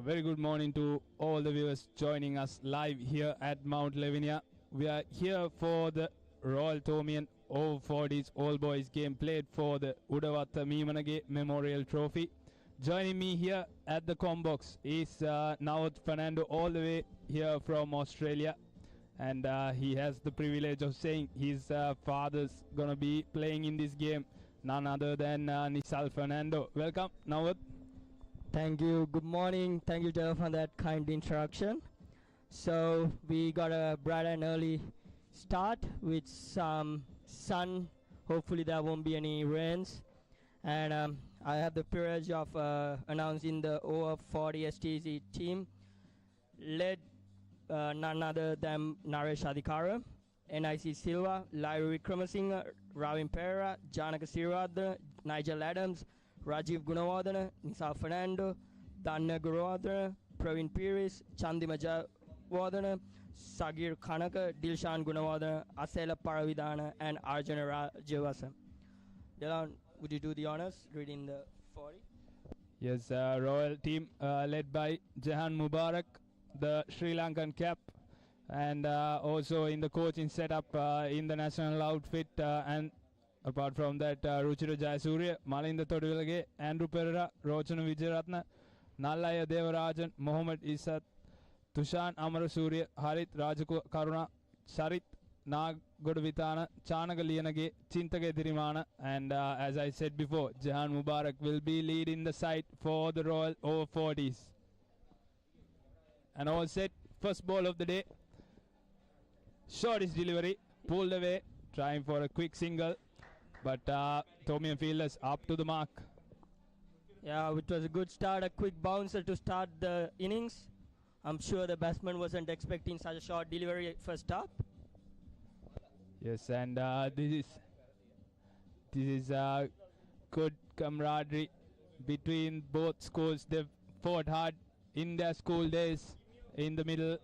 A very good morning to all the viewers joining us live here at Mount Lavinia. We are here for the Royal-Thomian over 40s all boys game played for the Udavatta Meemanage Memorial Trophy. Joining me here at the combox is Nawat Fernando, all the way here from Australia, and he has the privilege of saying his father's gonna be playing in this game, none other than Nisal Fernando. Welcome, Nawat. Thank you. Good morning. Thank you, Dale, for that kind introduction. So we got a bright and early start with some sun. Hopefully there won't be any rains. And I have the privilege of announcing the over 40 STZ team, led none other than Naresh Adhikara, NIC Silva, Larry Vikramasinghe, Ravin Pereira, Janaka Siriwardana, Nigel Adams, Rajiv Gunawardana, Nisal Fernando, Dhanna Guruvardana, Praveen Piris, Chandima Jayawardana, Sagir Kanaka, Dilshan Gunawardana, Asela Paravidana, and Arjuna Rajavasa. Dylan, would you do the honors reading the 40? Yes, Royal team led by Jahan Mubarak, the Sri Lankan cap, and also in the coaching setup in the national outfit, and apart from that, Ruchira Jayasuriya, Malinda Todivilage, Andrew Pereira, Rochana Vijayaratna, Nallaya Devarajan, Mohammed Isat, Tushan Amarasuriya, Harit Rajakaruna, Sarit Nagodavitana, Chanaga Lianage, Chintage Dirimana, and as I said before, Jahan Mubarak will be leading the side for the Royal over 40s. And all set, first ball of the day. Shortest delivery, pulled away, trying for a quick single. But Thomian fielders up to the mark. Yeah, it was a good start, a quick bouncer to start the innings. I'm sure the batsman wasn't expecting such a short delivery first up. Yes, and this is good camaraderie between both schools. They've fought hard in their school days in the middle.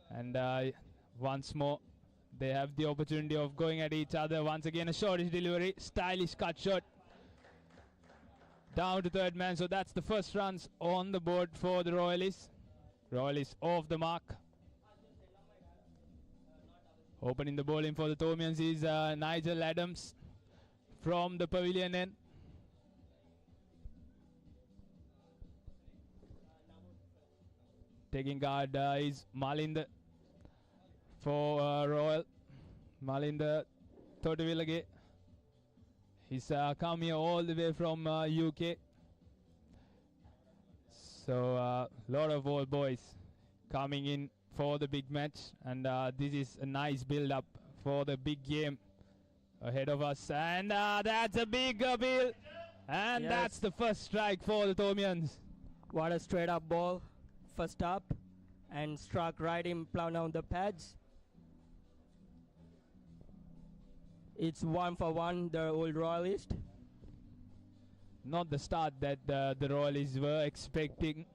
And once more, they have the opportunity of going at each other. Once again, a shortish delivery, stylish cut shot. Down to third man, so that's the first runs on the board for the Royalists. Royalists off the mark. Opening the bowling for the Thomians is Nigel Adams from the pavilion end. Taking guard is Malinda for Royal. Malinda Thotivilage. He's come here all the way from UK. So lot of old boys coming in for the big match, and this is a nice build-up for the big game ahead of us. And that's a big appeal, and yes, that's the first strike for the Thomians. What a straight-up ball, first up, and struck right in, plowed down the pads. It's 1 for 1, the old Royalist. Not the start that the Royalists were expecting,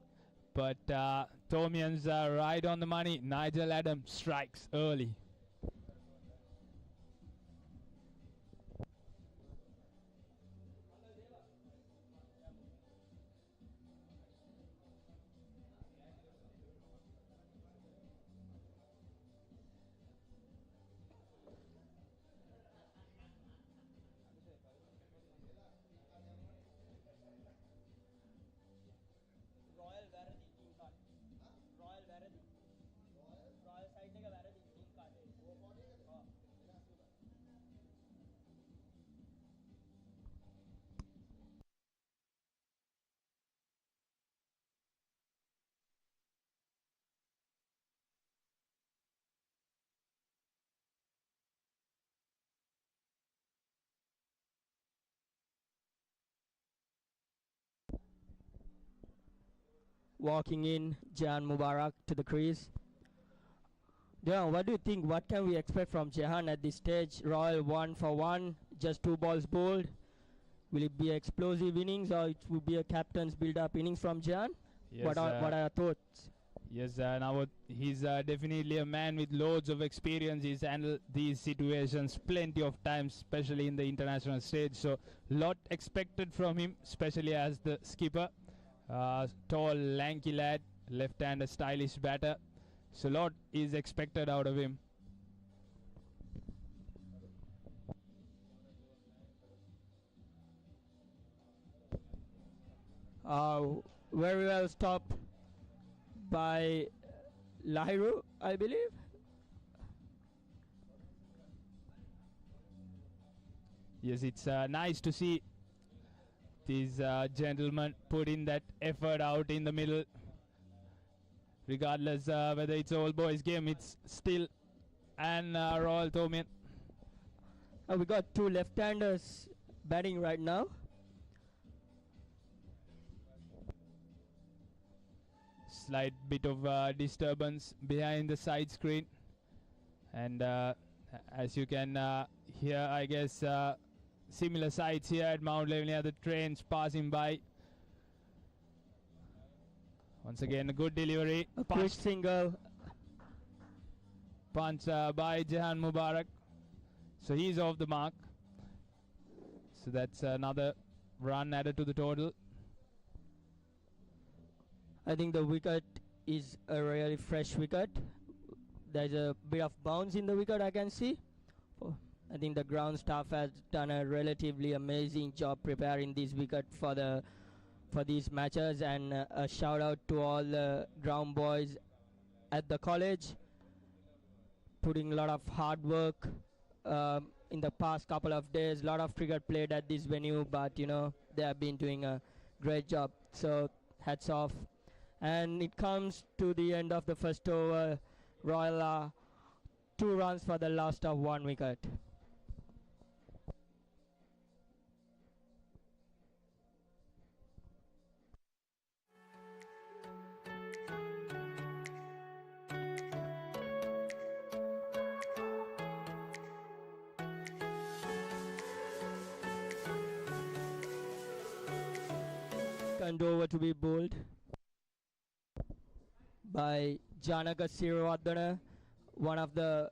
but Thomians are right on the money. Nigel Adams strikes early. Walking in, Jahan Mubarak to the crease. Yeah, what do you think? What can we expect from Jahan at this stage? Royal 1 for 1, just 2 balls bowled. Will it be explosive innings, or it will be a captain's build-up innings from Jahan? Yes, what are your thoughts? Yes, now he's definitely a man with loads of experience. He's handled these situations plenty of times, especially in the international stage. So, lot expected from him, especially as the skipper. Tall, lanky lad, left-hander, stylish batter. So lot is expected out of him. Very well stopped by Lahiru, I believe. Yes, it's nice to see these gentlemen put in that effort out in the middle. Regardless whether it's all boys game, it's still an Royal-Thomian. We got two left-handers batting right now. Slight bit of disturbance behind the side screen, and as you can hear, I guess similar sights here at Mount Lavinia, the trains passing by. Once again, a good delivery. A quick single. Punch by Jahan Mubarak. So he's off the mark. So that's another run added to the total. I think the wicket is a really fresh wicket. There's a bit of bounce in the wicket, I can see. I think the ground staff has done a relatively amazing job preparing this wicket for these matches, and a shout out to all the ground boys at the college, putting a lot of hard work in the past couple of days. A lot of cricket played at this venue, but you know, they have been doing a great job, so hats off. And it comes to the end of the first over. Royal 2 runs for the loss of 1 wicket. Turned over to be bowled by Janaka Siravardhana, one of the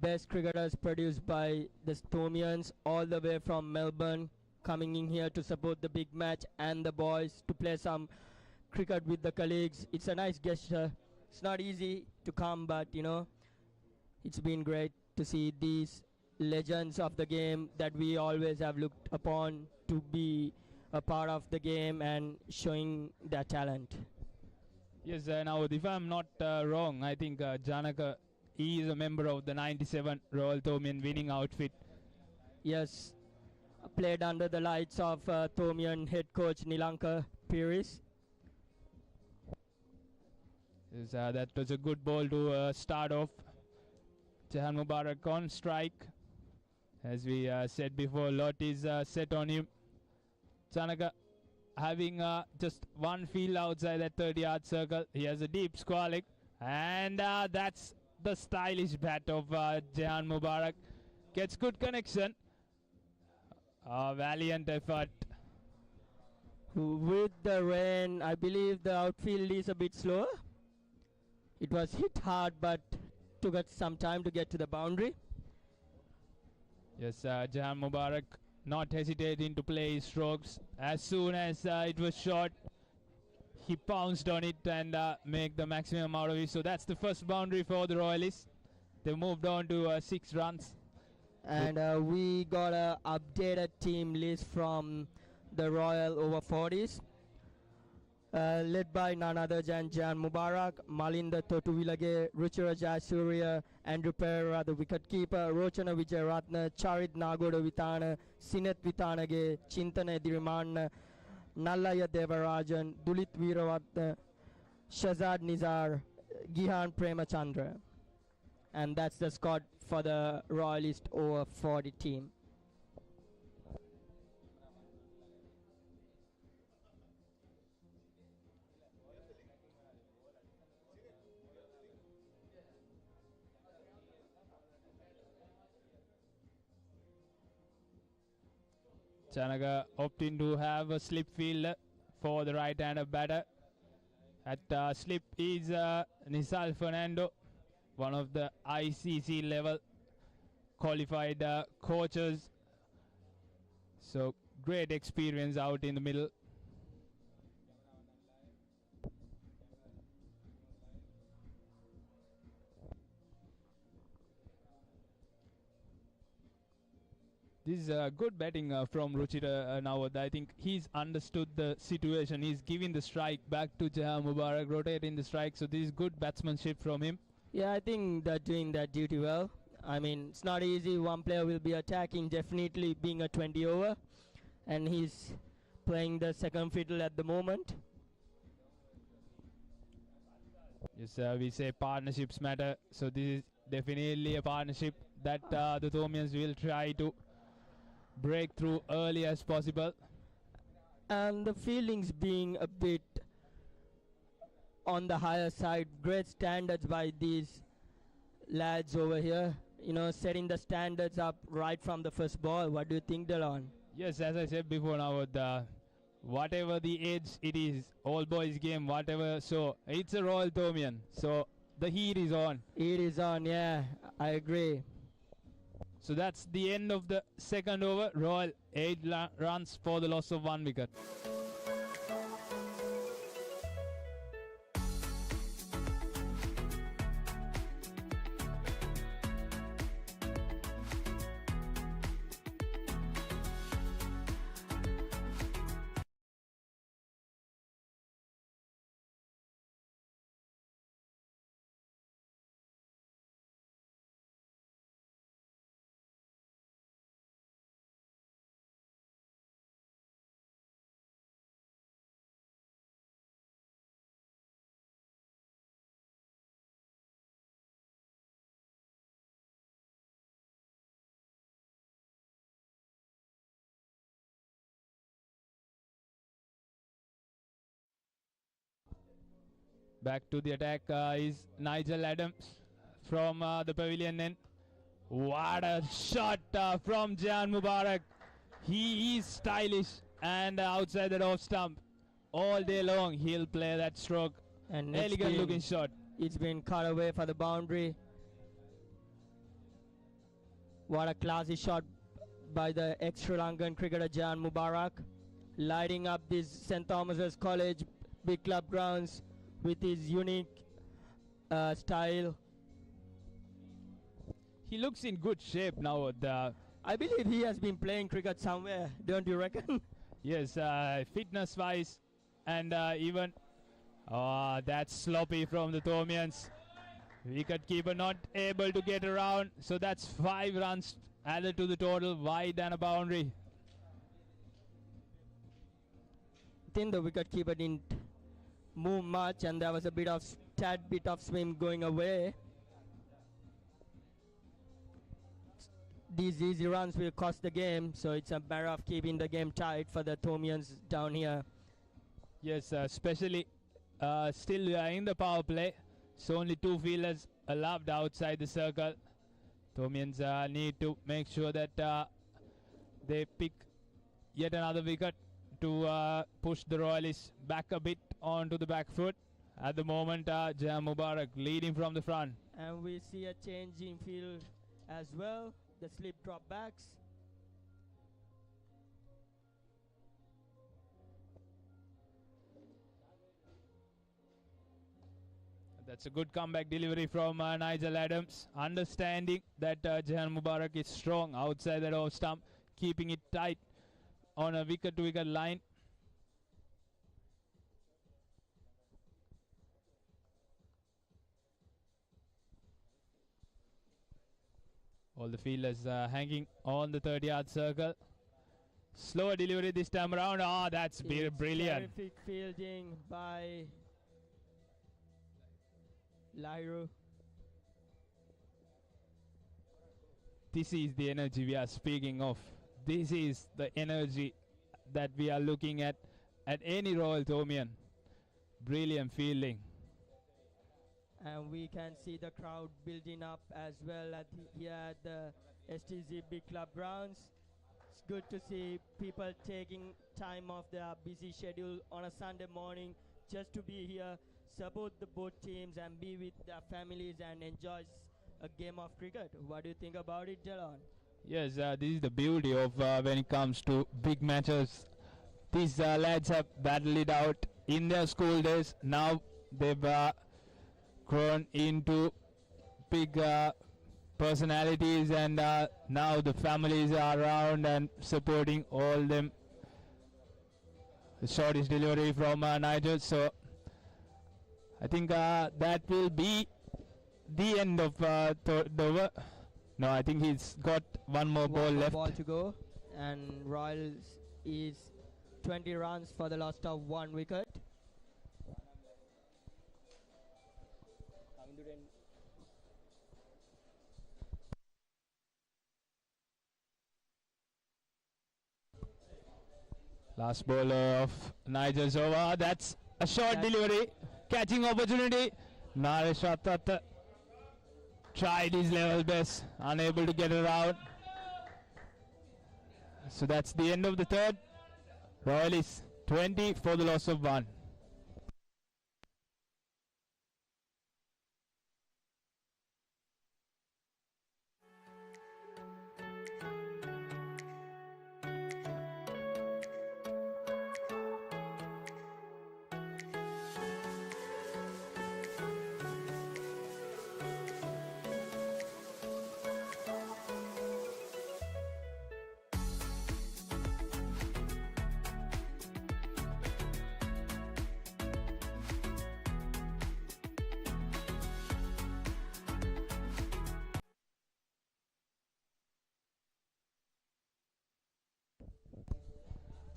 best cricketers produced by the Thomians, all the way from Melbourne, coming in here to support the big match and the boys to play some cricket with the colleagues. It's a nice gesture. It's not easy to come, but you know, it's been great to see these legends of the game that we always have looked upon to be a part of the game and showing their talent. Yes, now if I'm not wrong, I think Janaka is a member of the 97 Royal-Thomian winning outfit. Yes, played under the lights of Thomian head coach Nilanka Piris. Yes, that was a good ball to start off. Jahan Mubarak on strike. As we said before, lot is set on him. Janaka having just one field outside that 30-yard circle. He has a deep square leg, and that's the stylish bat of Jahan Mubarak. Gets good connection. Valiant effort. With the rain, I believe the outfield is a bit slower. It was hit hard, but took us some time to get to the boundary. Yes, Jahan Mubarak not hesitating to play his strokes. As soon as it was shot, he pounced on it and make the maximum out of it. So that's the first boundary for the Royalists. They moved on to 6 runs. And we got a updated team list from the Royal over 40s. Led by none other than Jahan Mubarak, Malinda Totuvilage, Ruchira Jayasuriya, Andrew Pereira, the wicketkeeper, Rochana Vijayaratna, Charit Nagoda Vitana, Sinet Vitanage, Chintana Diriman, Nallaya Devarajan, Dulit Veeravatna, Shazad Nizar, Gihan Premachandra. And that's the squad for the Royalist over 40 team. Janaka opting to have a slip fielder for the right-hander batter. At slip is Nisal Fernando, one of the ICC level qualified coaches. So great experience out in the middle. This is good batting from Ruchita Nawad. I think he's understood the situation. He's giving the strike back to Jahan Mubarak, rotating the strike. So this is good batsmanship from him. Yeah, I think they're doing that duty well. I mean, it's not easy. One player will be attacking, definitely being a 20 over. And he's playing the second fiddle at the moment. Yes, we say partnerships matter. So this is definitely a partnership that the Thomians will try to break through early as possible. And the fielding's being a bit on the higher side. Great standards by these lads over here. You know, setting the standards up right from the first ball. What do you think, Delon? Yes, as I said before now, whatever the age it is, all boys game, whatever. So it's a Royal-Thomian. So the heat is on. It is on, yeah. I agree. So that's the end of the second over. Royal 8 runs for the loss of 1 wicket. Back to the attack is Nigel Adams from the pavilion end. What a shot from Jahan Mubarak. He is stylish and outside the off stump. All day long he'll play that stroke. And elegant looking shot. It's been cut away for the boundary. What a classy shot by the ex-Sri Lankan cricketer Jahan Mubarak. Lighting up this St. Thomas's College big club grounds with his unique style. He looks in good shape now. I believe he has been playing cricket somewhere, don't you reckon? Yes, fitness wise and even that's sloppy from the Thomians. Wicket keeper not able to get around, so that's 5 runs added to the total, wide and a boundary. I think the wicket keeper didn't move much and there was a tad bit of swim going away. These easy runs will cost the game, so it's a matter of keeping the game tight for the Thomians down here. Yes, especially still in the power play, so only 2 fielders allowed outside the circle. Thomians need to make sure that they pick yet another wicket to push the Royalists back a bit onto the back foot. At the moment, Jahan Mubarak leading from the front. And we see a change in field as well. The slip drop backs. That's a good comeback delivery from Nigel Adams. Understanding that Jahan Mubarak is strong outside that off stump, keeping it tight on a wicket-to-wicket line. All the fielders hanging on the 30-yard circle. Slower delivery this time around. Oh, that's brilliant. Terrific fielding by Lyro. This is the energy we are speaking of. This is the energy that we are looking at any Royal-Thomian. Brilliant fielding. And we can see the crowd building up as well here at the STZ Big Club grounds. It's good to see people taking time off their busy schedule on a Sunday morning just to be here, support the both teams and be with their families and enjoy a game of cricket. What do you think about it, Delon? Yes, this is the beauty of when it comes to big matches. These lads have battled it out in their school days. Now they've grown into big personalities, and now the families are around and supporting all them. The shortest delivery from Nigel, so I think that will be the end of the over. No, I think he's got one more ball left. Ball to go, and Royals is 20 runs for the loss of 1 wicket. Last bowler of Nigel's over. That's a short delivery. Catching opportunity. Naresh Ratat tried his level best. Unable to get around. So that's the end of the third. Royal is 20 for the loss of 1.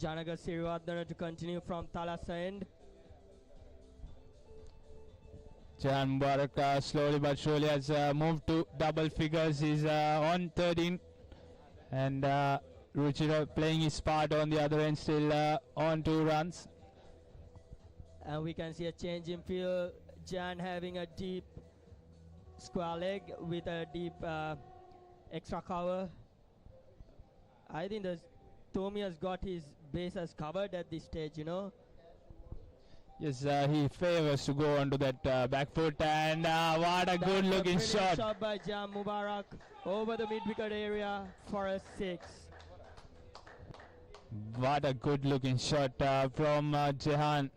Janaka Sirivardhana to continue from Thalassa end. Jahan Mubarak slowly but surely has moved to double figures. He's on 13, and Ruchira playing his part on the other end, still on 2 runs. And we can see a change in field. Jan having a deep square leg with a deep extra cover. I think the Tommy has got his bases covered at this stage, you know. Yes, he favors to go onto that back foot, and what a good looking shot. Shot by Jam Mubarak over the mid wicket area for a 6. What a good looking shot from Jahan.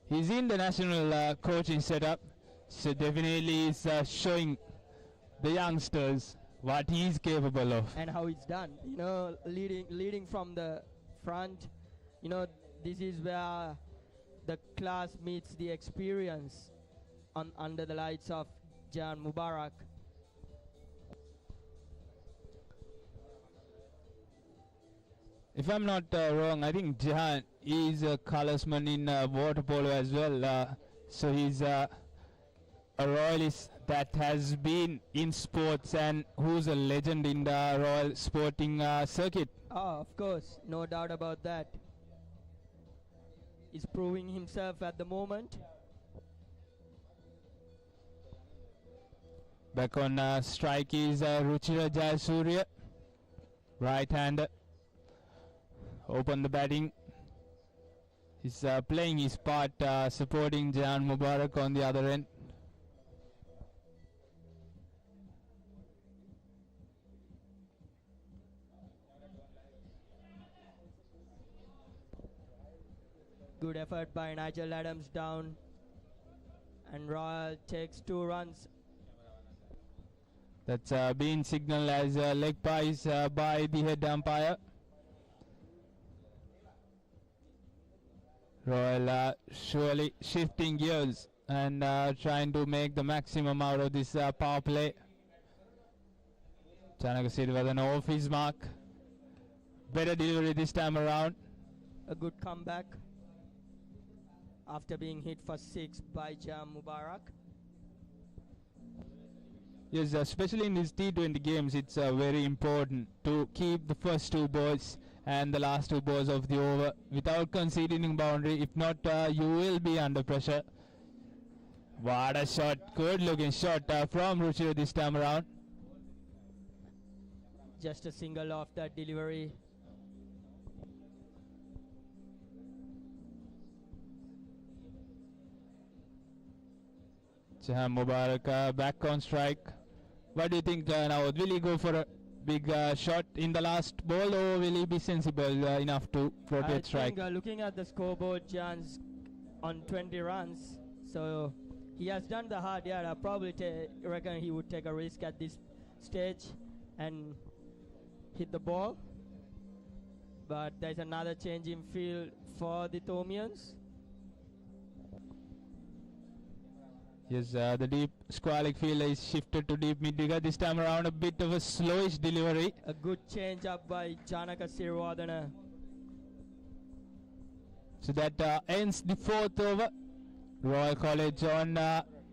He's in the national coaching setup, so definitely is showing the youngsters what he's capable of. And how it's done, you know, leading from the front. You know, this is where the class meets the experience under the lights of Jan Mubarak. If I'm not wrong, I think Jahan is a colorsman in water polo as well. So he's a royalist that has been in sports and who's a legend in the Royal Sporting circuit. Oh, of course, no doubt about that. He's proving himself at the moment. Back on strike is Ruchira Jayasuriya, right-hander. Open the batting. He's playing his part, supporting Jan Mubarak on the other end. Good effort by Nigel Adams down, and Royal takes 2 runs. That's been signaled as leg pies by the head umpire. Royal surely shifting gears and trying to make the maximum out of this power play. Janaka Sirivardhana off his mark. Better delivery this time around. A good comeback after being hit for 6 by Jam Mubarak. Yes, especially in these T20 games, it's very important to keep the first 2 balls and the last 2 balls of the over without conceding boundary. If not, you will be under pressure. What a shot, good looking shot from Ruchira this time around. Just a single off that delivery. Jahan Mubarak back on strike. What do you think now? Will he go for a big shot in the last ball, or will he be sensible enough to rotate strike? I think looking at the scoreboard, Jan's on 20 runs, so He has done the hard yard. I probably reckon he would take a risk at this stage and hit the ball. But there's another change in field for the Thomians. Yes, the deep squalic fielder is shifted to deep mid wicket. This time around a bit of a slowish delivery. A good change up by Janaka Sirwadana. So that ends the 4th over. Royal College on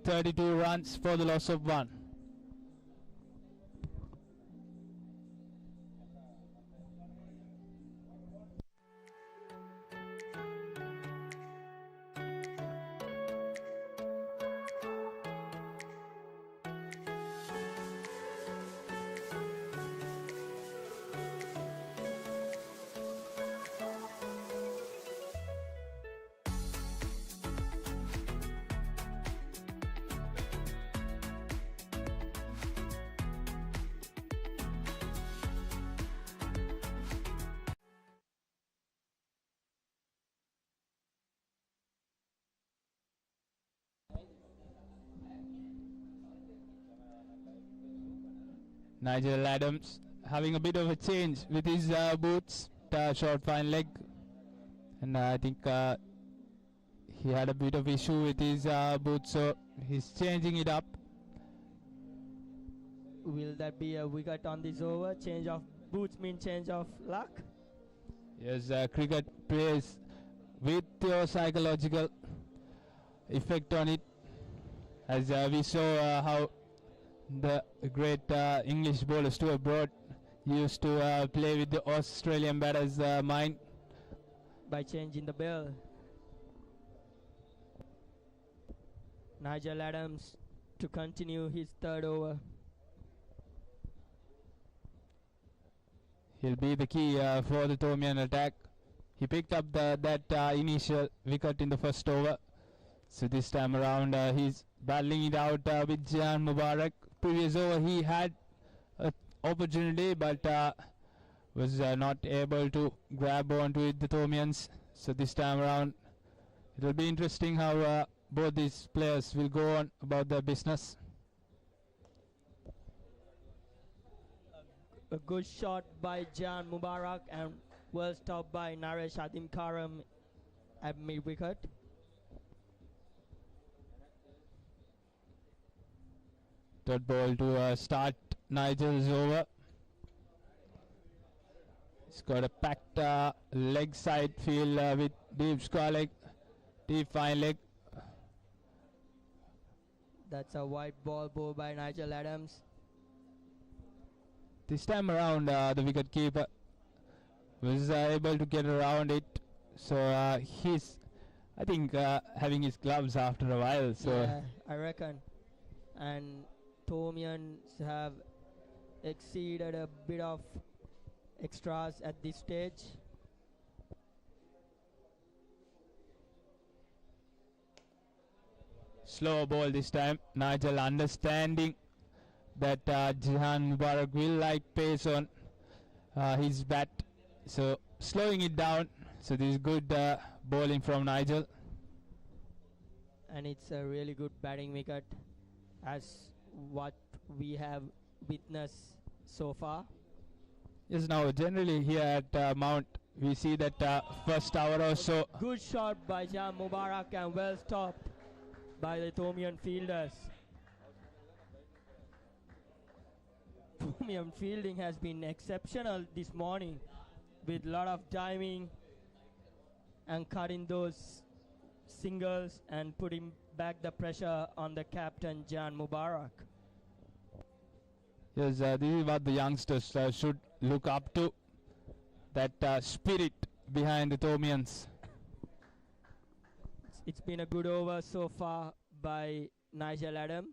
32 runs for the loss of 1. Nigel Adams having a bit of a change with his boots, short fine leg, and I think he had a bit of issue with his boots, so he's changing it up. Will that be a wicket on this over? Change of boots mean change of luck? Yes, cricket plays with your psychological effect on it, as we saw how the great English bowler Stuart Broad used to play with the Australian batter's mind by changing the bell. Nigel Adams to continue his 3rd over. He'll be the key for the Thomian attack. He picked up that initial wicket in the 1st over. So this time around he's battling it out with Jehan Mubarak. Previous over he had an opportunity, but was not able to grab onto it, the Thomians. So this time around it will be interesting how both these players will go on about their business. A good shot by Jehan Mubarak and well stopped by Naresh Adim Karam at mid wicket. Third ball to start Nigel's over. He's got a packed leg side field with deep square leg, deep fine leg. That's a white ball bowled by Nigel Adams. This time around the wicket keeper was able to get around it. So he's, I think, having his gloves after a while. So yeah, I reckon. And Thomians have exceeded a bit of extras at this stage. Slow ball this time. Nigel understanding that Jehan Mubarak will like pace on his bat, so slowing it down. So this is good bowling from Nigel. And it's a really good batting wicket as what we have witnessed so far. Yes, now generally here at Mount we see that first hour or so. Good shot by Jehan Mubarak and well stopped by the Thomian fielders. Thomian fielding has been exceptional this morning with a lot of diving and cutting those singles and putting back the pressure on the captain Jehan Mubarak. Yes, this is what the youngsters should look up to, that spirit behind the Thomians. It's been a good over so far by Nigel Adams.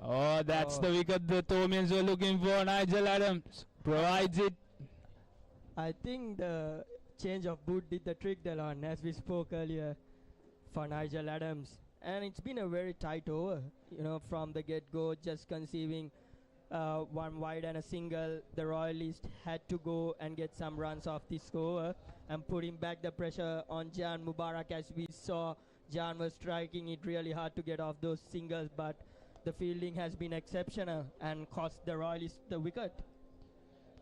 Oh, that's Oh. the wicket the Thomians were looking for. Nigel Adams provides it. I think the change of boot did the trick, Delon, as we spoke earlier, for Nigel Adams. And it's been a very tight over, from the get-go, just conceiving one wide and a single. The Royalists had to go and get some runs off this over and putting back the pressure on Jan Mubarak. As we saw, Jan was striking it really hard to get off those singles, but the fielding has been exceptional and cost the Royalists the wicket.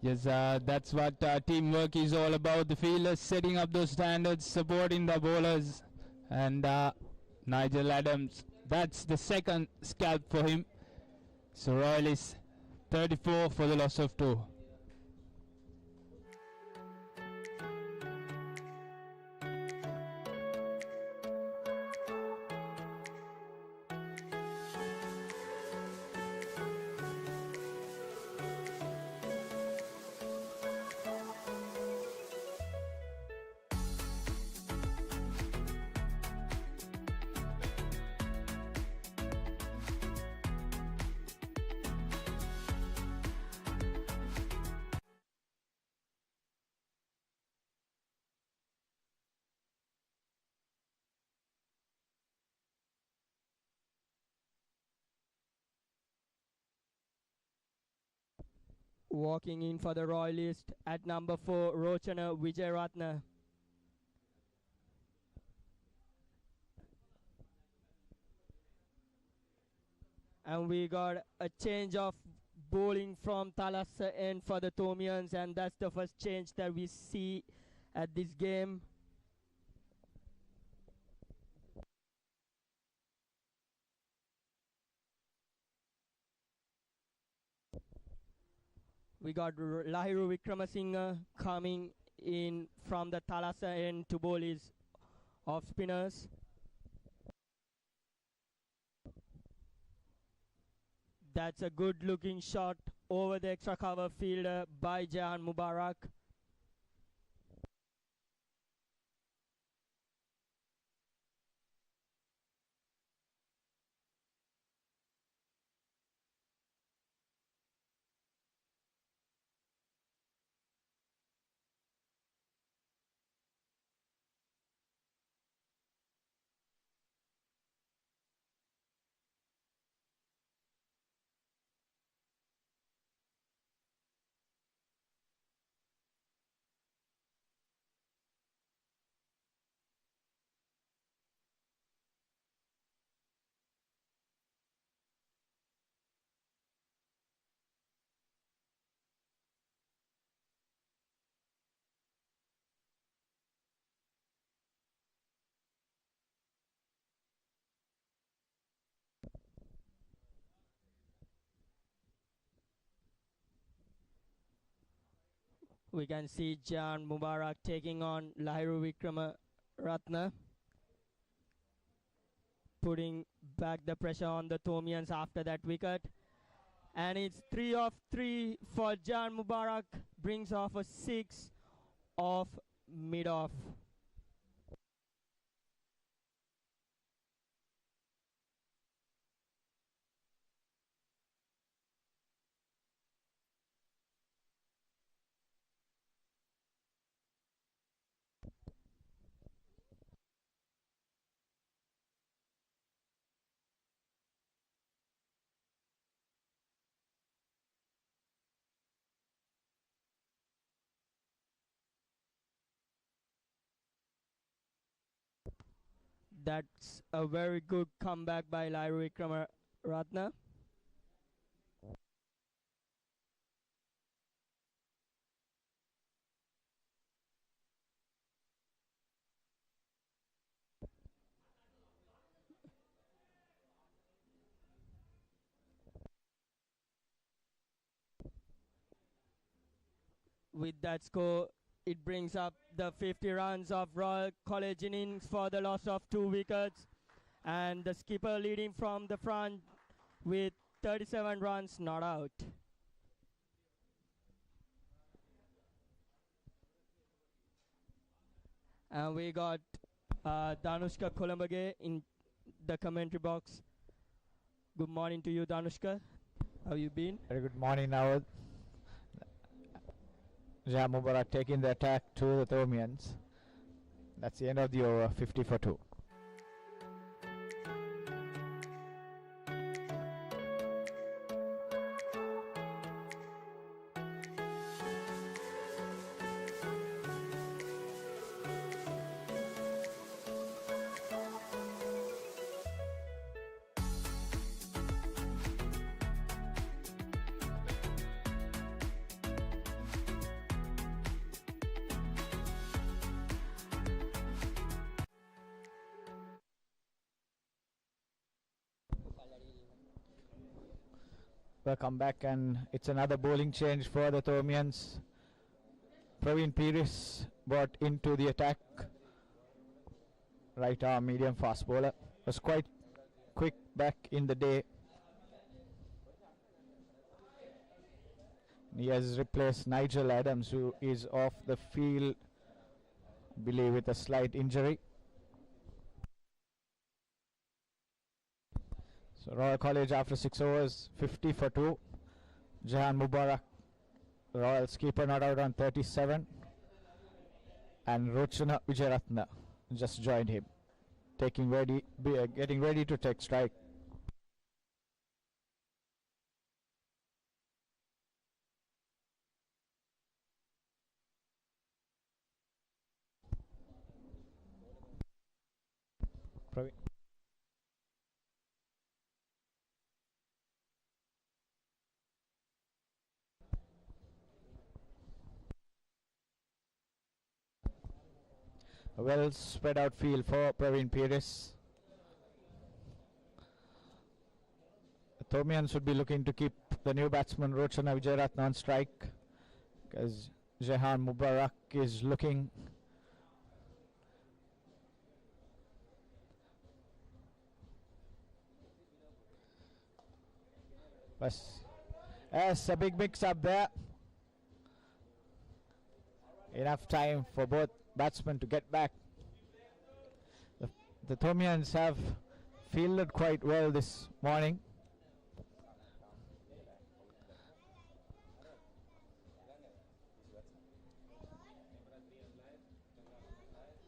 Yes, that's what teamwork is all about. The fielders setting up those standards, supporting the bowlers. And Nigel Adams, that's the second scalp for him. So Royalists 34 for the loss of 2. Walking in for the Royalist at number 4, Rochana Wijayaratne. And we got a change of bowling from Thalassa end for the Thomians, and that's the first change that we see at this game. We got Lahiru Vikramasinghe coming in from the Thalassa end to bowl his off spinners. That's a good looking shot over the extra cover fielder by Jahan Mubarak. We can see Jahan Mubarak taking on Lahiru Vikramaratne, putting back the pressure on the Thomians after that wicket. And it's 3 of 3 for Jahan Mubarak, brings off a 6 off mid-off. That's a very good comeback by Lahiru Vikramaratne. With that score, it brings up the 50 runs of Royal College innings for the loss of 2 wickets. And the skipper leading from the front with 37 runs not out. And we got Danushka Kolambage in the commentary box Good morning to you, Danushka. How you been? Very good morning, Nawad. Jahan Mubarak taking the attack to the Thomians. That's the end of the over, 50 for 2. Welcome back, and it's another bowling change for the Thomians. Praveen Piris brought into the attack. Right arm medium fast bowler. Was quite quick back in the day. He has replaced Nigel Adams, who is off the field, I believe, with a slight injury. So Royal College after 6 overs, 50 for 2. Jahan Mubarak, Royals keeper, not out on 37. And Rochana Vijayaratna just joined him, getting ready to take strike. Praveen. A well spread out field for Praveen Piris. The Thomians should be looking to keep the new batsman Rochana Vijayaratna on strike, because Jahan Mubarak is looking Yes, a big mix up there. Enough time for both batsmen to get back. The Thomians have fielded quite well this morning.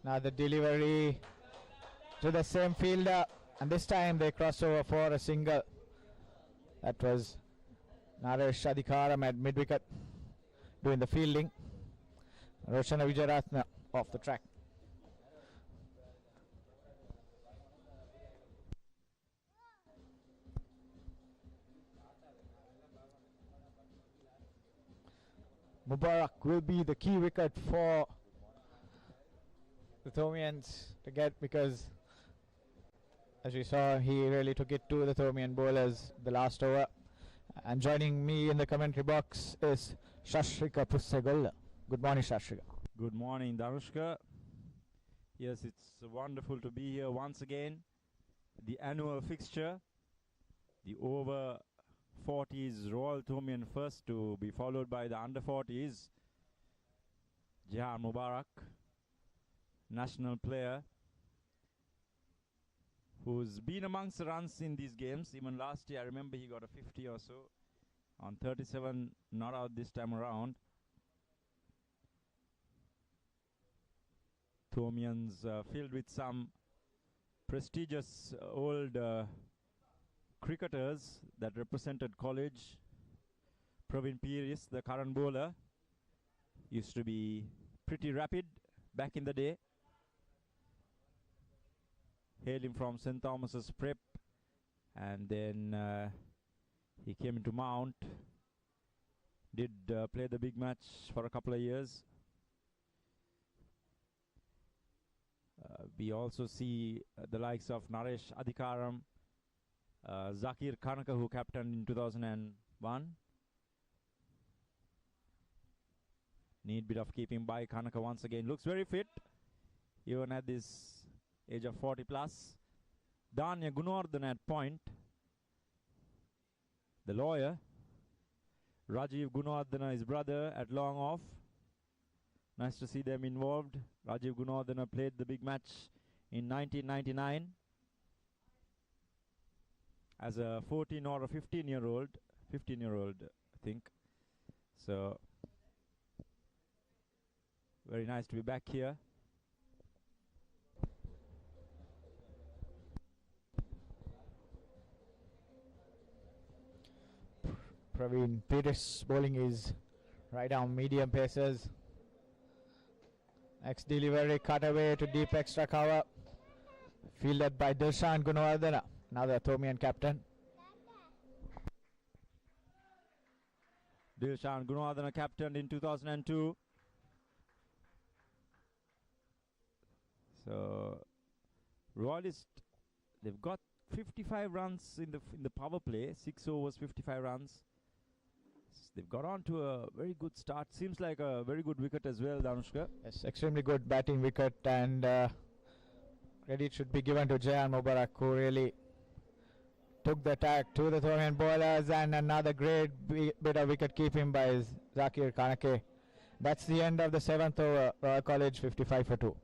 Now the delivery to the same fielder, and this time they cross over for a single. That was Naresh Adhikaram at mid-wicket doing the fielding. Rochana Vijayaratna off the track. Mubarak will be the key wicket for the Thomians to get, because as we saw, he really took it to the Thomian bowlers the last over. And joining me in the commentary box is Shashrika Pussegolla. Good morning, Shashrika. Good morning, Danushka. Yes, it's wonderful to be here once again. The annual fixture, the over 40s Royal-Thomian first, to be followed by the under 40s Jahan Mubarak, national player, who's been amongst the runs in these games. Even last year, I remember he got a 50 or so on 37, not out this time around. Thomians filled with some prestigious old cricketers that represented college. Praveen Piris, the current bowler, used to be pretty rapid back in the day, hailing from St. Thomas's Prep, and then he came into Mount, did play the big match for a couple of years. We also see the likes of Naresh Adhikaram, Zakir Khanaka, who captained in 2001. Need bit of keeping by. Khanaka once again looks very fit, even at this age of 40 plus. Danya Gunawardena at point. The lawyer, Rajiv Gunawardena, his brother, at long off. Nice to see them involved. Rajiv Gunawardena played the big match in 1999. as a 14 or a 15-year-old, I think. So very nice to be back here. Praveen Peters bowling is right down medium paces. Next delivery cut away to deep extra cover. Fielded by Dilshan Gunawardena, another Thomian captain. Dilshan Gunawardena captained in 2002. So Royalist, they've got 55 runs in the power play, 6 overs, 55 runs. They've got on to a very good start. Seems like a very good wicket as well, Danushka. Yes, extremely good batting wicket, and credit should be given to Jahan Mubarak, who really took the attack to the Thomian bowlers, and another great bit of wicket keeping by Zakir Kanake. That's the end of the 7th over. Royal College 55 for 2.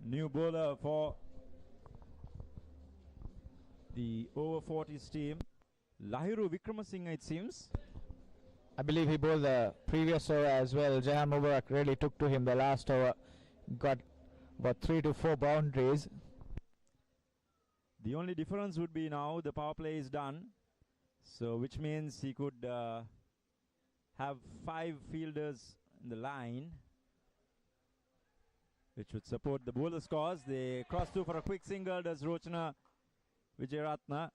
New bowler for the over 40s team, Lahiru Wickramasinghe, it seems. I believe he bowled the previous over as well. Jahan Mubarak really took to him the last over. Got about 3 to 4 boundaries. The only difference would be now the power play is done. So which means he could have 5 fielders in the line, which would support the bowler's cause. They cross through for a quick single. Does Rochana Wijayaratna.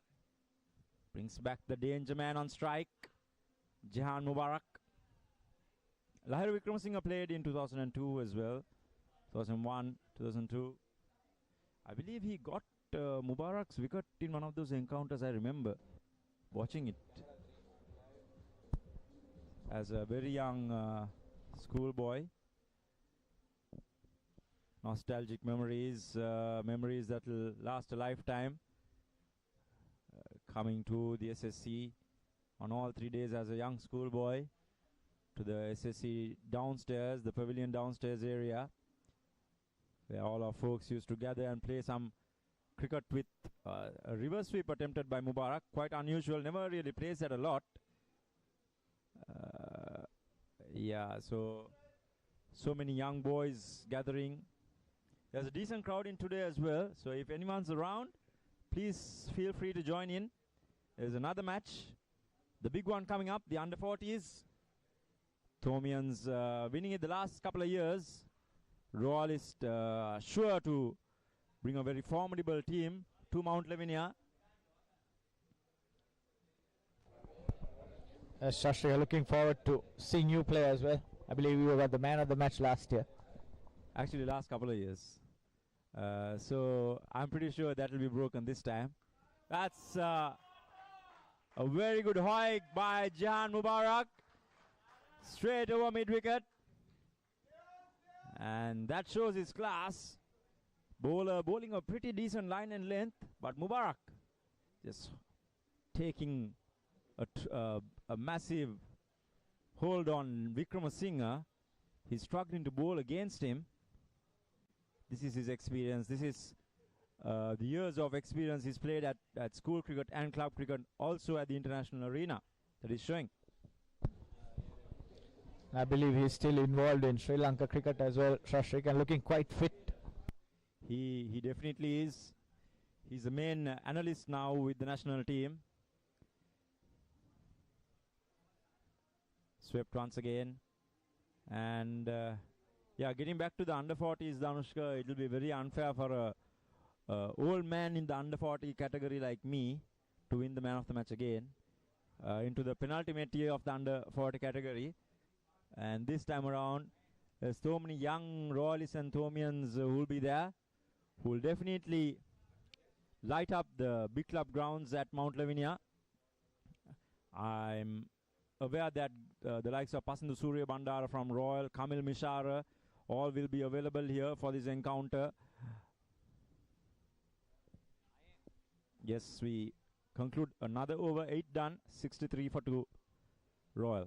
Brings back the danger man on strike, Jahan Mubarak. Lahiru Wickramasinghe played in 2002 as well. 2001, 2002. I believe he got Mubarak's wicket in one of those encounters. I remember watching it as a very young schoolboy. Nostalgic memories, memories that will last a lifetime. Coming to the SSC on all 3 days as a young schoolboy to the SSC downstairs, the pavilion downstairs area, where all our folks used to gather and play some cricket with a reverse sweep attempted by Mubarak. Quite unusual, never really plays that a lot. Yeah, so many young boys gathering. There's a decent crowd in today as well, so if anyone's around, please feel free to join in. There's another match, the big one coming up, the under 40s. Thomians winning it the last couple of years. Royalist sure to bring a very formidable team to Mount Lavinia. Shastri, looking forward to seeing you play as well. I believe you were the man of the match last year. Actually, last couple of years. So I'm pretty sure that will be broken this time. That's a very good hoik by Jahan Mubarak. Straight over mid-wicket. And that shows his class. Bowler bowling a pretty decent line and length, but Mubarak just taking a massive hold on Wickramasinghe. He's struggling to bowl against him. This is his experience. This is the years of experience he's played at school cricket and club cricket, also at the international arena, that is showing. I believe he's still involved in Sri Lanka cricket as well, Shashrik, and looking quite fit. He definitely is. He's the main analyst now with the national team. Swept once again. And Yeah, getting back to the under 40s, Danushka, it will be very unfair for a old man in the under 40 category like me to win the man of the match again into the penultimate tier of the under 40 category. And this time around, there's so many young Royalists and Thomians who will be there, who will definitely light up the big club grounds at Mount Lavinia. I'm aware that the likes of Pasindu Surya Bandara from Royal, Kamil Mishara, all will be available here for this encounter. Yes, we conclude another over, 8 done, 63 for 2, Royal.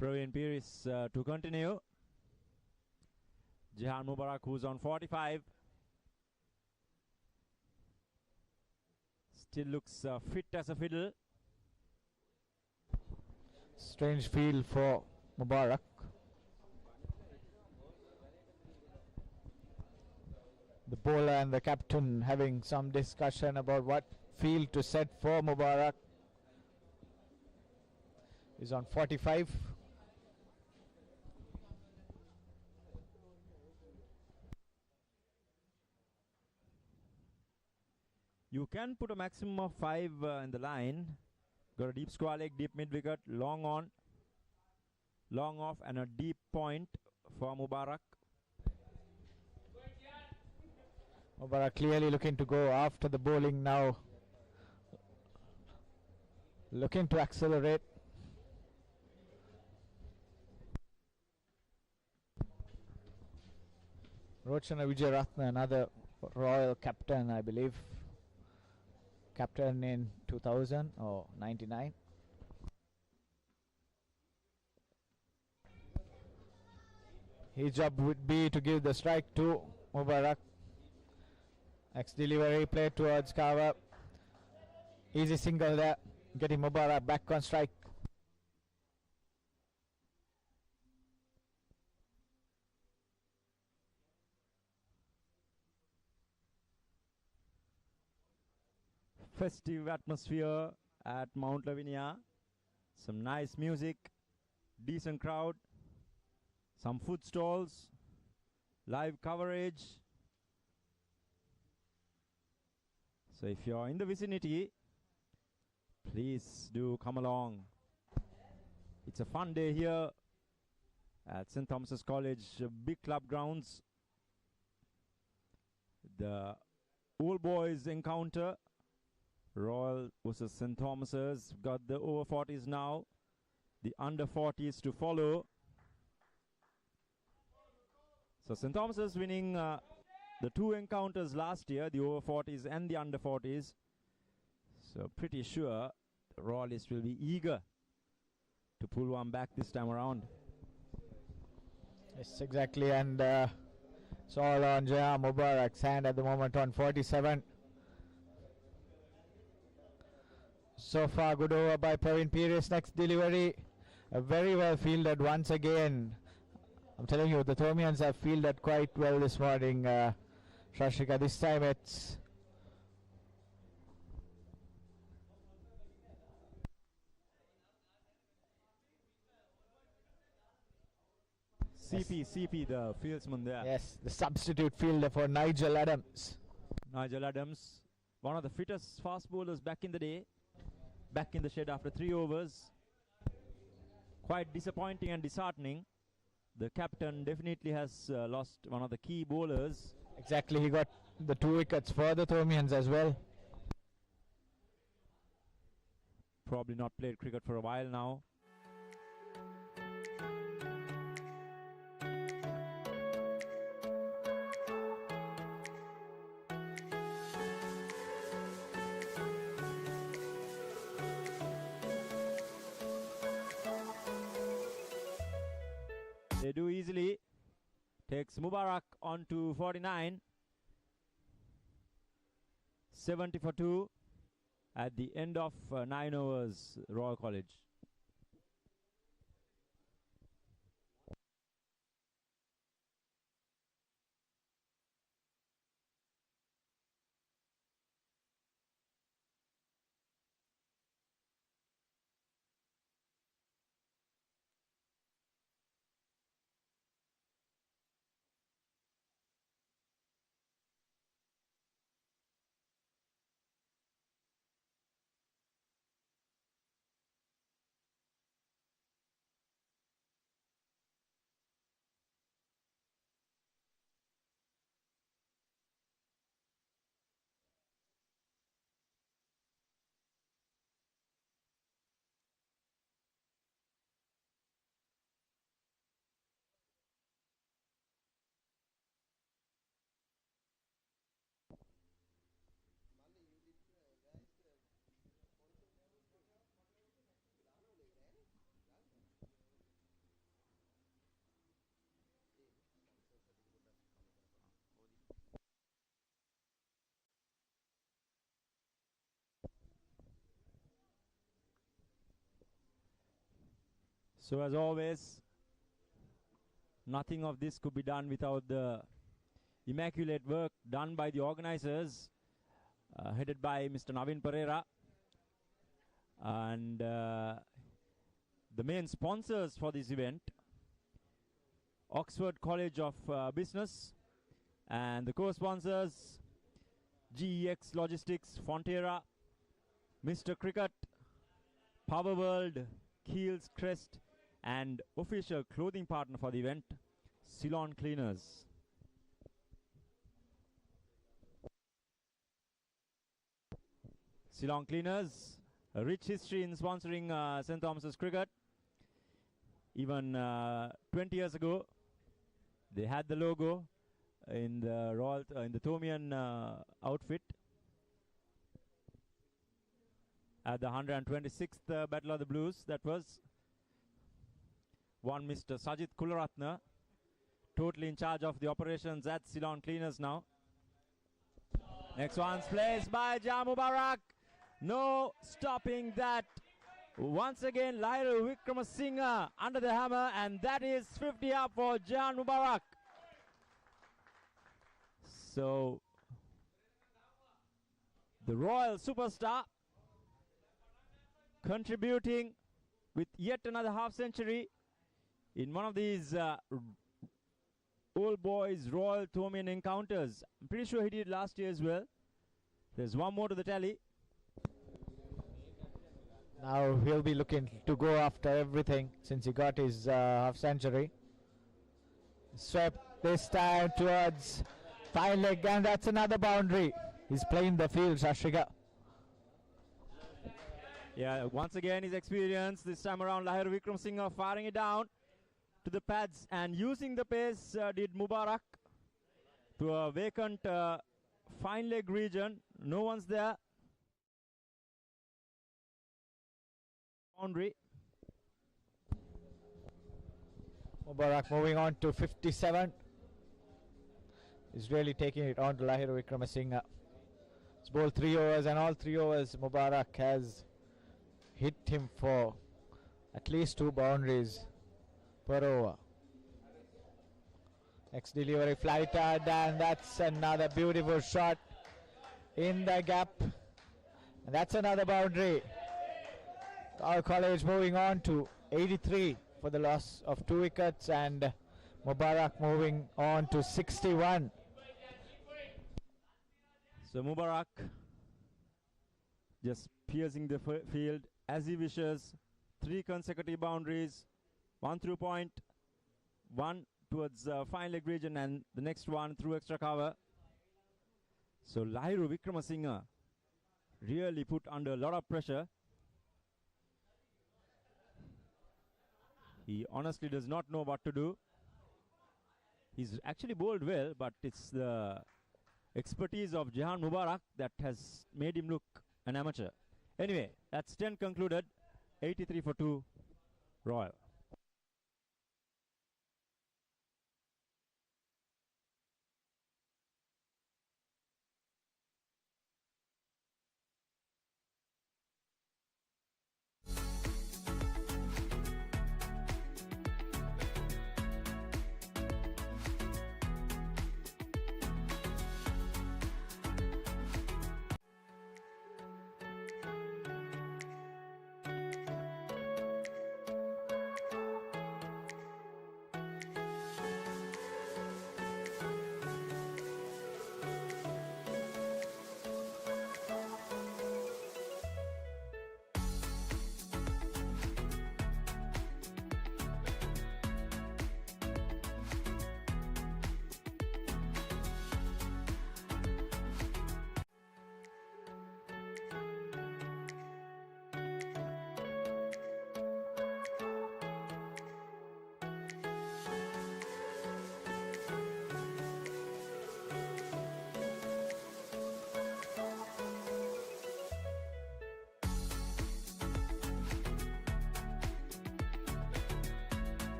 Praveen Piris to continue. Jihan Mubarak, who's on 45. Still looks fit as a fiddle. Strange field for Mubarak. The bowler and the captain having some discussion about what field to set for Mubarak. He's on 45. You can put a maximum of 5 in the line. Got a deep square leg, deep mid wicket, long on, long off, and a deep point for Mubarak. Mubarak clearly looking to go after the bowling now. Looking to accelerate. Rochana Vijayaratne, another Royal captain, I believe. Captain in 2000 or 99. His job would be to give the strike to Mubarak. Next delivery play towards cover. Easy single there, getting Mubarak back on strike. Festive atmosphere at Mount Lavinia. Some nice music, decent crowd, some food stalls, live coverage. So if you're in the vicinity, please do come along. It's a fun day here at St. Thomas's College, big club grounds. The old boys encounter, Royal versus St. Thomas's. Got the over 40s now, the under 40s to follow. So St. Thomas's winning the 2 encounters last year, the over 40s and the under 40s. So pretty sure the Royalists will be eager to pull one back this time around. Yes, exactly, and it's all on Jaya Mubarak's hand at the moment on 47. So far, good over by Praveen Piris. Next delivery, very well fielded once again. I'm telling you, the Thomians have fielded quite well this morning, Shashika. This time it's CP, the fieldsman there. yes, the substitute fielder for Nigel Adams. Nigel Adams, one of the fittest fast bowlers back in the day. Back in the shed after 3 overs. Quite disappointing and disheartening the captain definitely has lost one of the key bowlers. Exactly, he got the 2 wickets for the Thomians as well. Probably not played cricket for a while now. They do easily. Takes Mubarak on to 49. 70 for 2 at the end of 9 overs, Royal College. So as always, nothing of this could be done without the immaculate work done by the organizers, headed by Mr. Navin Pereira. And the main sponsors for this event, Oxford College of Business, and the co-sponsors, GEX Logistics, Fonterra, Mr. Cricket, Power World, Keels Crest, and official clothing partner for the event, Ceylon Cleaners. Ceylon Cleaners, a rich history in sponsoring St. Thomas's cricket. Even 20 years ago, they had the logo in the in the Thomian outfit at the 126th Battle of the Blues. That was one Mr. Sajid Kularatna, totally in charge of the operations at Ceylon Cleaners now. Next one's placed by Jah Mubarak. No stopping that. Once again, Lahir Wickramasinghe under the hammer, and that is 50 up for Jah Mubarak. So, the Royal superstar contributing with yet another half century in one of these old boys Royal-Thomian encounters. I'm pretty sure he did last year as well. There's one more to the tally. Now he'll be looking to go after everything since he got his half century. Swept this time towards fine leg, and that's another boundary. He's playing the field, Shashika. Yeah, once again his experience. This time around, Lahir Wickramasinghe firing it down to the pads and using the pace did Mubarak to a vacant fine leg region. No one's there. Boundary. Mubarak moving on to 57. He's really taking it on to Lahir Wickramasinghe. He's bowled 3 overs, and all 3 overs Mubarak has hit him for at least 2 boundaries per over. Next delivery, flight and that's another beautiful shot in the gap, and that's another boundary. Our college moving on to 83 for the loss of 2 wickets, and Mubarak moving on to 61. So Mubarak just piercing the field as he wishes. 3 consecutive boundaries, 1 through point. one towards fine leg region and the next one through extra cover. So Lairu Vikramasinghe really put under a lot of pressure. He honestly does not know what to do. He's actually bowled well, but it's the expertise of Jehan Mubarak that has made him look an amateur. Anyway, that's 10 concluded. 83 for 2, Royal.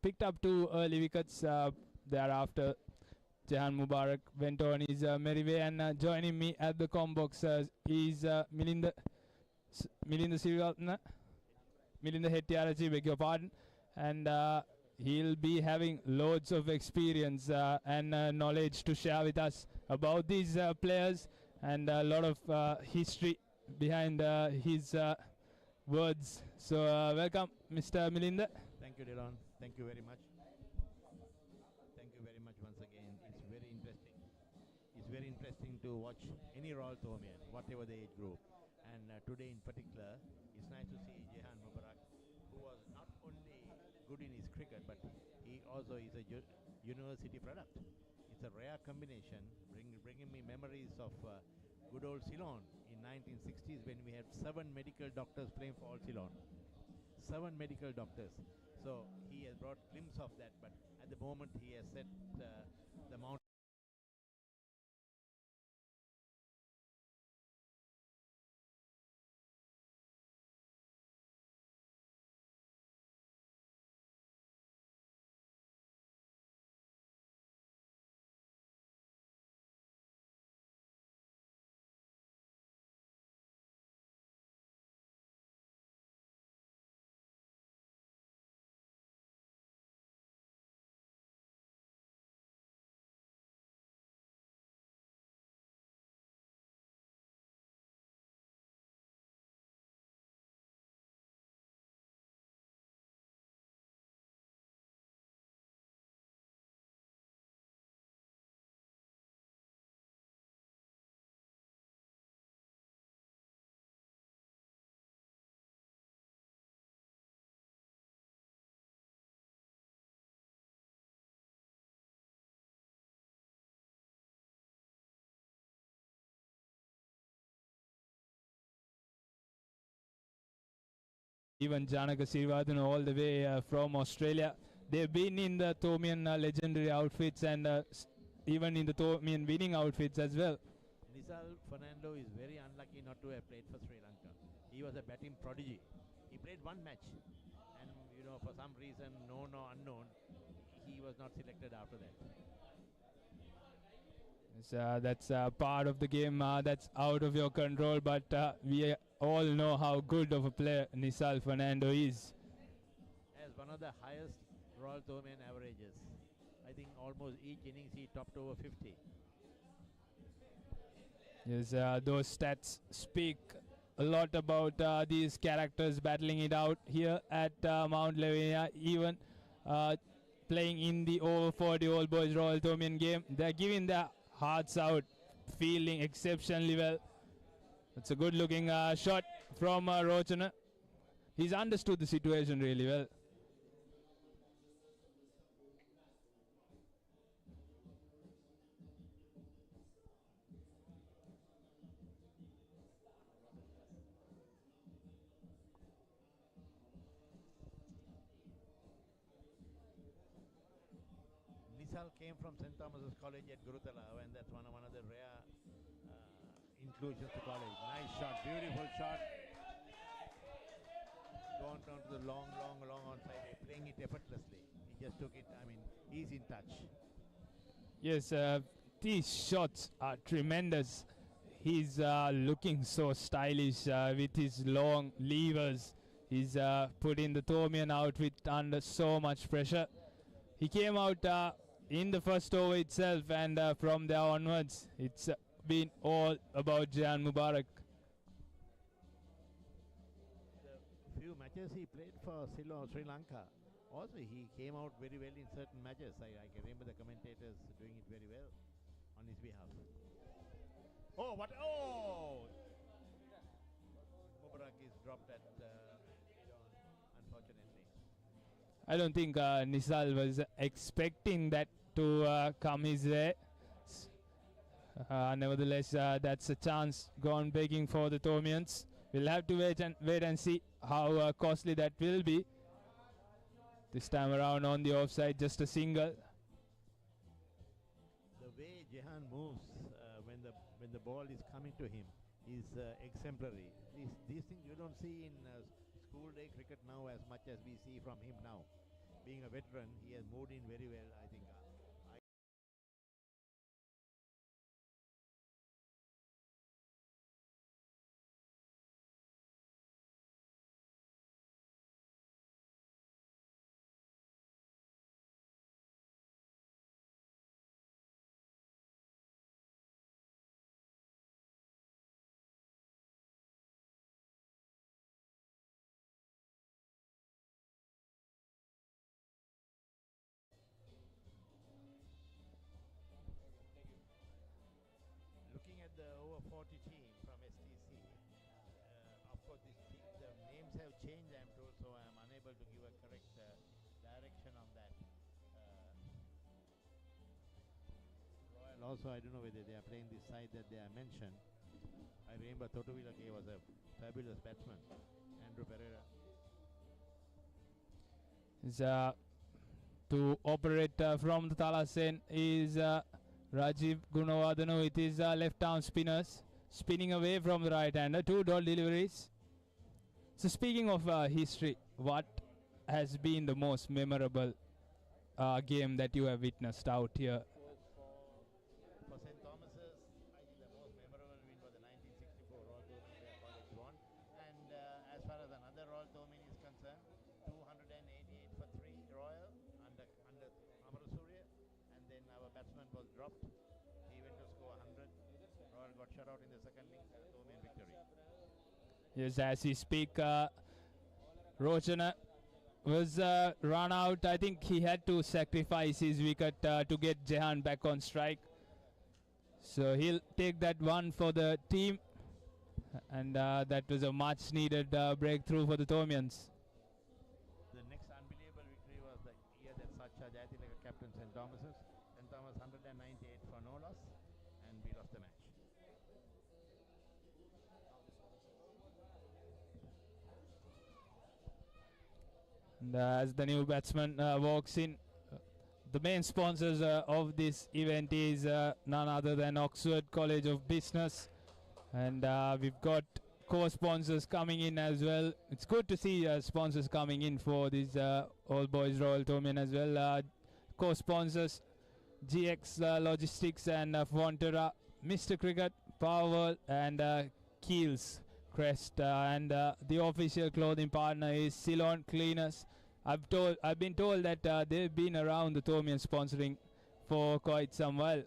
Picked up 2 early wickets. Thereafter, Jehan Mubarak went on his merry way, and joining me at the box is Milinda Siriratna, Milinda Hettiarachi, beg your pardon, and he'll be having loads of experience and knowledge to share with us about these players and a lot of history behind his words. So welcome, Mr. Milinda. Thank you, Dylan. Thank you very much. Thank you very much once again. It's very interesting. It's very interesting to watch any Royal-Thomian, whatever the age group. And today in particular, it's nice to see Jehan Mubarak, who was not only good in his cricket, but he also is a university product. It's a rare combination, bringing me memories of good old Ceylon in 1960s when we had 7 medical doctors playing for all Ceylon. 7 medical doctors. So he has brought glimpse of that, but at the moment he has set the mount. Even Janaka Sirivardhan all the way from Australia. They've been in the Thomian legendary outfits and even in the Thomian winning outfits as well. Nisal Fernando is very unlucky not to have played for Sri Lanka. He was a batting prodigy. He played 1 match and for some reason, known or unknown, he was not selected after that. That's part of the game that's out of your control, but we all know how good of a player Nisal Fernando is. As one of the highest Royal-Thomian averages. I think almost each innings he topped over 50. Yes, those stats speak a lot about these characters battling it out here at Mount Lavinia. Even playing in the over 40 All Boys Royal-Thomian game, they're giving their hearts out, fielding exceptionally well. It's a good looking shot from Rochana. He's understood the situation really well. Nisal came from St. Thomas's College at Gurutala, and that's one of the rare inclusions to college. Nice shot, beautiful shot. Gone down to the long onside, playing it effortlessly. He just took it, he's in touch. Yes, these shots are tremendous. He's looking so stylish with his long levers. He's put in the Thomian outfit under so much pressure. He came out in the first over itself, and from there onwards, it's been all about Jehan Mubarak. The few matches he played for Sri Lanka, also he came out very well in certain matches. I can remember the commentators doing it very well on his behalf. Oh, what? Oh! Mubarak is dropped at unfortunately. I don't think Nisal was expecting that to come his way. Nevertheless, that's a chance gone begging for the Thomians. We'll have to wait and see how costly that will be. This time around on the offside, just a single. The way Jehan moves when the ball is coming to him is exemplary. These things you don't see in school day cricket now as much as we see from him now. Being a veteran, he has moved in very well, I think. Looking at the over 40 team from STC, of course the names have changed, I'm told, so I'm unable to give a correct direction on that. Royal also, I don't know whether they are playing this side that they are mentioned. I remember Totuvilake was a fabulous batsman. Andrew Pereira. To operate from the Talasen is Rajiv Gunawardhana with his left arm spinners, spinning away from the right hander. 2 dot deliveries. So speaking of history, what has been the most memorable game that you have witnessed out here? For St. Thomas's, I think the most memorable win was the 1964 Royal-Thomian where college won. And as far as another Royal-Thomian is concerned, 288 for 3 Royal under Amarasuriya, and then our batsman was dropped. He went to score 100. Royal got shut out in the second innings and a Thomian victory. Yes, as we speak, Rochana was run out. I think he had to sacrifice his wicket to get Jehan back on strike. So he'll take that one for the team. And that was a much needed breakthrough for the Thomians. The next unbelievable victory was the year that Sacha Jayatilaka captained St. Thomas's. St. Thomas 198 for no loss, and we lost the match. And as the new batsman walks in, the main sponsors of this event is none other than Oxford College of Business. And we've got co-sponsors coming in as well. It's good to see sponsors coming in for this All Boys Royal-Thomian as well. Co-sponsors GX Logistics and Fonterra, Mr. Cricket, Powerworld and Keels Crest. And the official clothing partner is Ceylon Cleaners. I've been told that they've been around the Thomian sponsoring for quite some while.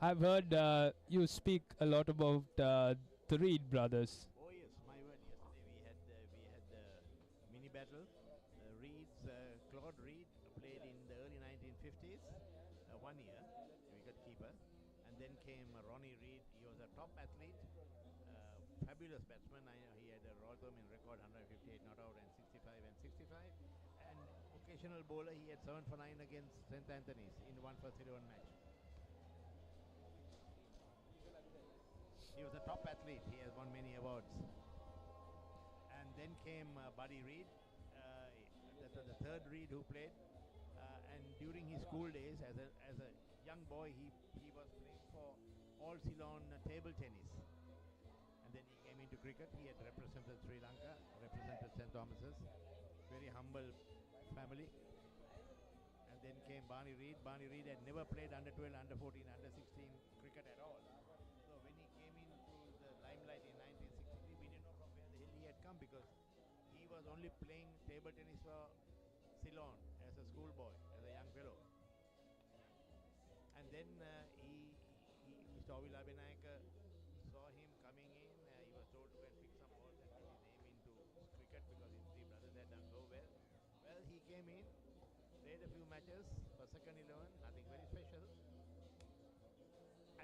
I've heard you speak a lot about the Reed brothers. Oh yes, my word. Yesterday we had the mini battle. Claude Reed played in the early 1950s, 1 year, wicket keeper, and then came Ronnie Reed. He was a top athlete, fabulous batsman. He had a Royal-Thomian record 158 not out and 65 and 65. And occasional bowler, he had 7 for 9 against St. Anthony's in one first 11 match. He was a top athlete. He has won many awards. And then came Buddy Reed, the third Reed who played. And during his school days, as a young boy, he was playing for All Ceylon table tennis. And then he came into cricket. He had represented Sri Lanka, represented St. Thomas's. Very humble family. And then came Barney Reed. Barney Reed had never played under 12, under 14, under 16 cricket at all. So when he came into the limelight in 1963, we didn't know from where the hell he had come, because he was only playing table tennis for Ceylon as a schoolboy, as a young fellow. And then Mr. Ovi Lavinia saw him coming in. He was told to go and pick some balls and get his name into cricket because his 3 brothers had done so well. Well, he came in, played a few matches for second 11, nothing very special.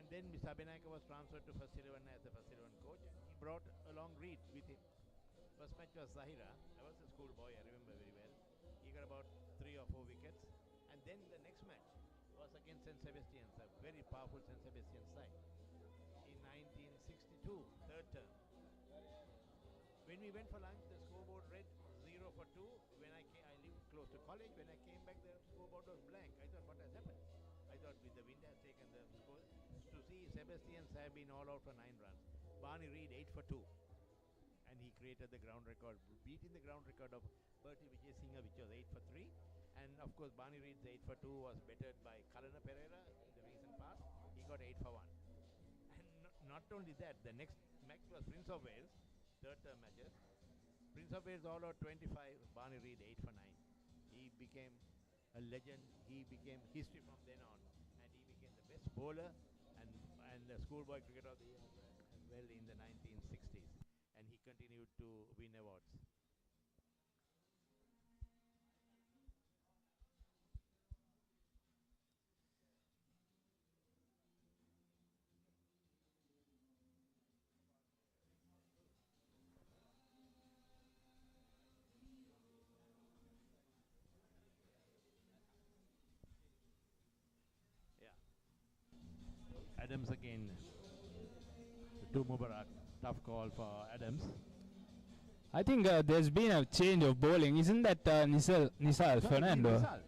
And then Mr. Abhinayaka was transferred to first 11 as the first 11 coach. He brought along Reed with him. First match was Zahira. I was a schoolboy, I remember very well. He got about 3 or 4 wickets. And then the next match was against St. Sebastian's, a very powerful St. Sebastian side, in 1962, third term. When we went for lunch, the scoreboard read 0 for 2. When I lived close to college. When I came back, the scoreboard was blank. I thought, what has happened? I thought with the wind has taken the score. To see Sebastians have been all out for 9 runs. Barney Reed 8 for 2. And he created the ground record, beating the ground record of Bertie Vijay Singha, which was 8 for 3. And of course, Barney Reed's 8 for 2 was bettered by Kalana Pereira in the recent past. He got 8 for 1. And not only that, the next match was Prince of Wales, third term matches. Prince of Wales all out 25, Barney Reed 8 for 9. He became a legend. He became history from then on. And he became the best bowler and the schoolboy cricketer of the year as well in the 1960s. And he continued to win awards. Adams again to Mubarak. Tough call for Adams. I think there's been a change of bowling. Isn't that Nisal Fernando? Nisal.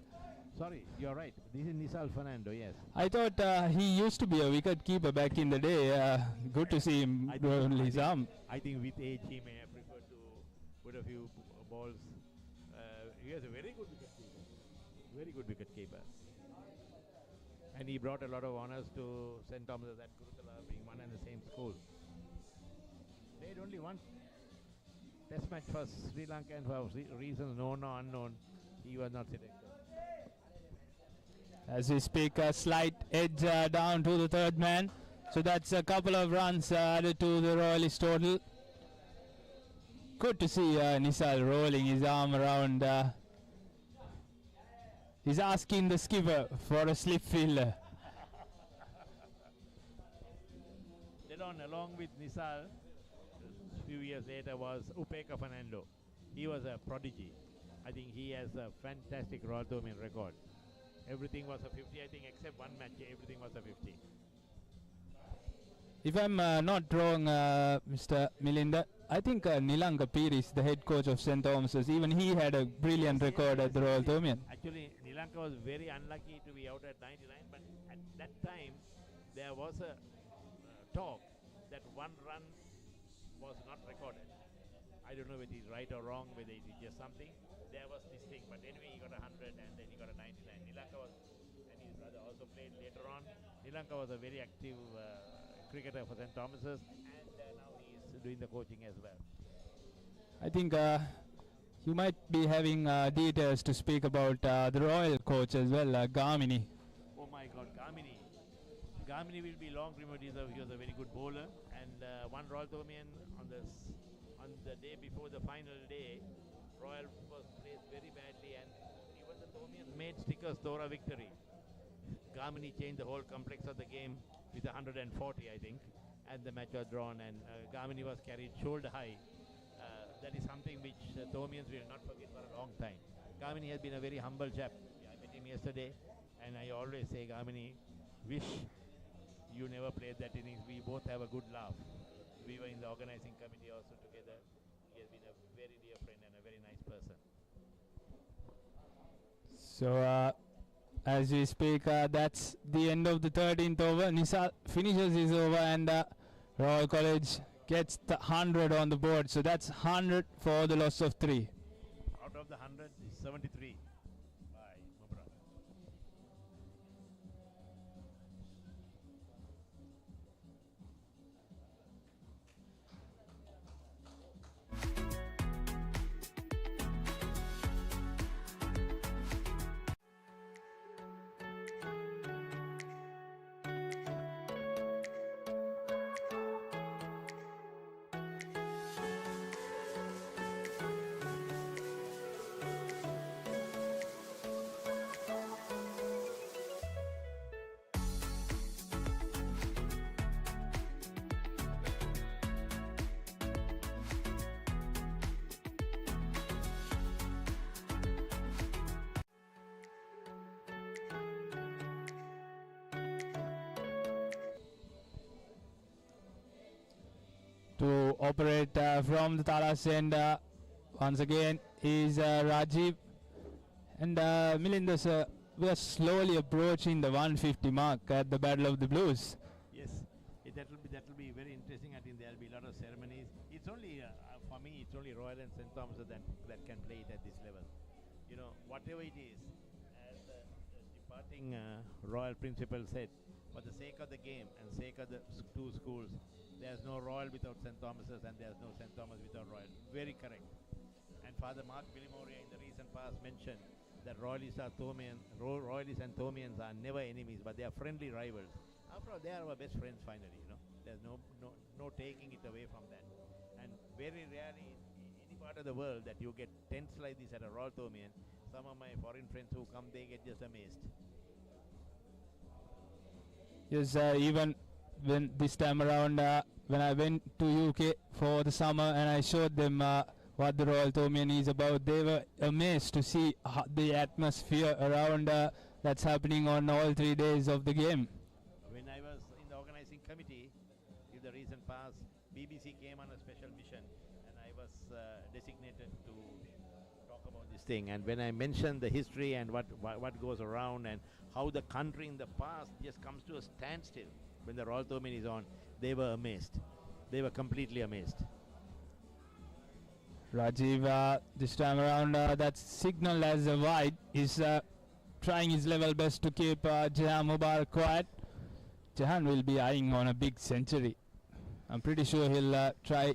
Sorry, you're right. This is Nisal Fernando, yes. I thought he used to be a wicket keeper back in the day. Good to see him roll his arm. I think with age he may have preferred to put a few balls. He has a very good wicket keeper. Very good wicket keeper. And he brought a lot of honors to St. Thomas's at Kurutala, being one and the same school. They had only one test match for Sri Lanka, and for reasons known or unknown, he was not selected. As we speak, a slight edge down to the third man. So that's a couple of runs added to the Royalist total. Good to see Nisal rolling his arm around. He's asking the skipper for a slip fielder. Then on, along with Nisal, a few years later was Upeka Fernando. He was a prodigy. I think he has a fantastic Royal-Thomian record. Everything was a 50, I think, except one match, everything was a 50. If I'm not wrong, Mr. Milinda, I think Nilanga Piris, the head coach of St. Thomas's, even he had a brilliant record at the Royal-Thomian. Actually, Nilanka was very unlucky to be out at 99, but at that time, there was a talk that 1 run was not recorded. I don't know whether it's right or wrong, whether it is just something. There was this thing, but anyway, he got 100 and then he got a 99. Nilanka was, and his brother also played later on. Nilanka was a very active cricketer for St. Thomas's, and now he is doing the coaching as well. I think you might be having details to speak about the Royal coach as well, Gamini. Oh my God, Gamini. Gamini will be long remembered. He was a very good bowler, and one Royal-Thomian on the day before the final day, Royal was placed very badly, and even the Thomians made stickers Thora victory. Gamini changed the whole complex of the game with 140, I think, and the match was drawn, and Gamini was carried shoulder high. That is something which Thomians will not forget for a long time. Gamini has been a very humble chap. I met him yesterday, and I always say, Gamini, wish you never played that innings. We both have a good laugh. We were in the organizing committee also together. He has been a very dear friend and a very nice person. So as we speak, that's the end of the 13th over. Nisal finishes his over, and Royal College gets the 100 on the board. So that's 100 for the loss of 3. Out of the 100, 73 by Mubarak. To operate from the Talas end once again is Rajiv, and Milinder, sir, we are slowly approaching the 150 mark at the Battle of the Blues. Yes, that will be very interesting. I think there will be a lot of ceremonies. It's only for me, it's only Royal and St. Thomas that can play it at this level. You know, whatever it is, as the departing Royal principal said, for the sake of the game and sake of the two schools, there's no Royal without St. Thomas's, and there's no St. Thomas without Royal. Very correct. And Father Mark Bilimoria in the recent past mentioned that Royalists and Thomians are never enemies, but they are friendly rivals. After all, they are our best friends finally, you know. There's no taking it away from that. And very rarely in any part of the world that you get tents like this at a Royal-Thomian. Some of my foreign friends who come, they get just amazed. Yes, even when this time around, when I went to UK for the summer and I showed them what the Royal-Thomian is about, they were amazed to see the atmosphere around that's happening on all 3 days of the game. When I was in the organizing committee in the recent past, BBC came on a special mission, and I was designated to talk about this thing. And when I mentioned the history and what goes around and how the country in the past just comes to a standstill when the Royal-Thomian is on, they were amazed. They were completely amazed. Rajiv, this time around, that signal as a wide, is trying his level best to keep Jahan Mubarak quiet. Jahan will be eyeing on a big century. I'm pretty sure he'll try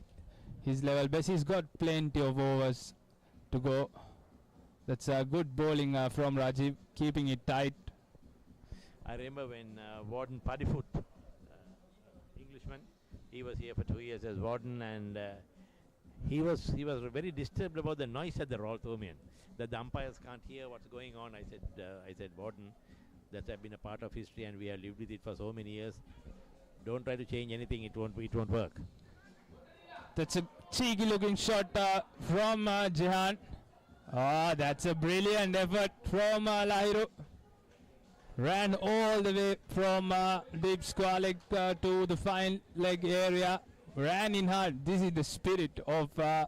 his level best. He's got plenty of overs to go. That's good bowling from Rajiv, keeping it tight. I remember when Warden Paddyfoot, Englishman, he was here for 2 years as warden, and he was very disturbed about the noise at the Royal-Thomian, that the umpires can't hear what's going on. I said, Warden, that has been a part of history, and we have lived with it for so many years. Don't try to change anything; it won't work. That's a cheeky-looking shot from Jahan. That's a brilliant effort from Lahiru. Ran all the way from deep square leg to the fine leg area. Ran in hard. This is the spirit of the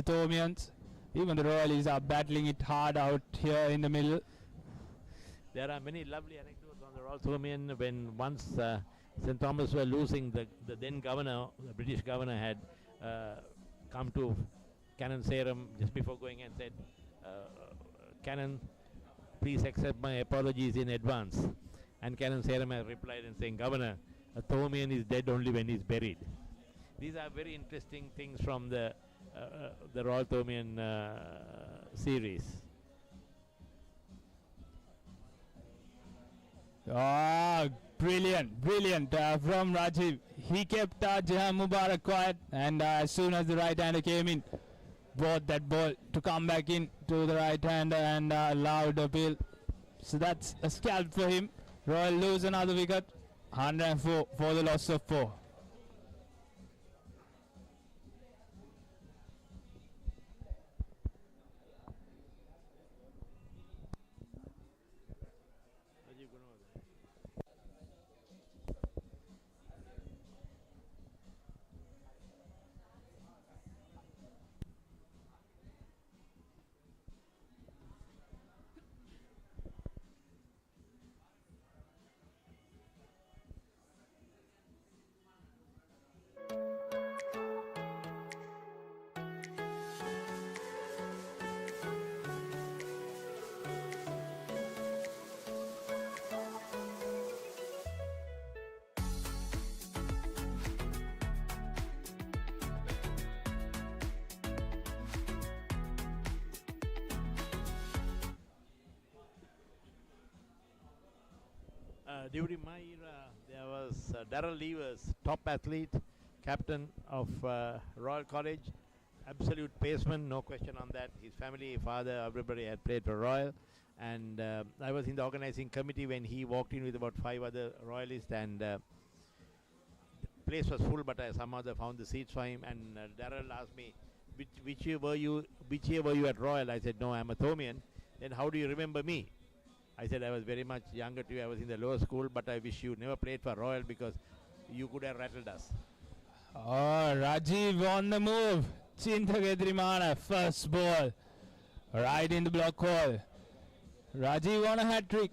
Thomians. Even the Royalies are battling it hard out here in the middle. There are many lovely anecdotes on the Royal-Thomian when once St. Thomas were losing, the then governor, the British governor, had come to Canon Sarum just before going and said, Canon, please accept my apologies in advance. And Canon Sarum has replied and saying, Governor, a Thomian is dead only when he's buried. These are very interesting things from the Royal-Thomian series. Brilliant from Rajiv. He kept Jehan Mubarak quiet, and as soon as the right-hander came in, brought that ball to come back in to the right-hander and allowed appeal. So that's a scalp for him. Royal lose another wicket. 104 for the loss of 4. During my era, there was Darrell Levers, top athlete, captain of Royal College, absolute paceman, no question on that. His family, father, everybody had played for Royal. And I was in the organizing committee when he walked in with about 5 other Royalists, and the place was full, but I somehow found the seats for him. And Darrell asked me, which year were you at Royal? I said, no, I'm a Thomian. Then how do you remember me? I said, I was very much younger to you. I was in the lower school, but I wish you never played for Royal because you could have rattled us. Oh, Rajiv on the move. Chinthagedrimana, first ball. Right in the block wall. Rajiv on a hat-trick.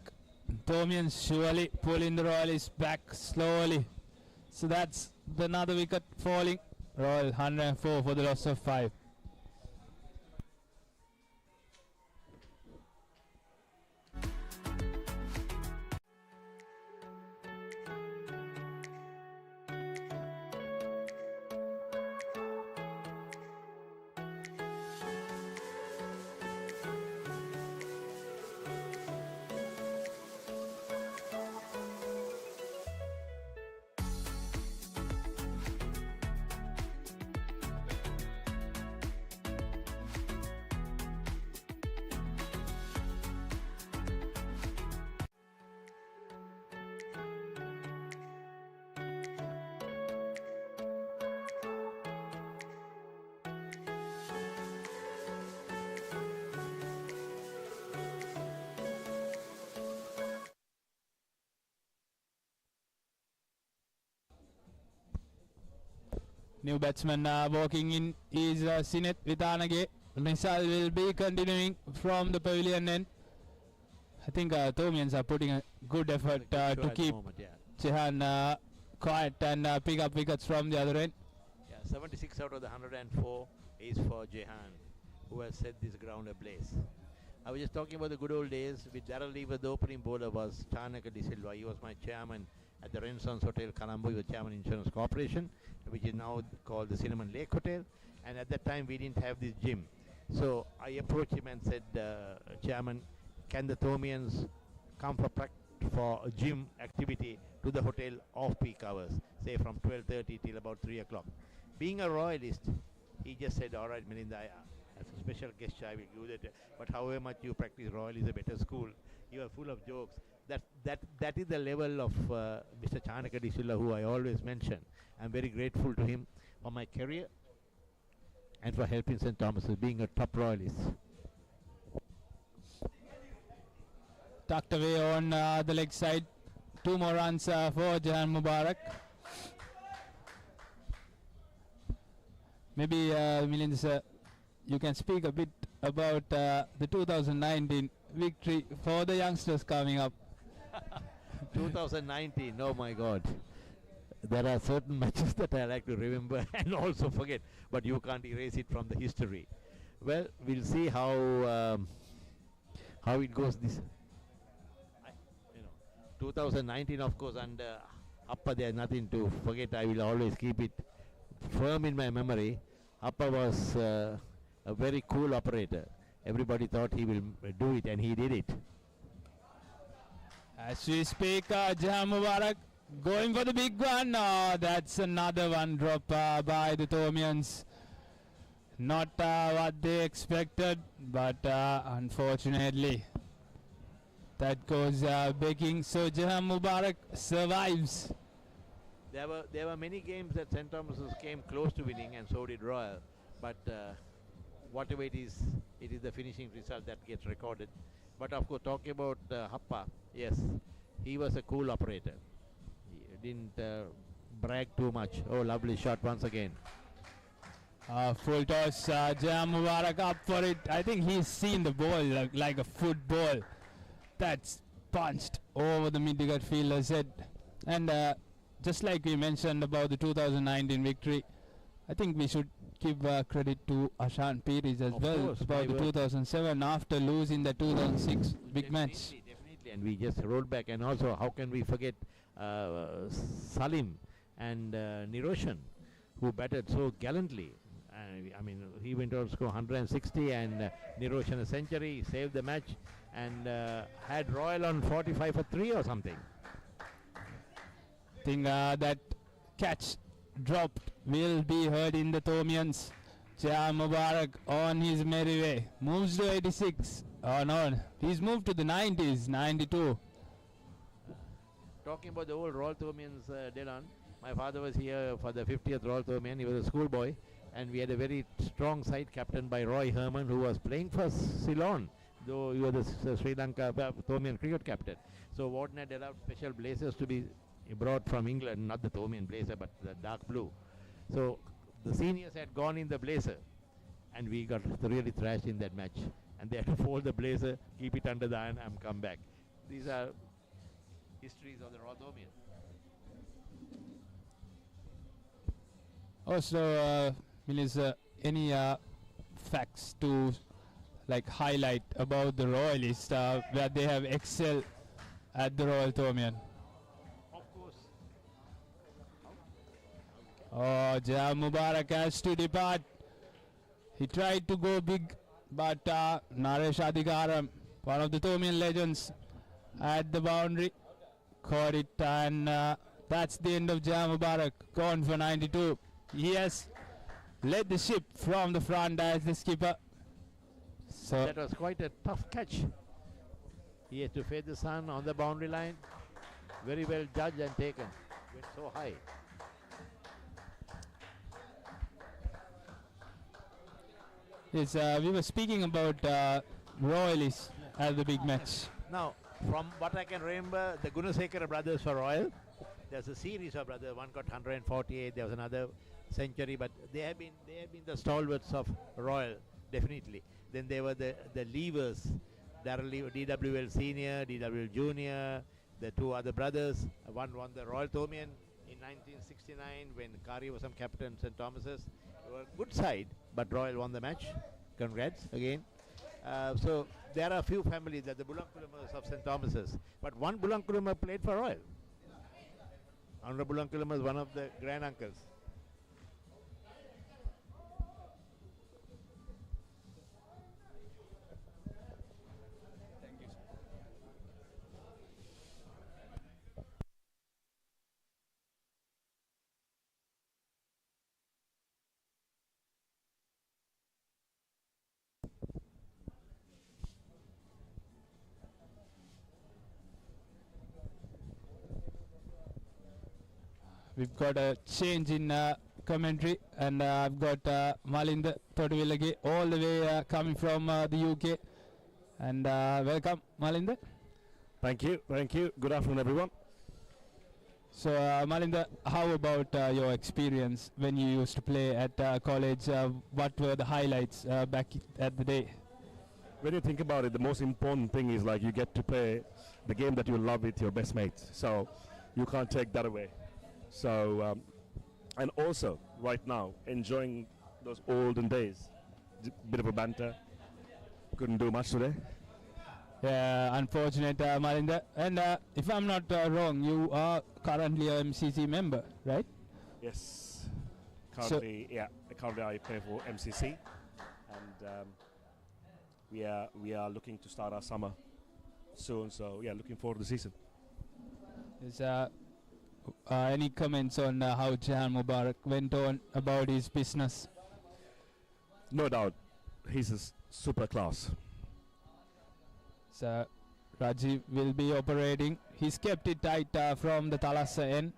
Thomian surely pulling the Royalists back slowly. So that's another wicket falling. Royal 104 for the loss of 5. New batsman walking in is Sinet Vitanage. Nisal will be continuing from the pavilion end. I think Thomians are putting a good effort to keep Jehan quiet and pick up wickets from the other end. Yeah, 76 out of the 104 is for Jehan, who has set this ground ablaze. I was just talking about the good old days. With Darrell Lever, the opening bowler was Chanaka De Silva. He was my chairman at the Renaissance Hotel, Colombo. He was chairman Insurance Corporation, which is now called the Cinnamon Lake Hotel. And at that time, we didn't have this gym. So I approached him and said, Chairman, can the Thomians come for a gym activity to the hotel off-peak hours, say from 12:30 till about 3 o'clock? Being a Royalist, he just said, all right, Melinda, as a special guest, I will do that. But however much you practice, Royal is a better school. You are full of jokes. That is the level of Mr. Chanaka De Silva, who I always mention. I'm very grateful to him for my career and for helping St. Thomas's, being a top Royalist. Tucked away on the leg side. 2 more runs for Jehan Mubarak. Maybe, Milind sir, you can speak a bit about the 2019 victory for the youngsters coming up. 2019, oh my God. There are certain matches that I like to remember and also forget, but you can't erase it from the history. Well, we'll see how it goes this. 2019, of course, under Appa, there's nothing to forget. I will always keep it firm in my memory. Appa was a very cool operator. Everybody thought he will do it, and he did it. As we speak, Jahan Mubarak going for the big one. Oh, that's another one drop by the Thomians. Not what they expected, but unfortunately that goes begging. So Jahan Mubarak survives. There were many games that St. Thomas's came close to winning, and so did Royal. But whatever it is the finishing result that gets recorded. But of course, talking about Happa, yes, he was a cool operator. He didn't brag too much. Oh, lovely shot once again. Full toss, Jahan Mubarak up for it. I think he's seen the ball like a football. That's punched over the mid-wicket fielder's head. And just like we mentioned about the 2019 victory, I think we should give credit to Ashan Pires as well about the 2007 after losing the 2006 big match. Definitely, and we just rolled back. And also, how can we forget Salim and Niroshan, who batted so gallantly. I mean, he went on to score 160 and Niroshan a century, saved the match, and had Royal on 45 for 3 or something. I think that catch dropped will be heard in the Thomians. Jahan Mubarak on his merry way. Moves to 86. Oh no, he's moved to the 90s, 92. Talking about the old Royal-Thomians, Dylan, my father was here for the 50th Royal-Thomian. He was a schoolboy, and we had a very strong side captained by Roy Herman, who was playing for Ceylon, though he was the Sri Lanka Thomian cricket captain. So Warden had allowed special blazers to be brought from England, not the Thomian blazer, but the dark blue. So the seniors had gone in the blazer, and we got really thrashed in that match. And they had to fold the blazer, keep it under the iron, and come back. These are histories of the Royal-Thomian. Also, any facts to highlight about the Royalists where they have excelled at the Royal-Thomian? Of course. Oh, Jahan Mubarak has to depart. He tried to go big, but Naresh Adhikaram, one of the Thomian legends, at the boundary, caught it, and that's the end of Jahan Mubarak, gone for 92. He has led the ship from the front as the skipper. So that was quite a tough catch. He had to face the sun on the boundary line. Very well judged and taken. Went so high. yes, we were speaking about Royalists at the big match. Now, from what I can remember, the Gunasekara brothers for Royal, there's a series of brothers. One got 148. There was another century, but they have been the stalwarts of Royal, definitely. Then there were the Levers, DWL Senior, DWL Junior, the two other brothers. One won the Royal-Thomian in 1969 when Kari was some captain St. Thomas's. They were a good side, but Royal won the match. Congrats again. So there are a few families that the Bulankulamas of St. Thomas's, but one Bulankulama played for Royal. Honorable Bulankulama is one of the grand uncles. We've got a change in commentary, and I've got Malinda Thoduvilage all the way coming from the UK. And welcome, Malinda. Thank you. Good afternoon, everyone. So, Malinda, how about your experience when you used to play at college? What were the highlights back at the day? When you think about it, the most important thing is you get to play the game that you love with your best mates. So you can't take that away. So, and also right now, enjoying those olden days. Bit of a banter. Couldn't do much today. Yeah, unfortunate, Malinda. And if I'm not wrong, you are currently a MCC member, right? Yes. Currently I play for MCC, and we are looking to start our summer soon. So yeah, looking forward to the season. Is any comments on how Jahan Mubarak went on about his business? No doubt, he's super class. So Rajiv will be operating. He's kept it tight from the Thalassa end.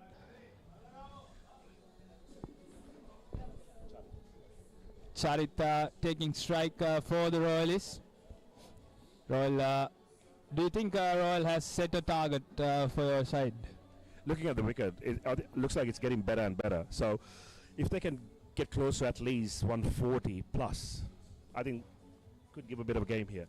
Charit taking strike for the Royalists. Royal, do you think Royal has set a target for your side? Looking at the wicket, it looks like it's getting better and better. So if they can get close to at least 140 plus, I think could give a bit of a game here.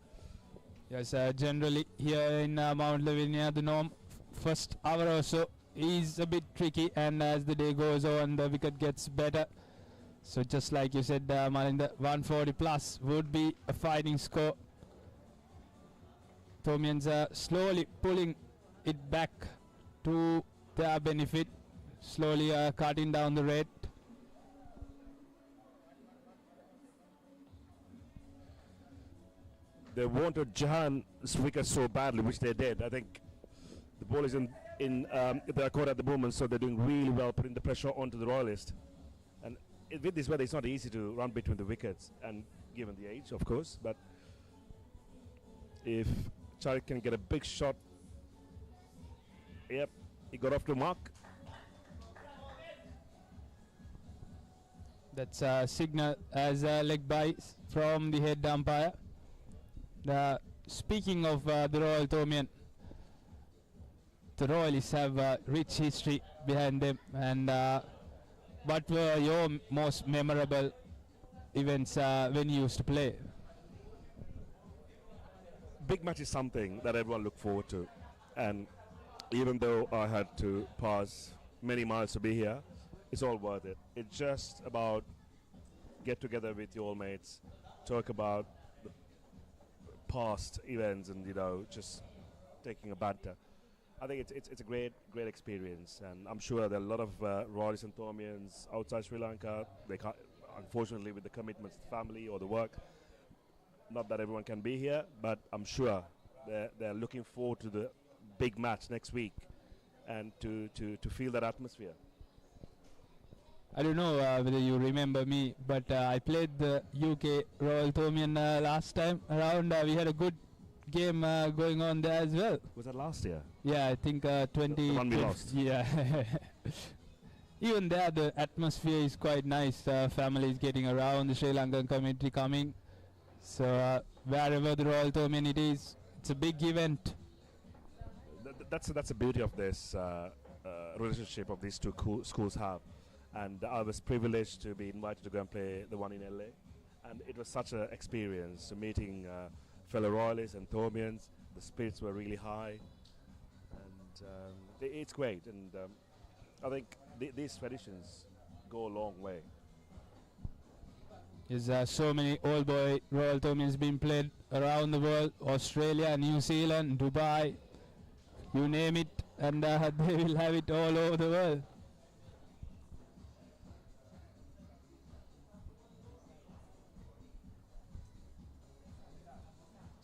Yes, generally here in Mount Lavinia, the norm first hour or so is a bit tricky, and as the day goes on, the wicket gets better. So just like you said, Malinda, 140 plus would be a fighting score. Thomians are slowly pulling it back to their benefit, slowly cutting down the rate. They wanted Jahan's wicket so badly, which they did. I think the ball is in their court at the moment, so they're doing really well, putting the pressure onto the Royalist. And with this weather, it's not easy to run between the wickets, and given the age, of course. But if Charit can get a big shot, yep, he got off to mark. That's a signal as a leg by from the head umpire. Speaking of the Royal-Thomian, the Royalists have a rich history behind them. And what were your most memorable events when you used to play? Big match is something that everyone look forward to. And even though I had to pass many miles to be here, it's all worth it. It's just about get together with your old mates, talk about the past events, and just taking a banter. I think it's a great experience, and I'm sure there are a lot of Royalists and Thomians outside Sri Lanka. They can't, unfortunately, with the commitments to family or the work. Not that everyone can be here, but I'm sure they're looking forward to the big match next week and to feel that atmosphere. I don't know whether you remember me, but I played the UK Royal-Thomian last time around. We had a good game going on there as well. Was that last year? Yeah, I think 20. The one we lost. Yeah. Even there, the atmosphere is quite nice. Families getting around, the Sri Lankan community coming. So wherever the Royal-Thomian it is, it's a big event. That's the beauty of this relationship of these two schools have. And I was privileged to be invited to go and play the one in LA. And it was such an experience, meeting fellow Royalists and Thomians. The spirits were really high. And it's great. And I think these traditions go a long way. There's so many old boy Royal-Thomians being played around the world, Australia, New Zealand, Dubai, you name it, and they will have it all over the world.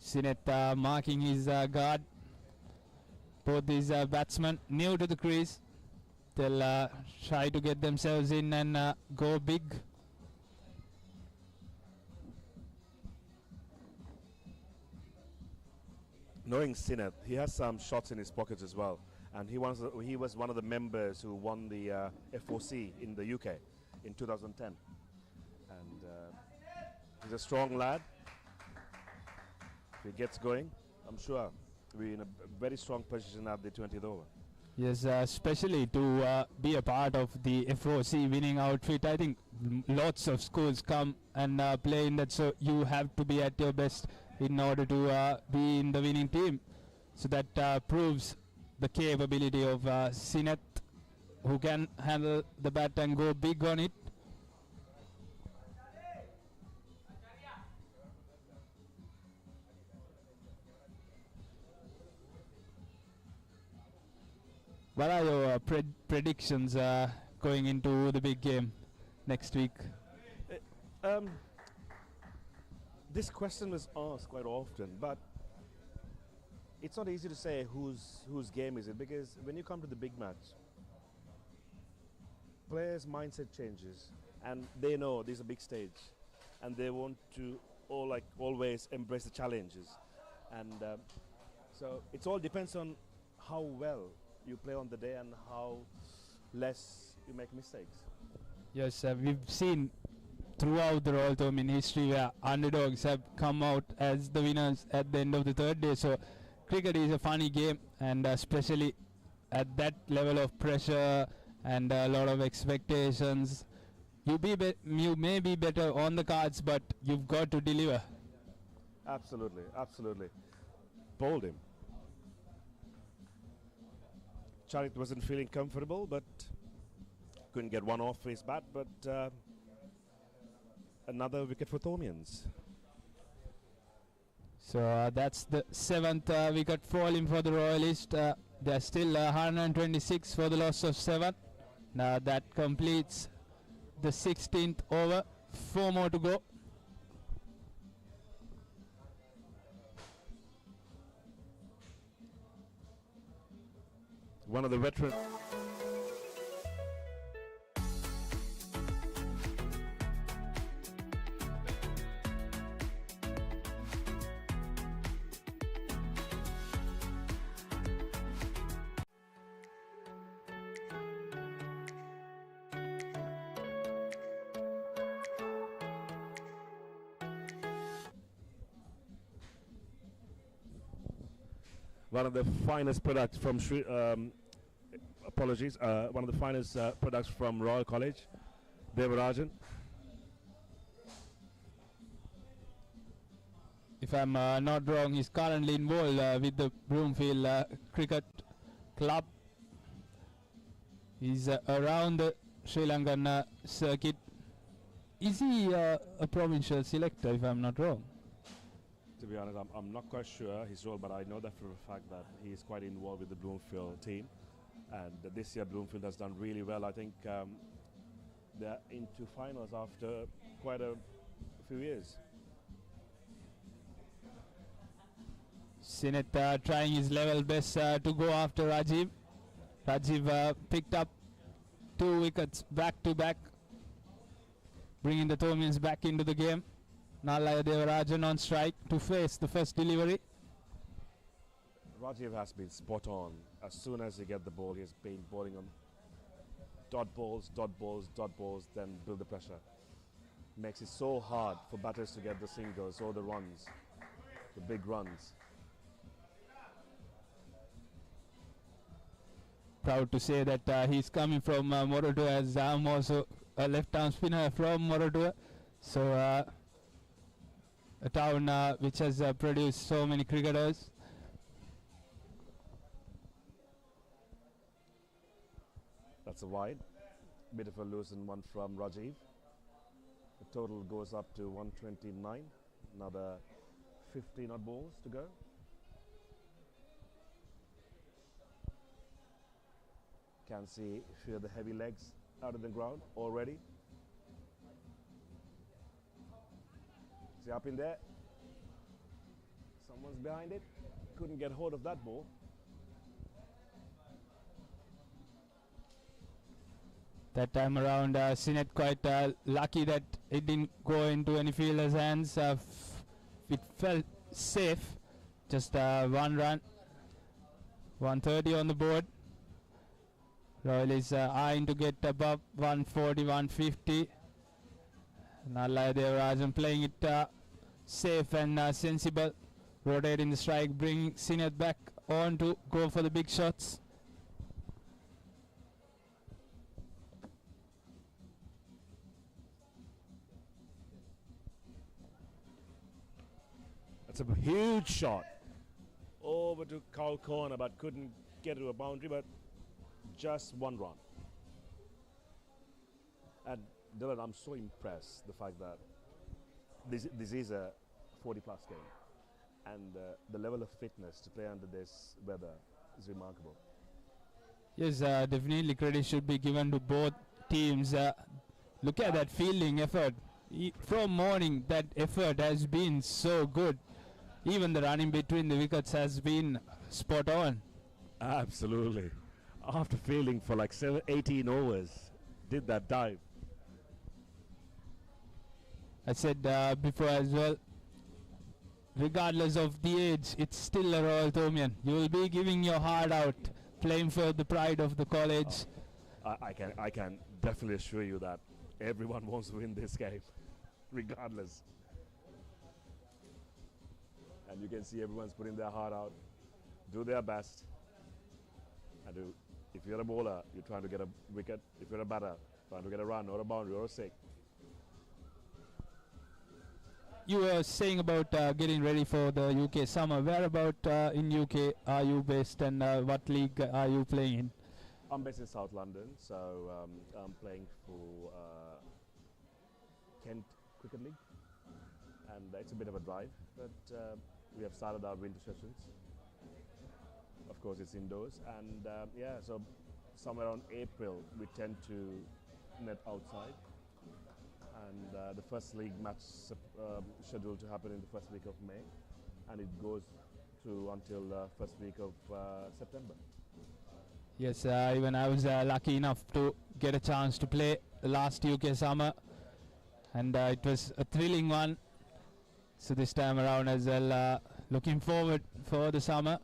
Sinet marking his guard. Both these batsmen new to the crease. They'll try to get themselves in and go big. Knowing Sinet, he has some shots in his pockets as well. And he was one of the members who won the FOC in the UK in 2010. And he's a strong lad. If he gets going, I'm sure we'll be in a very strong position at the 20th over. Yes, especially to be a part of the FOC winning outfit. I think lots of schools come and play in that, so you have to be at your best in order to be in the winning team. So that proves the capability of Sinet, who can handle the bat and go big on it. What are your predictions going into the big game next week? This question was asked quite often, but it's not easy to say whose game is it, because when you come to the big match, players' mindset changes, and they know this is a big stage, and they want to always embrace the challenges, and so it all depends on how well you play on the day and how less you make mistakes. Yes, we've seen throughout the Royal-Thomian history where underdogs have come out as the winners at the end of the third day. So cricket is a funny game, and especially at that level of pressure and a lot of expectations. You may be better on the cards, but you've got to deliver. Absolutely, absolutely. Bowled him. Charit wasn't feeling comfortable, but couldn't get one off his bat, but another wicket for Thomians. So that's the 7th wicket falling for the Royalists. They're still 126 for the loss of 7. Now that completes the 16th over. 4 more to go. One of the veterans. One of the finest products from one of the finest products from Royal College, Devarajan. If I'm not wrong, he's currently involved with the Broomfield Cricket Club. He's around the Sri Lankan circuit. Is he a provincial selector, if I'm not wrong? To be honest, I'm not quite sure his role, but I know that for a fact that he is quite involved with the Bloomfield team. And this year Bloomfield has done really well. I think they're into finals after quite a few years. Sinet trying his level best to go after Rajiv. Rajiv picked up 2 wickets back to back, bringing the Thomians back into the game. Nallaya Devarajan on strike to face the first delivery. Rajiv has been spot on. As soon as he gets the ball, he has been bowling on dot balls, dot balls, dot balls, then build the pressure. Makes it so hard for batters to get the singles or the runs, the big runs. Proud to say that he's coming from Moratuwa, as I'm also a left-arm spinner from Moratuwa. So a town which has produced so many cricketers. That's a wide. Bit of a loosened one from Rajiv. The total goes up to 129. Another 15 odd balls to go. Can see a few of the heavy legs out of the ground already. See up in there. Someone's behind it. Couldn't get hold of that ball. That time around, Sinet quite lucky that it didn't go into any fielder's hands. It felt safe. Just 1 run. 130 on the board. Royal is eyeing to get above 140, 150. Nallaya Devarajan playing it safe and sensible. Rotating the strike, bringing Sinet back on to go for the big shots. That's a huge shot. Over to Kyle corner, but couldn't get to a boundary, but just 1 run. And Dylan, I'm so impressed the fact that this is a 40-plus game, and the level of fitness to play under this weather is remarkable. Yes, definitely credit should be given to both teams. Look at that fielding effort. From morning, that effort has been so good. even the running between the wickets has been spot on. Absolutely. After fielding for like 18 overs, did that dive. I said before as well, regardless of the age, it's still a Royal-Thomian. You will be giving your heart out, playing for the pride of the college. I can definitely assure you that everyone wants to win this game, regardless. And you can see everyone's putting their heart out, do their best. And if you're a bowler, you're trying to get a wicket. If you're a batter, trying to get a run or a boundary or a six. You were saying about getting ready for the UK summer. Where about in UK are you based, and what league are you playing in? I'm based in South London, so I'm playing for Kent Cricket League, and it's a bit of a drive, but we have started our winter sessions. Of course, it's indoors, and yeah, so somewhere around April we tend to net outside, and the first league match scheduled to happen in the first week of May, and it goes through until first week of September. Yes, even I was lucky enough to get a chance to play the last UK summer, and it was a thrilling one. So this time around as well, looking forward for the summer.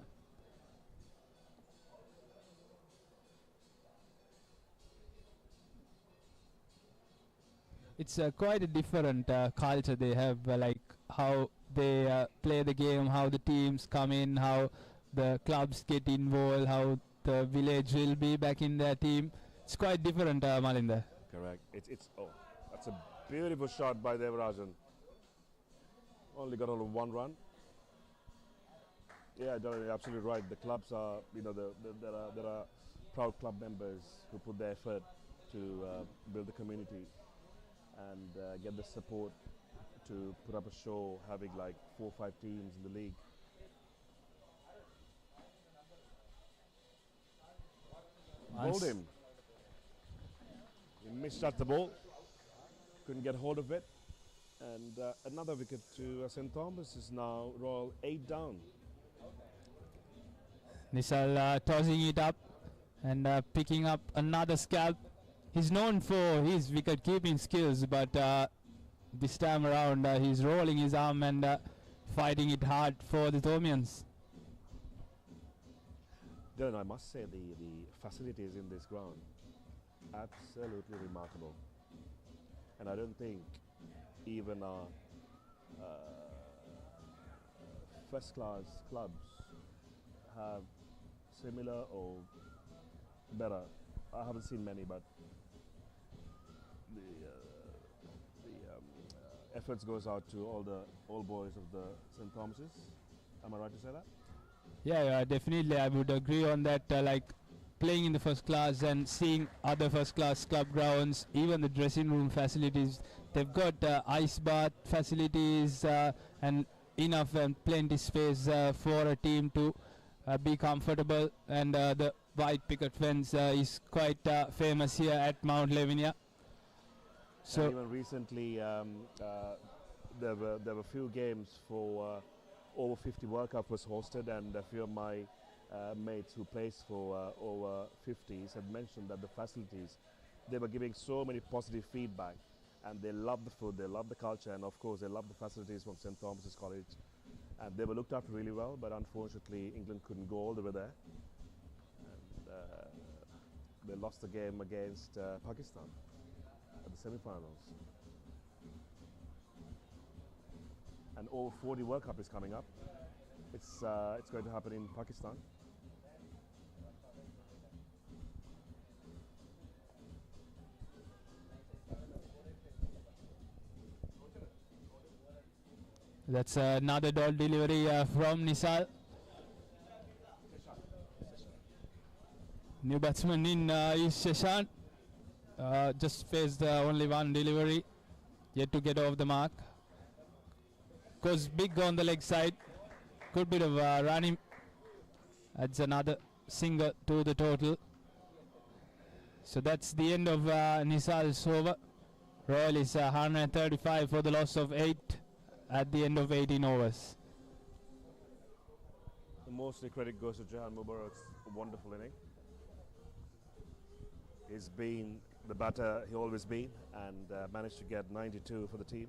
It's quite a different culture they have, like how they play the game, how the teams come in, how the clubs get involved, how the village will be back in their team. It's quite different, Malinder. Correct. Oh, that's a beautiful shot by Devarajan. Only got only one run. Yeah, you're absolutely right. The clubs are, there are proud club members who put their effort to build the community and get the support to put up a show, having like 4 or 5 teams in the league. Bowled him. He misshot the ball, couldn't get hold of it, and another wicket to St. Thomas. Is now Royal 8 down. Nisal tossing it up and picking up another scalp. He's known for his wicket keeping skills, but this time around he's rolling his arm and fighting it hard for the Thomians. Dylan, I must say the facilities in this ground, absolutely remarkable. And I don't think even our first class clubs have similar or better. I haven't seen many, but the efforts goes out to all boys of the St. Thomas's. Am I right to say that? Yeah, definitely. I would agree on that. Like playing in the first class and seeing other first class club grounds, even the dressing room facilities. They've got ice bath facilities and enough and plenty space for a team to be comfortable. And the white picket fence is quite famous here at Mount Lavinia. So and even recently, there were few games for over 50 World Cup was hosted, and a few of my mates who plays for over 50s had mentioned that the facilities, they were giving so many positive feedback, and they love the food, they love the culture, and of course they love the facilities from St. Thomas's College, and they were looked after really well. But unfortunately England couldn't go all the way there, and they lost the game against Pakistan at the semi-finals. And over 40 World Cup is coming up. It's going to happen in Pakistan. that's another dot delivery from Nisal. New batsman in is Shashank. Just faced only one delivery, yet to get off the mark. Goes big on the leg side. Good bit of running. Adds another single to the total. So that's the end of Nisal's over. Royal is 135 for the loss of 8 at the end of 18 overs. The mostly credit goes to Jahan Mubarak's wonderful inning. He's been the batter he always been and managed to get 92 for the team.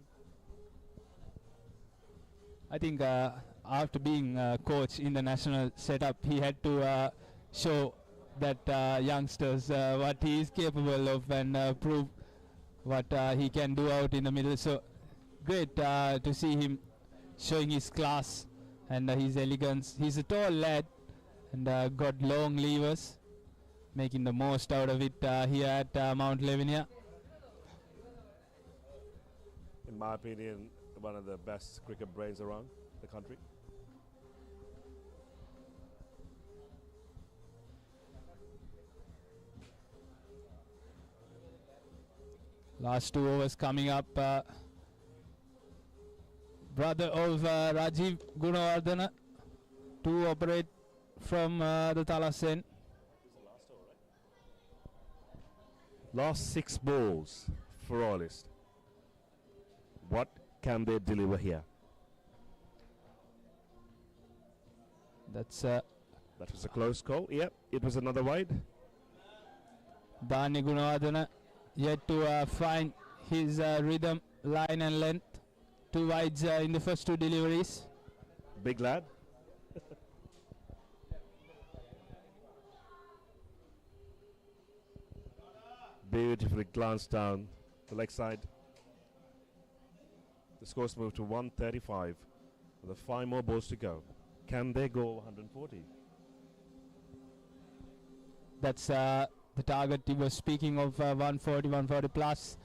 I think after being coach in the national setup, he had to show that youngsters what he is capable of and prove what he can do out in the middle. So great to see him showing his class and his elegance. He's a tall lad and got long levers, making the most out of it here at Mount Lavinia. In my opinion, one of the best cricket brains around the country. Last 2 overs coming up. Brother of Rajiv Gunawardena to operate from the Talas end. Last 6 balls for Royalist. What can they deliver here? That's That was a close call. Yep, it was another wide. Dani Gunawardena yet to find his rhythm, line and length. 2 wides in the first 2 deliveries. Big lad. Beautifully glanced down the leg side. The scores moved to 135 with 5 more balls to go. Can they go 140? That's the target he was speaking of, 140, 140 plus.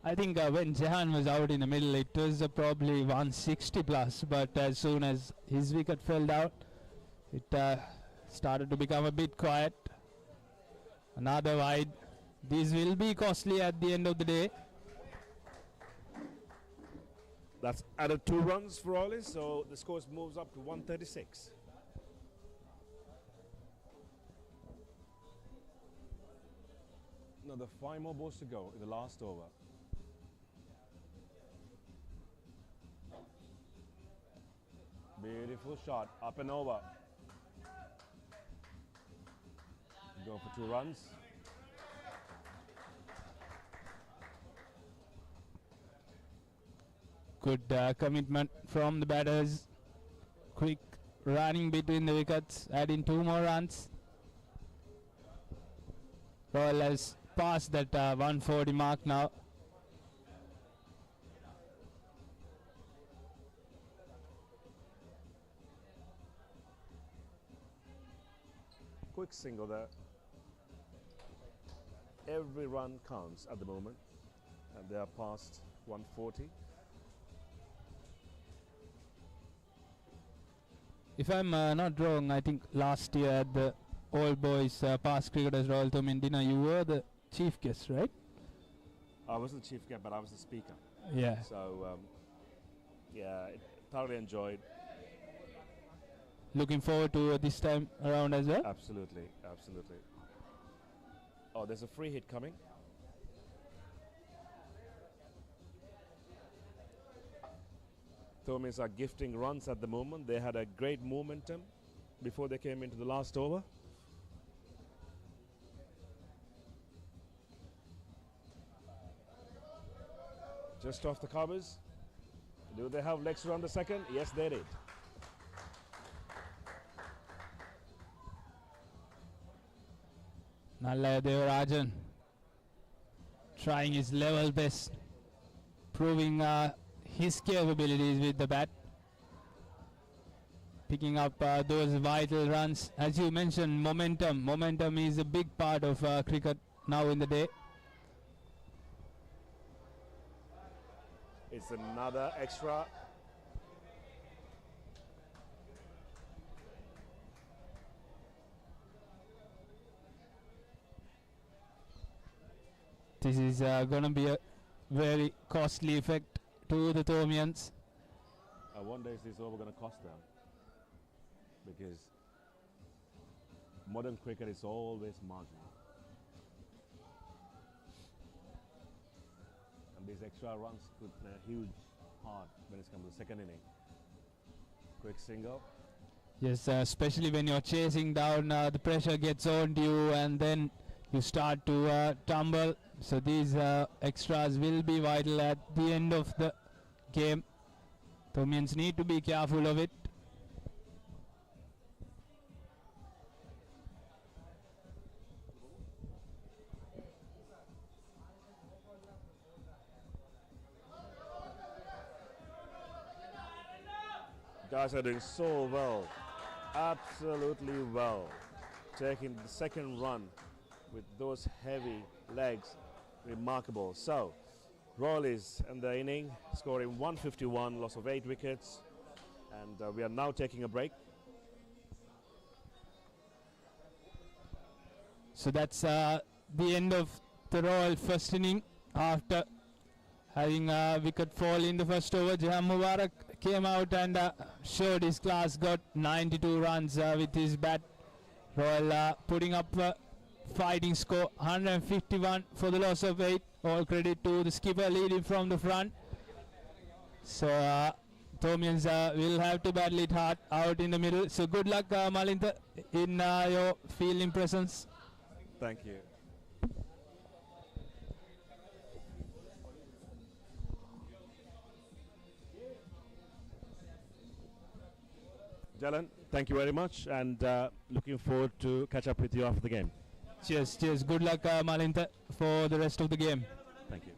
I think when Jahan was out in the middle, it was probably 160 plus, but as soon as his wicket fell out, it started to become a bit quiet. Another wide. These will be costly at the end of the day. That's added 2 runs for Royalist, so the scores moves up to 136. Another 5 more balls to go in the last over. Beautiful shot, up and over. Go for 2 runs. Good commitment from the batters. Quick running between the wickets, adding 2 more runs. Royal has passed that 140 mark now. Quick single there. Every run counts at the moment, and they are past 140. If I'm not wrong, I think last year at the All Boys Past Cricketers Royal-Thomian dinner, you were the chief guest, right? I wasn't the chief guest, but I was the speaker. Yeah. So, yeah, thoroughly enjoyed. Looking forward to this time around as well. Absolutely, absolutely. Oh, there's a free hit coming. Thomians are gifting runs at the moment. They had a great momentum before they came into the last over. Just off the covers. Do they have legs around the second? Yes, they did. Nallaya Devarajan trying his level best, proving his capabilities with the bat, picking up those vital runs. As you mentioned, momentum is a big part of cricket now in the day. It's another extra. This is going to be a very costly effect to the Thomians. I wonder if this over going to cost them, because modern cricket is always marginal, and these extra runs could play a huge part when it comes to the second inning. Quick single. Yes, especially when you're chasing down, the pressure gets on to you and then you start to tumble. So these extras will be vital at the end of the game. Thomians need to be careful of it. Guys are doing so well, absolutely well. Taking the second run with those heavy legs, remarkable. So, Royal is in the inning, scoring 151, loss of 8 wickets, and we are now taking a break. So that's the end of the Royal first inning. After having a wicket fall in the first over, Jahan Mubarak came out and showed his class, got 92 runs with his bat. Royal putting up a fighting score, 151 for the loss of 8. All credit to the skipper leading from the front. So Thomians will have to battle it hard out in the middle. So good luck, Malinta, in your fielding presence. Thank you. Jalan, thank you very much, and looking forward to catch up with you after the game. Cheers, cheers. Good luck, Malinta, for the rest of the game. Thank you.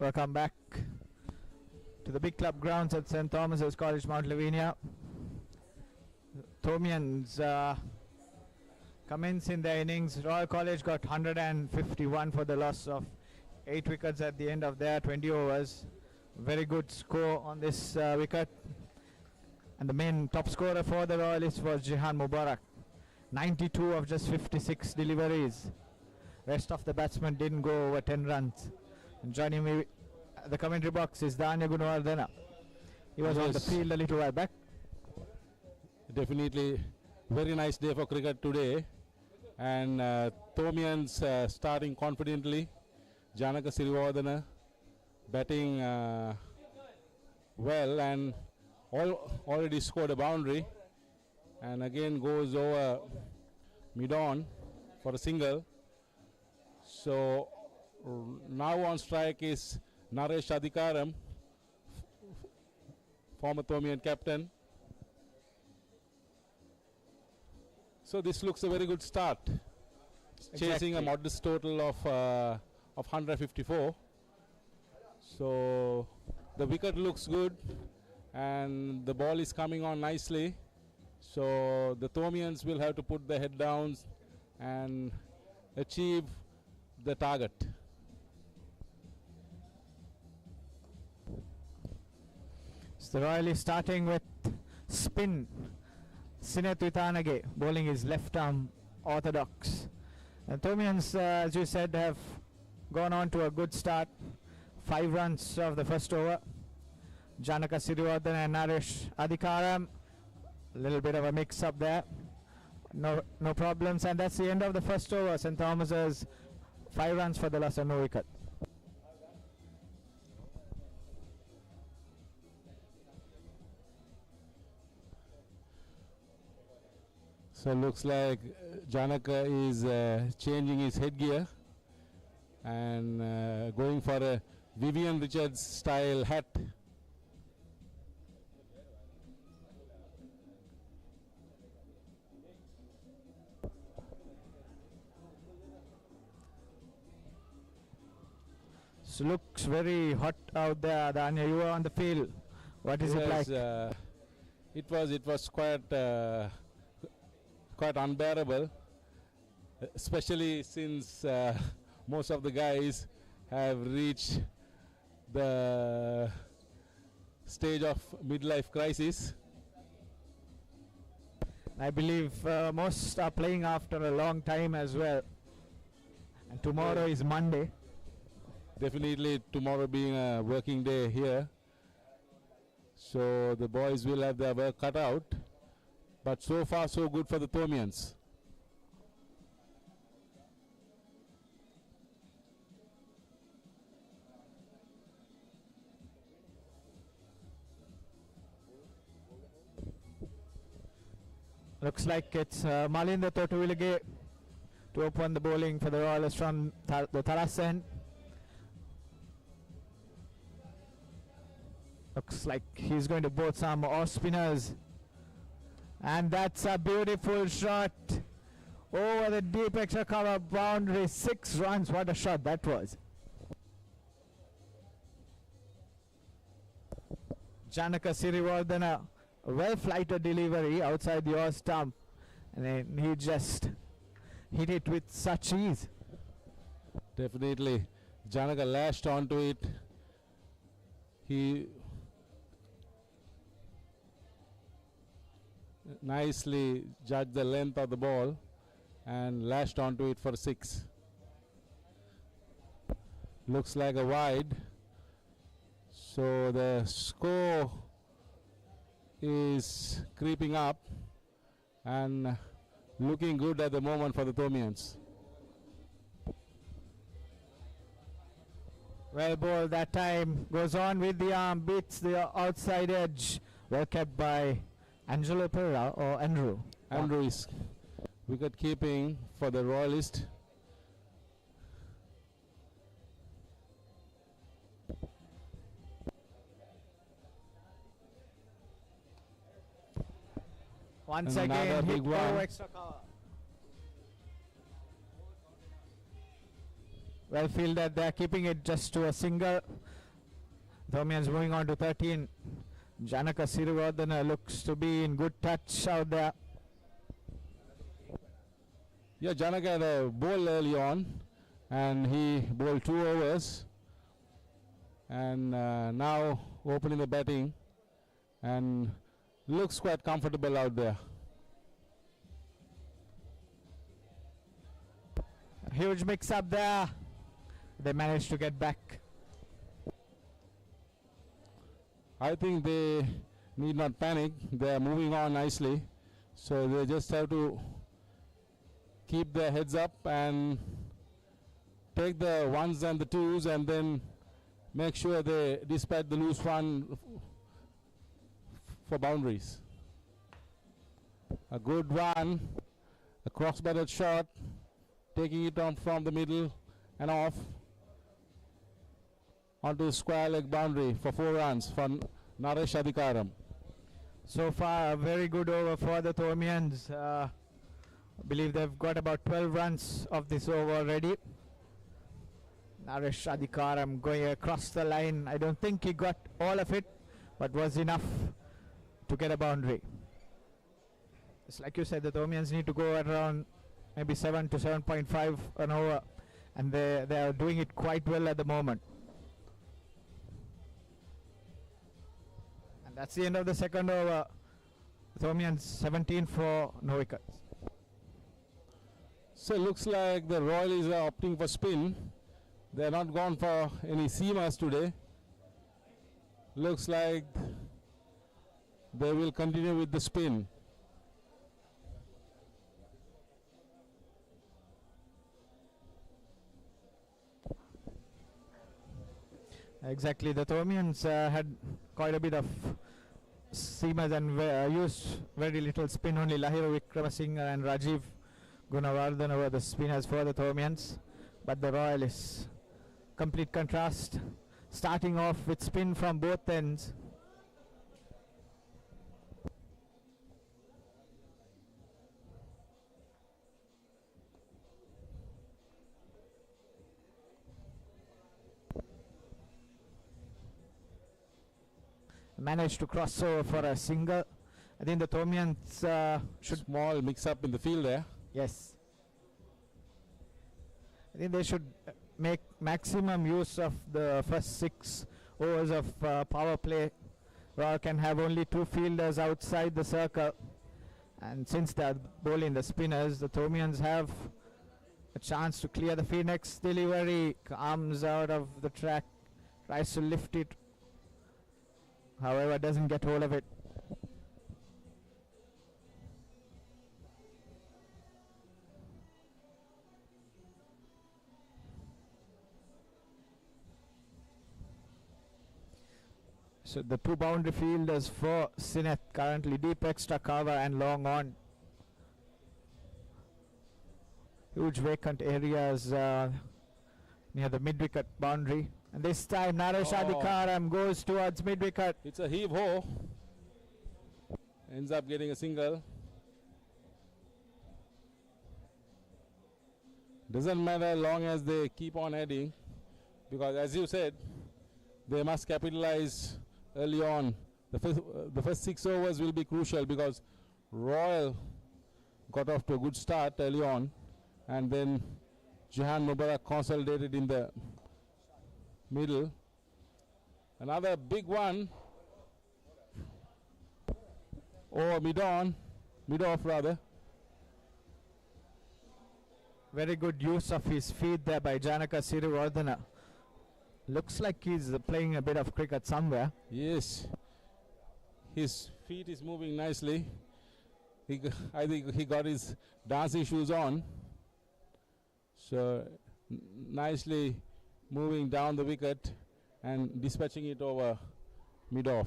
Welcome back to the big club grounds at St. Thomas's College, Mount Lavinia. Thomians commence in their innings. Royal College got 151 for the loss of 8 wickets at the end of their 20 overs. Very good score on this wicket. And the main top scorer for the Royalists was Jihan Mubarak. 92 of just 56 deliveries. Rest of the batsmen didn't go over 10 runs. And joining me at the commentary box is Danya Gunawardena. He was on the field a little while back. Definitely very nice day for cricket today. And Thomians starting confidently. Janaka Sirivardhana batting well and already scored a boundary. And again goes over mid-on for a single. So now on strike is Naresh Adhikaram, former Thomian captain. So this looks a very good start. Chasing a modest total of 154. So the wicket looks good and the ball is coming on nicely. So the Thomians will have to put their head down and achieve the target. So the Royal is starting with spin. Sinet Witanage bowling his left arm orthodox. And Thomians, as you said, have gone on to a good start. 5 runs of the first over. Janaka Siriwardena and Naresh Adhikaram. A little bit of a mix up there. No problems, and that's the end of the first over. St. Thomas's 5 runs for the loss and no wicket. So looks like Janaka is changing his headgear and going for a Vivian Richards style hat. So looks very hot out there, Danya. You were on the field. What is it like? It was quite unbearable, especially since most of the guys have reached the stage of midlife crisis. I believe most are playing after a long time as well. And tomorrow is Monday. Definitely tomorrow being a working day here. So the boys will have their work cut out. But so far so good for the Thomians. Looks like it's Malinda Totuvilage to open the bowling for the Royals from the Taras end. Looks like he's going to bowl some off spinners. And that's a beautiful shot over the deep extra cover boundary. 6 runs. What a shot that was. Janaka Siriwardena, a well-flighted delivery outside the off stump. And then he just hit it with such ease. Definitely. Janaka lashed onto it. He nicely judged the length of the ball and lashed onto it for 6. Looks like a wide. So the score is creeping up and looking good at the moment for the Thomians. Well bowled that time. Goes on with the arm, beats the outside edge. Well kept by Angelo Pereira or Andrew. Andrew is wicket keeping for the Royalist. Once And again, another hit big one. over extra cover. Well fielded, they're keeping it just to a single. Thomians moving on to 13. Janaka Siriwardena looks to be in good touch out there. Yeah, Janaka had a ball early on and he bowled 2 overs and now opening the batting and looks quite comfortable out there. A huge mix up there. They managed to get back. I think they need not panic. They are moving on nicely. So they just have to keep their heads up and take the 1s and the 2s and then make sure they dispatch the loose one for boundaries. A good one, a cross-batted shot, taking it on from the middle and off onto the square leg boundary for 4 runs for Naresh Adhikaram. So far, a very good over for the Thomians. I believe they've got about 12 runs of this over already. Naresh Adhikaram going across the line. I don't think he got all of it, but was enough to get a boundary. It's like you said, the Thomians need to go at around maybe 7 to 7.5 an over, and they are doing it quite well at the moment. And that's the end of the second over. Thomians 17 for no wickets. So it looks like the Royals are opting for spin. They are not gone for any seamers today. Looks like they will continue with the spin. Exactly, the Thomians had quite a bit of seamers and used very little spin. Only Lahira Wickramasinghe and Rajiv Gunawardena were the spinners for the Thomians. But the Royal is complete contrast, starting off with spin from both ends. Managed to cross over for a single. I think the Thomians should... Small mix-up in the field there. Yes. I think they should make maximum use of the first 6 overs of power play. Royal can have only 2 fielders outside the circle. And since they are bowling the spinners, the Thomians have a chance to clear the field. Next delivery comes out of the track, tries to lift it. However, doesn't get hold of it. So the 2 boundary fielders for Sineth currently deep extra cover and long on. Huge vacant areas near the mid-wicket boundary. And this time Naresh Adhikaram goes towards mid-wicket. It's a heave-ho. Ends up getting a single. Doesn't matter long as they keep on heading, because as you said, they must capitalize early on. The first 6 overs will be crucial, because Royal got off to a good start early on, and then Jahan Mubarak consolidated in the middle. Another big one. Or mid-off rather. Very good use of his feet there by Janaka Sirivardhana. Looks like he's playing a bit of cricket somewhere. Yes. His feet is moving nicely. I think he got his dancing shoes on. So nicely moving down the wicket and dispatching it over mid-off.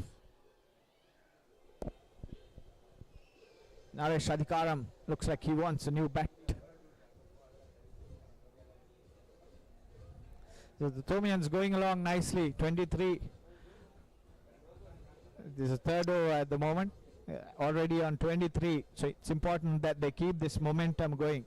Naresh Adhikaram looks like he wants a new bat. So the Thomians going along nicely, 23. This is a 3rd over at the moment, already on 23. So it's important that they keep this momentum going.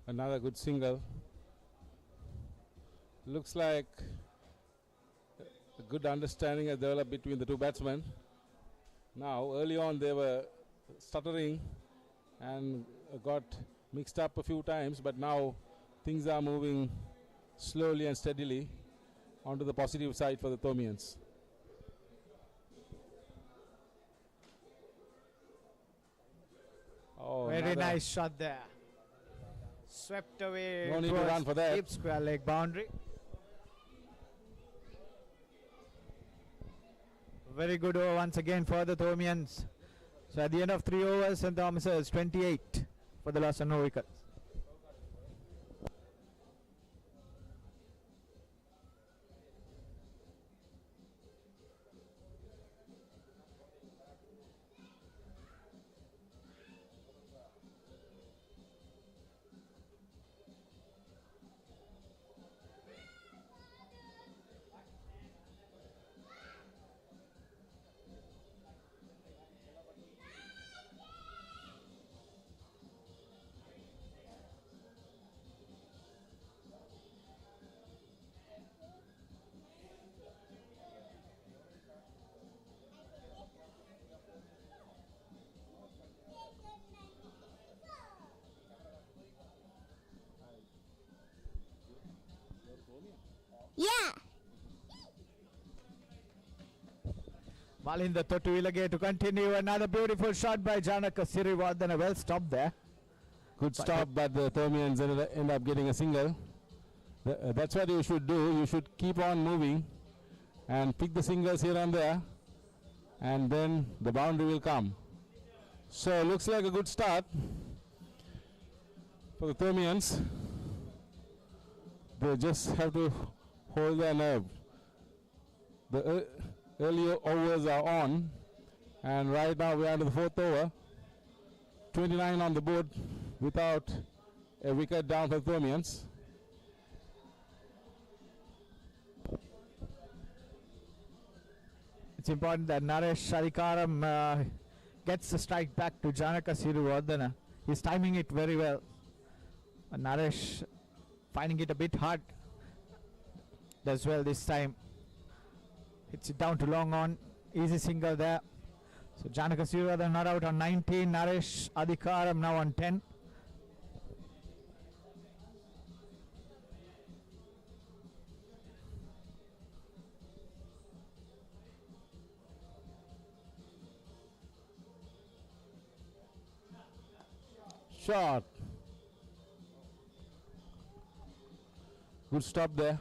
Another good single. Looks like a good understanding has developed between the 2 batsmen. Now, early on they were stuttering and got mixed up a few times, but now things are moving slowly and steadily onto the positive side for the Thomians. Oh, very nice shot there. Swept away. No need to run for that. Deep square leg boundary. Very good over once again for the Thomians. So at the end of 3 overs, St. Thomas's 28 for the loss of no wickets. Yeah. Malinda Totuilage to continue. Another beautiful shot by Janaka Siriwardana. Well stopped there. Good stop, but the Thomians end up getting a single. That's what you should do. You should keep on moving and pick the singles here and there, and then the boundary will come. So looks like a good start for the Thomians. They just have to hold their nerve. The early overs are on, and right now we are into the 4th over. 29 on the board without a wicket down for the Thomians. It's important that Naresh Adhikaram gets the strike back to Janaka Siriwardana. He's timing it very well. Naresh finding it a bit hard. Does well this time. Hits it down to long on. Easy single there. So Janaka Siriwardana not out on 19. Naresh Adhikaram now on 10. Shot. Good stop there.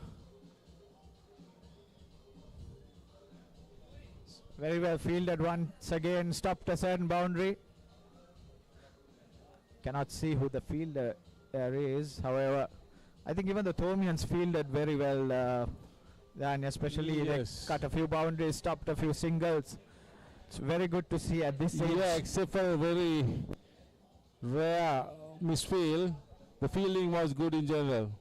Very well fielded once again. Stopped a certain boundary. Cannot see who the fielder is. However, I think even the Thomians fielded very well. And especially they cut a few boundaries, stopped a few singles. It's very good to see at this age. Yeah, except for a very rare misfield, the fielding was good in general.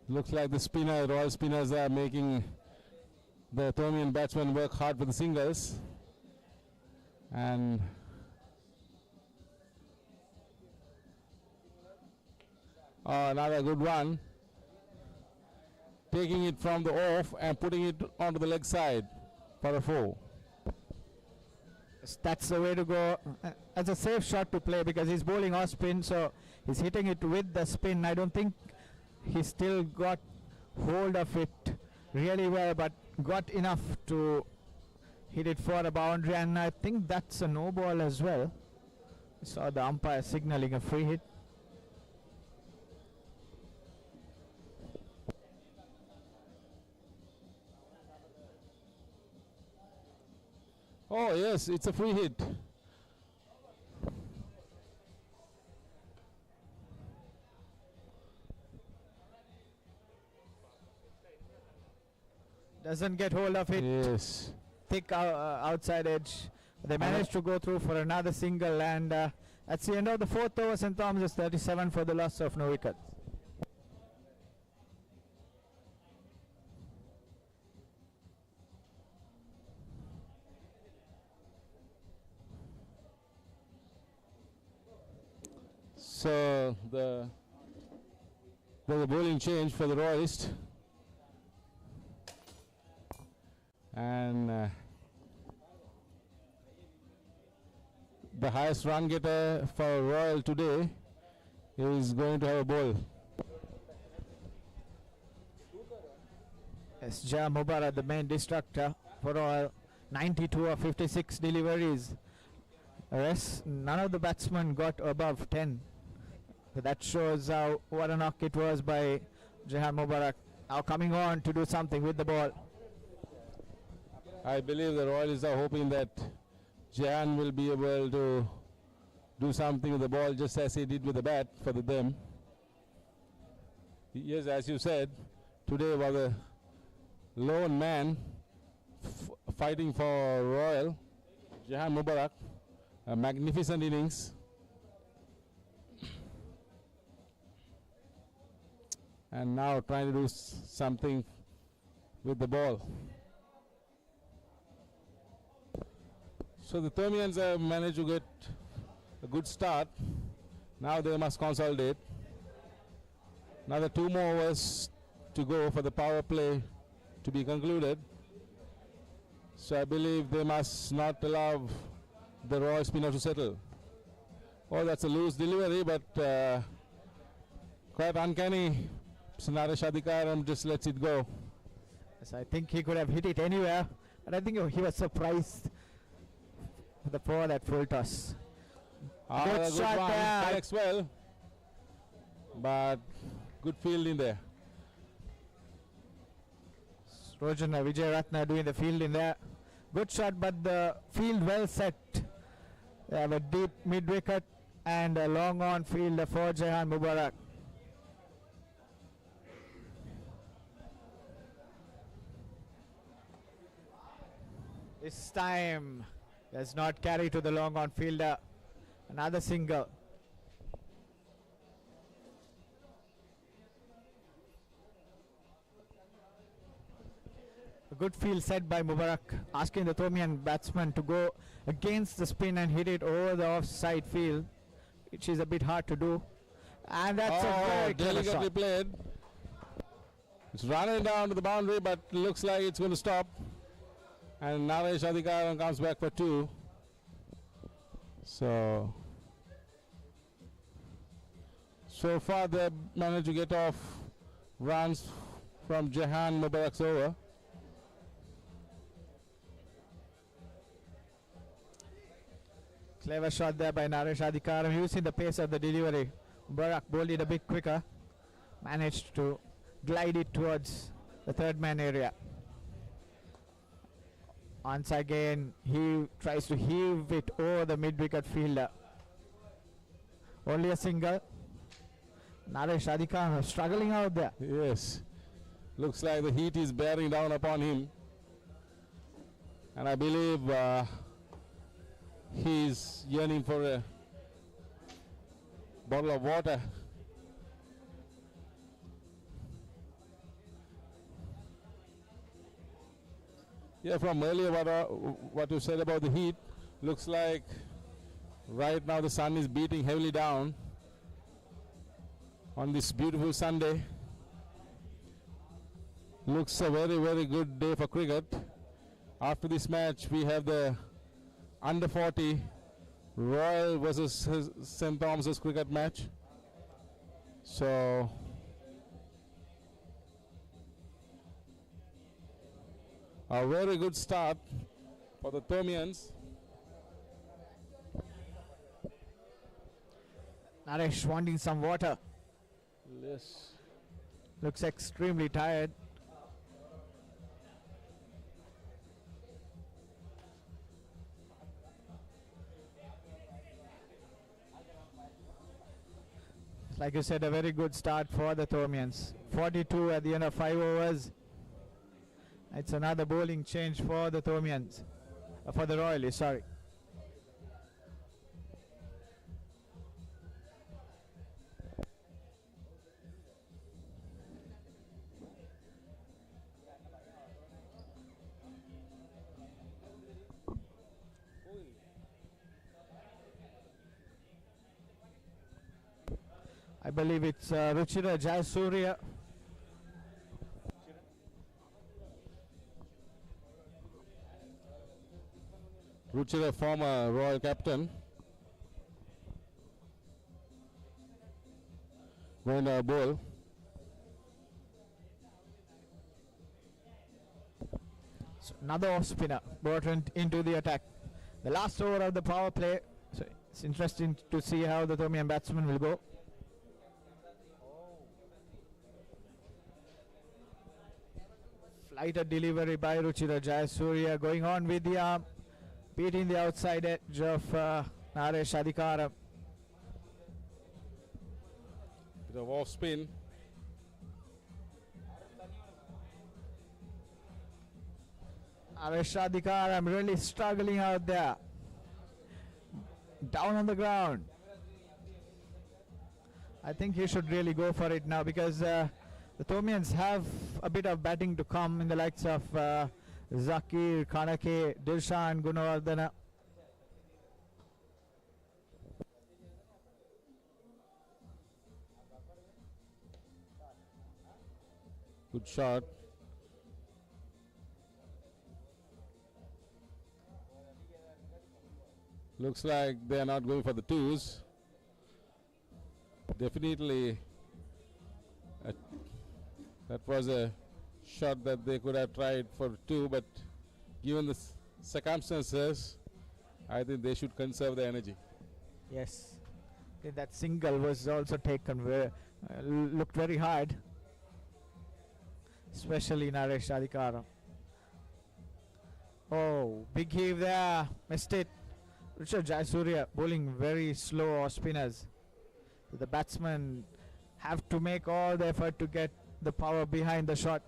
Looks like the Royal spinners are making the Thomian batsmen work hard for the singles. And another good one. Taking it from the off and putting it onto the leg side for a 4. That's the way to go. That's a safe shot to play because he's bowling off spin, so he's hitting it with the spin. I don't think he still got hold of it really well, but got enough to hit it for a boundary, and I think that's a no ball as well. Saw the umpire signaling a free hit. Oh yes, it's a free hit. Doesn't get hold of it. Yes. Thick outside edge. They managed to go through for another single, and that's the end of the 4th over. St. Thomas is 37 for the loss of no wickets. So the There's a bowling change for the Royalists. And the highest run getter for Royal today is going to have a ball. Yes, Jah Mubarak, the main destructor for Royal. 92 of 56 deliveries. None of the batsmen got above 10. So that shows what a knock it was by Jahan Mubarak. Now coming on to do something with the ball. I believe the Royalists are hoping that Jahan will be able to do something with the ball just as he did with the bat for them. Yes, as you said, today was a lone man fighting for Royal. Jahan Mubarak, a magnificent innings. And now trying to do something with the ball. So the Thomians have managed to get a good start. Now they must consolidate. Another 2 more overs to go for the power play to be concluded. So I believe they must not allow the Royal spinner to settle. Oh, that's a loose delivery, but quite uncanny. Naresh Adhikaram just lets it go. Yes, I think he could have hit it anywhere, but I think he was surprised for that full toss. Good shot there. Collects well, but good fielding there. Rojana Vijayaratna doing the fielding there. Good shot, but the field well set. They have a deep mid-wicket and a long on fielder for Jahan Mubarak. This time does not carry to the long on fielder. Another single. A good field set by Mubarak, asking the Thomian batsman to go against the spin and hit it over the offside field, which is a bit hard to do. And that's a very delicately played. It's running down to the boundary, but looks like it's going to stop. And Naresh Adhikaram comes back for 2. So far they managed to get off runs from Jahan Mubarak's over. Clever shot there by Naresh Adhikaram, using the pace of the delivery. Mubarak bowled it a bit quicker, managed to glide it towards the third man area. Once again, he tries to heave it over the mid-wicket fielder. Only a single. Naresh Adhikaram struggling out there. Yes, looks like the heat is bearing down upon him. And I believe he's yearning for a bottle of water. Yeah, from earlier what you said about the heat, looks like right now the sun is beating heavily down on this beautiful Sunday. Looks a very, very good day for cricket. After this match, we have the under 40 Royal versus St. Thomas's cricket match. So a very good start for the Thomians. Naresh wanting some water. Yes. Looks extremely tired. Like you said, a very good start for the Thomians. 42 at the end of 5 overs. It's another bowling change for the Thomians. For the Royalists, sorry. I believe it's Ruchira Jayasuriya. Ruchira, former Royal captain. Going to bowl. So another off spinner brought into the attack. The last over of the power play. So it's interesting to see how the Thomian batsman will go. Flighted delivery by Ruchira Jayasuriya, going on with the arm, beating the outside edge of Naresh Adhikara. Bit of off spin. Naresh Adhikara, I'm really struggling out there. Down on the ground. I think he should really go for it now, because the Thomians have a bit of batting to come in the likes of Zakir, Kanake, Dilshan, Gunawardana. Good shot. Looks like they are not going for the twos. Definitely that was a shot that they could have tried for two, but given the circumstances, I think they should conserve the energy. Yes, I think that single was also taken looked very hard, especially Naresh Adhikara. Oh, big heave there, missed it. Richard Jayasuriya bowling very slow off spinners. So the batsmen have to make all the effort to get the power behind the shot.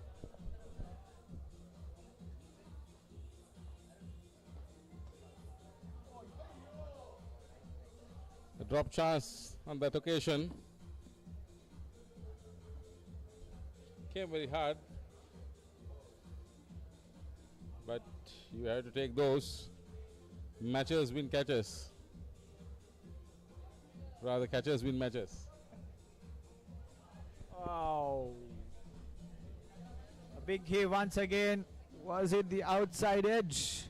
A drop chance on that occasion. Came very hard, but you have to take those. Matches win catches. Rather, catches win matches. Wow. A big heave once again. Was it the outside edge?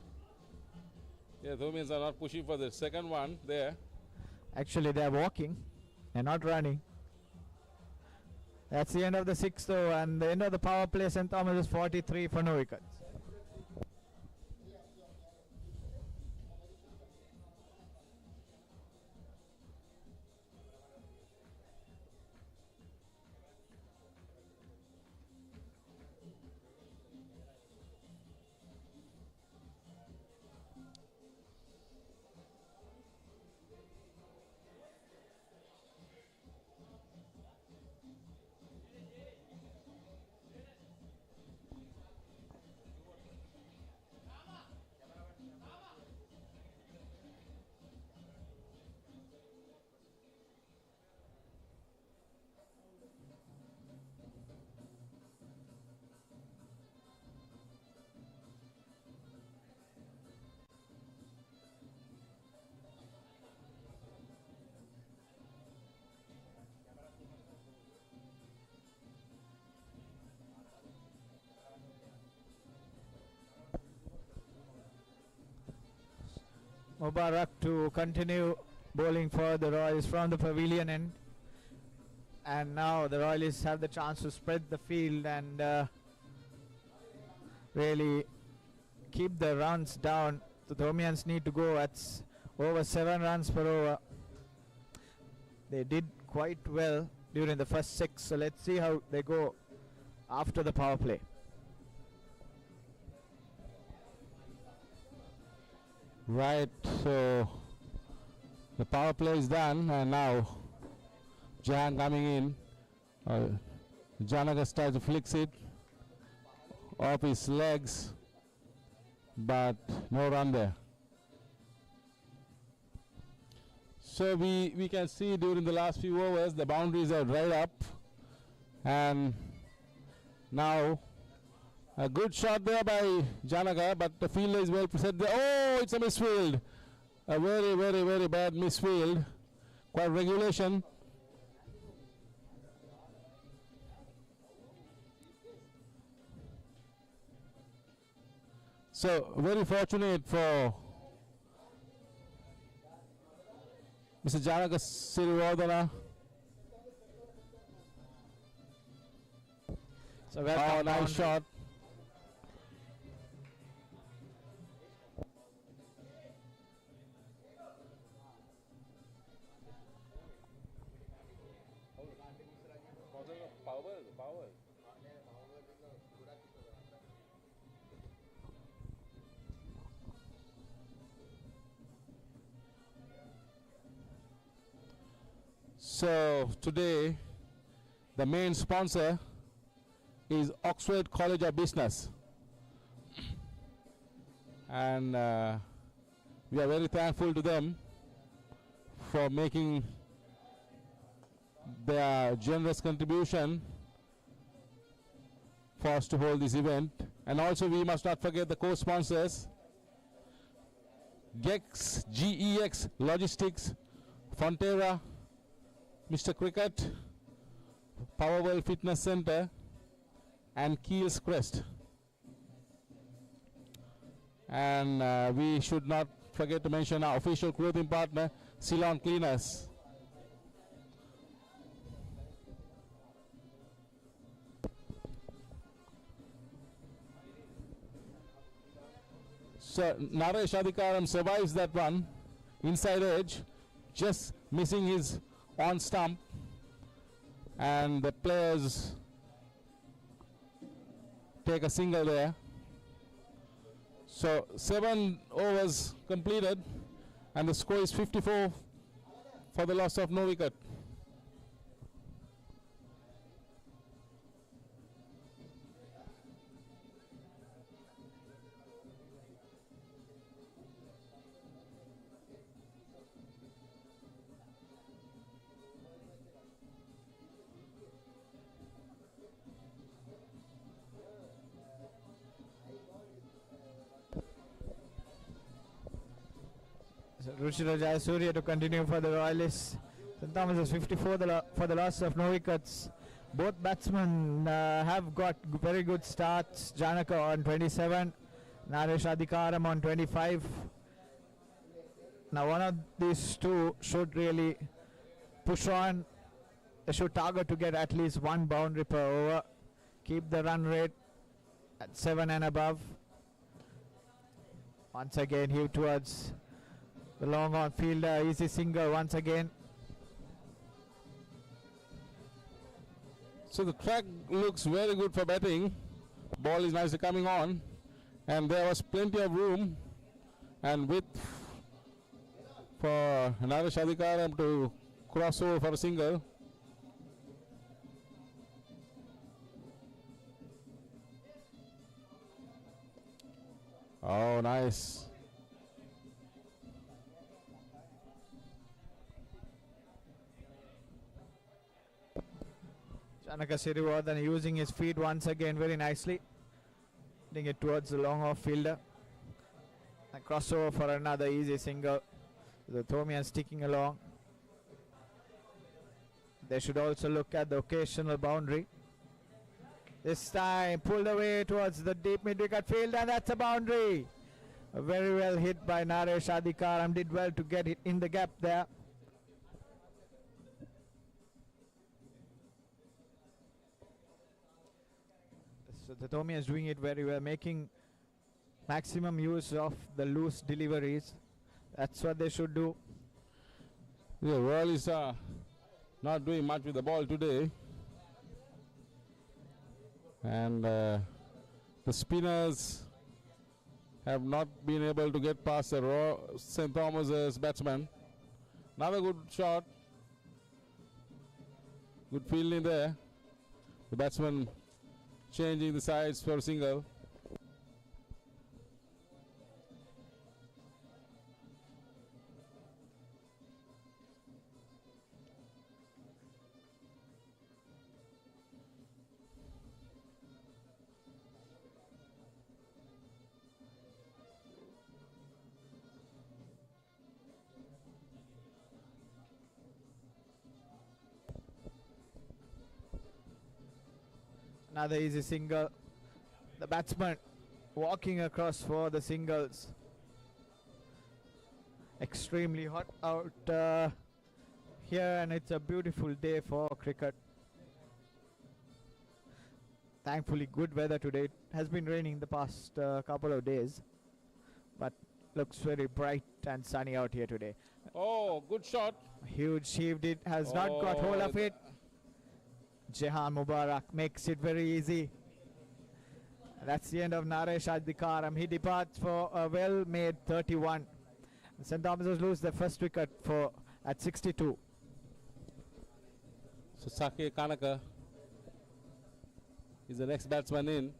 Yeah, Thomians are not pushing for the second one there. Actually, they are walking. They're not running. That's the end of the sixth over, and the end of the power play. St. Thomas is 43 for no wickets. Mubarak to continue bowling for the Royals from the pavilion end. And now the Royalists have the chance to spread the field and really keep the runs down. The Thomians need to go at over 7 runs per over. They did quite well during the first 6, so let's see how they go after the power play. Right, so the power play is done, and now Jahan coming in. Janaka starts to flicks it off his legs, but no run there. So we can see during the last few overs the boundaries are dried up, and now a good shot there by Janaka, but the fielder is well set there. Oh, it's a misfield. A very, very, very bad misfield. Quite regulation. So very fortunate for Mr. Janaka Sirivardhana. So well Nice shot. So today the main sponsor is Oxford College of Business, and we are very thankful to them for making their generous contribution for us to hold this event. And also we must not forget the co-sponsors, GEX Logistics, Fonterra, Mr. Cricket, Powerplay Fitness Center, and Keel's Crest. And we should not forget to mention our official clothing partner, Ceylon Cleaners. So Naresh Adhikaram survives that one, inside edge, just missing his on stump, and the players take a single there. So 7 overs completed, and the score is 54 for the loss of no wicket. Ruchira Jayasuriya to continue for the Royalists. St. Thomas is 54 for the loss of no wickets. Both batsmen have got very good starts. Janaka on 27, Naresh Adhikaram on 25. Now one of these two should really push on. They should target to get at least one boundary per over. Keep the run rate at 7 and above. Once again heave towards the long on fielder, easy single once again. So the track looks very good for batting. Ball is nicely coming on, and there was plenty of room and width for Naresh Adhikaram to cross over for a single. Oh, nice. Janaka Sirivardhana using his feet once again very nicely. Hitting it towards the long off fielder. A crossover for another easy single. The Thomian sticking along. They should also look at the occasional boundary. This time pulled away towards the deep mid-wicket field, and that's a boundary. Very well hit by Naresh Adhikaram. Did well to get it in the gap there. So the Thomian is doing it very well, making maximum use of the loose deliveries. That's what they should do. The Royalists are not doing much with the ball today. And the spinners have not been able to get past the St. Thomas's batsman. Another good shot. Good fielding there. The batsman changing the sides for a single. Another easy single. The batsman walking across for the singles. Extremely hot out here, and it's a beautiful day for cricket. Thankfully, good weather today. It has been raining the past couple of days, but looks very bright and sunny out here today. Oh, good shot. Huge shift, it has not got hold of it. Jehan Mubarak makes it very easy. That's the end of Naresh Adhikaram. He departs for a well-made 31. St. Thomas's lose the first wicket at 62. So Zakir Kanaka is the next batsman in.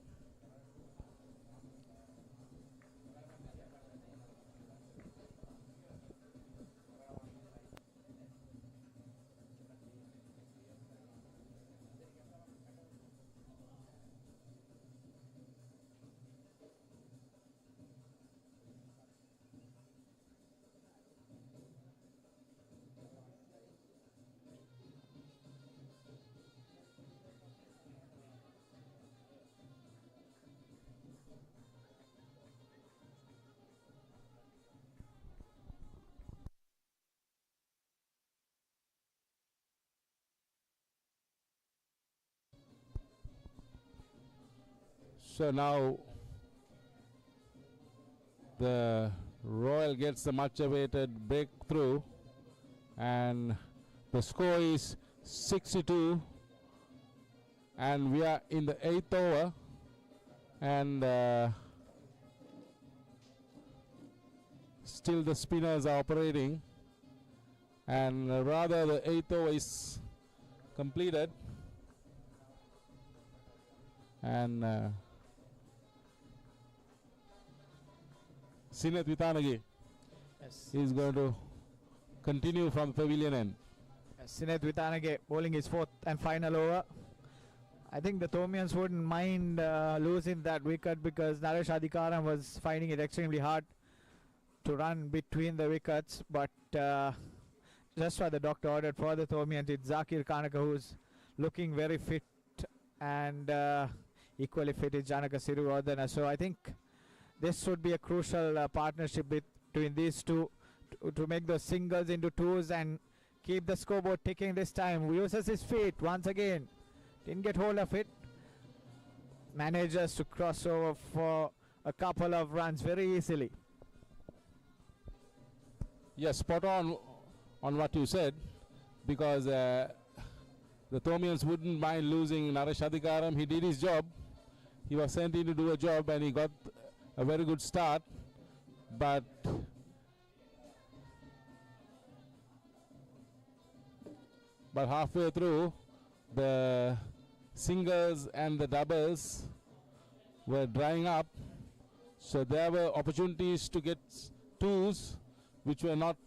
So now the Royal gets the much awaited breakthrough, and the score is 62, and we are in the 8th over, and still the spinners are operating, and rather the 8th over is completed, and Sineth Vitanagi is going to continue from pavilion end. Sineth Vitanagi bowling his 4th and final over. I think the Thomians wouldn't mind losing that wicket, because Naresh Adhikaram was finding it extremely hard to run between the wickets, but just why the doctor ordered for the Thomians, it's Zakir Kanaka who's looking very fit, and equally fit is Janaka Sirivardhana. So I think this would be a crucial partnership between these two to make the singles into twos and keep the scoreboard ticking this time. Uses his feet once again. Didn't get hold of it. Manages to cross over for a couple of runs very easily. Yes, spot on what you said, because the Thomians wouldn't mind losing Naresh Adhikaram. He did his job. He was sent in to do a job, and he got a very good start, but halfway through, the singles and the doubles were drying up, so there were opportunities to get twos which were not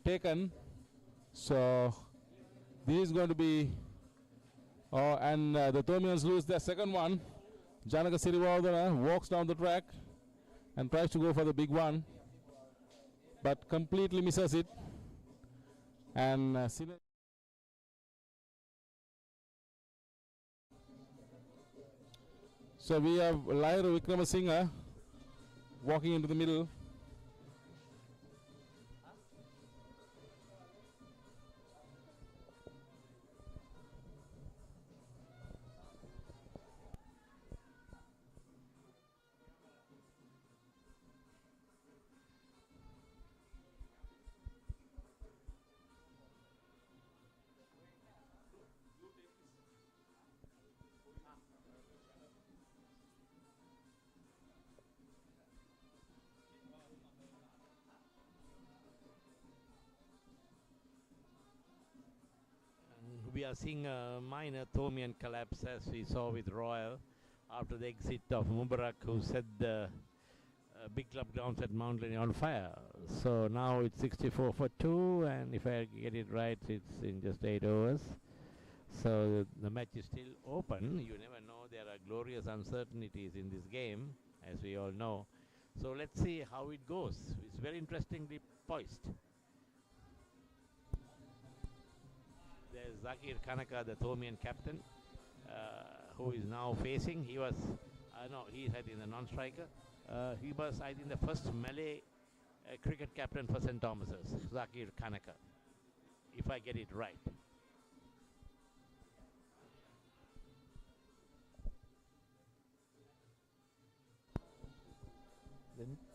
taken. So this is going to be and the Thomians lose their second one. Janaka Sirivardhana walks down the track and tries to go for the big one, but completely misses it. And so we have Lyra Wickramasinghe walking into the middle. We are seeing a minor Thomian collapse, as we saw with Royal after the exit of Mubarak, who set the big club grounds at Mount Lane on fire. So now it's 64 for 2, and if I get it right, it's in just 8 overs. So the match is still open. You never know. There are glorious uncertainties in this game, as we all know. So let's see how it goes. It's very interestingly poised. There's Zakir Kanaka, the Thomian captain, who is now facing. He was No, he's I think the non-striker. He was I think the first Malay cricket captain for St. Thomas's, Zakir Kanaka, if I get it right.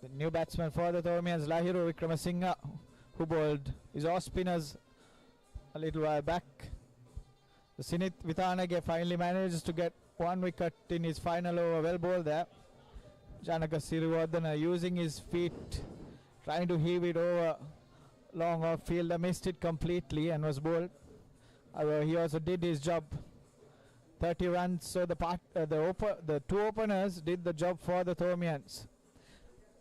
The new batsman for the Thomians, Lahiru Wickramasinghe, who bowled his off spinners a little while back. The Sinith Vithanage finally manages to get one wicket in his final over. Well bowled there. Janaka Sirivardhana using his feet, trying to heave it over long off fielder, missed it completely and was bowled. However, he also did his job. 30 runs, so the two openers did the job for the Thomians.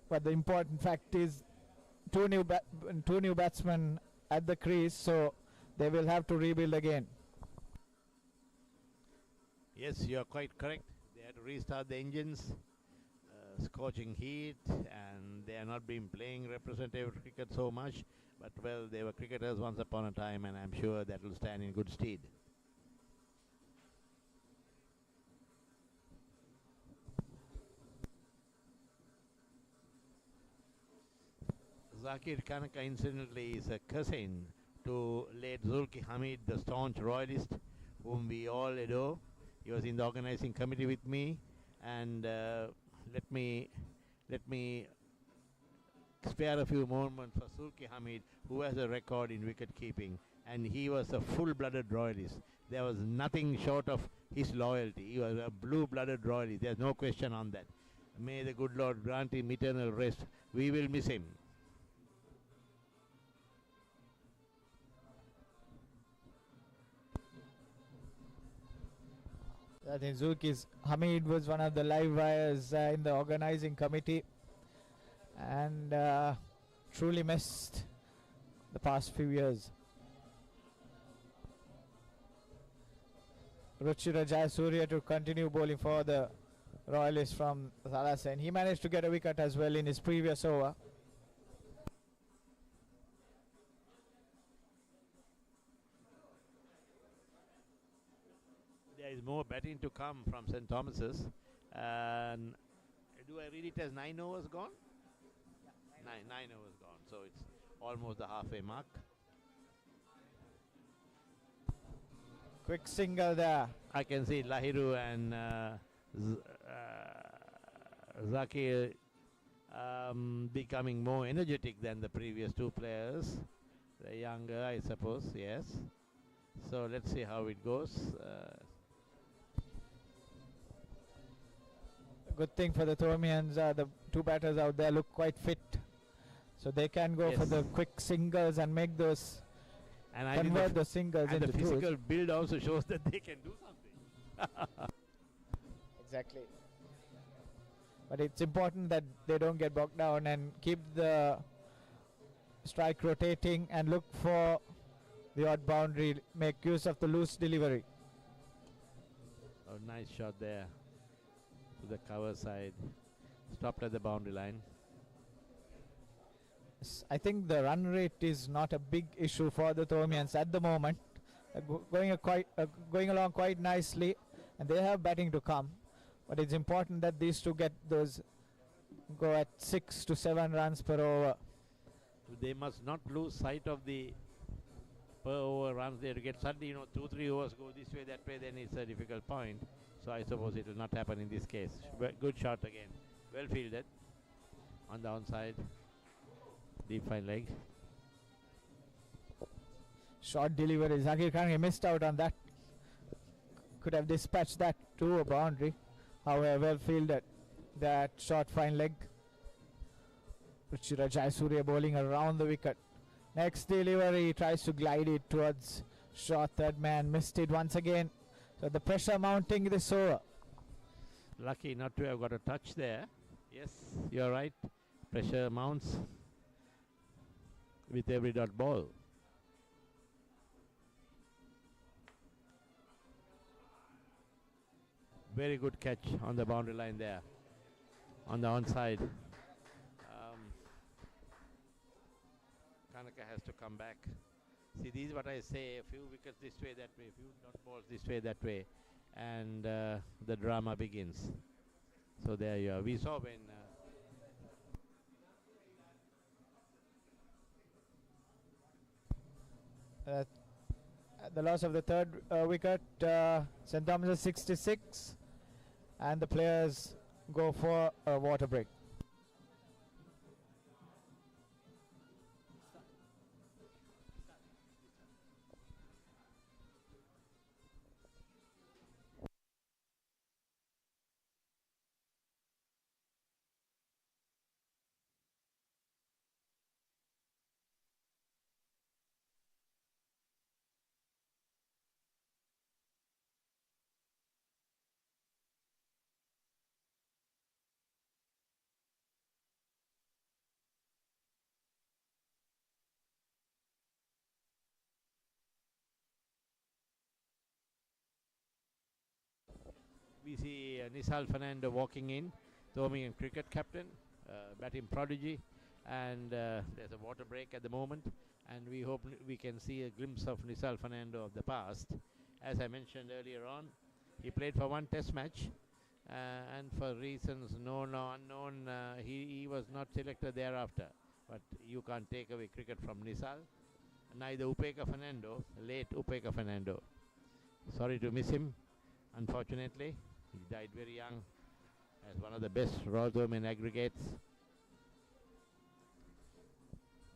But the important fact is two new batsmen at the crease, so they will have to rebuild again. Yes, you are quite correct. They had to restart the engines. Scorching heat, and they have not been playing representative cricket so much, but well, they were cricketers once upon a time, and I'm sure that will stand in good stead. Zakir Kanaka incidentally is a cousin to late Zulki Hamid, the staunch royalist whom we all adore. He was in the organizing committee with me, and let me spare a few moments for Zulki Hamid, who has a record in wicket keeping, and he was a full-blooded royalist. There was nothing short of his loyalty. He was a blue-blooded royalist. There's no question on that. May the good Lord grant him eternal rest. We will miss him. I think Zulkifli Hamid was one of the live wires in the organizing committee, and truly missed the past few years. Ruchira Jayasuriya to continue bowling for the Royalists from Thalassa. He managed to get a wicket as well in his previous over. There is more batting to come from St. Thomas's. And do I read it as 9 overs gone? Yeah, nine overs gone. So it's almost the halfway mark. Quick single there. I can see Lahiru and Zakir becoming more energetic than the previous two players. The younger, I suppose, yes. So let's see how it goes. Good thing for the Thomians, the two batters out there look quite fit, so they can go for the quick singles and make those, and convert the singles into the physical twos. build also shows that they can do something. Exactly. But it's important that they don't get bogged down and keep the strike rotating and look for the odd boundary, make use of the loose delivery. Oh, nice shot there. To the cover side, stopped at the boundary line. I think the run rate is not a big issue for the Thomians at the moment. Going along quite nicely, and they have batting to come. But it's important that these two get those, go at 6 to 7 runs per over. They must not lose sight of the per over runs. They get suddenly, 2-3 overs go this way, that way, then it's a difficult point. So I suppose it will not happen in this case. Good shot again. Well fielded. On the onside. Deep fine leg. Short delivery. Zakir Khan missed out on that. Could have dispatched that to a boundary. However, well fielded. That short fine leg. Ruchira Jayasuriya bowling around the wicket. Next delivery, tries to glide it towards short third man. Missed it once again. So the pressure mounting this over. Lucky not to have got a touch there. Yes, you're right. Pressure mounts with every dot ball. Very good catch on the boundary line there. On the onside. Kanaka has to come back. See, this is what I say, a few wickets this way, that way, a few dot balls this way, that way, and the drama begins. So there you are. We saw when the loss of the third wicket, St. Thomas 66, and the players go for a water break. we see Nisal Fernando walking in, Thomian cricket captain, batting prodigy, and there's a water break at the moment, and we hope we can see a glimpse of Nisal Fernando of the past. As I mentioned earlier on, he played for one test match, and for reasons known or unknown, he was not selected thereafter. But you can't take away cricket from Nisal. Neither Upeka Fernando, late Upeka Fernando. Sorry to miss him, unfortunately. He died very young as one of the best Royal-Thomian aggregates.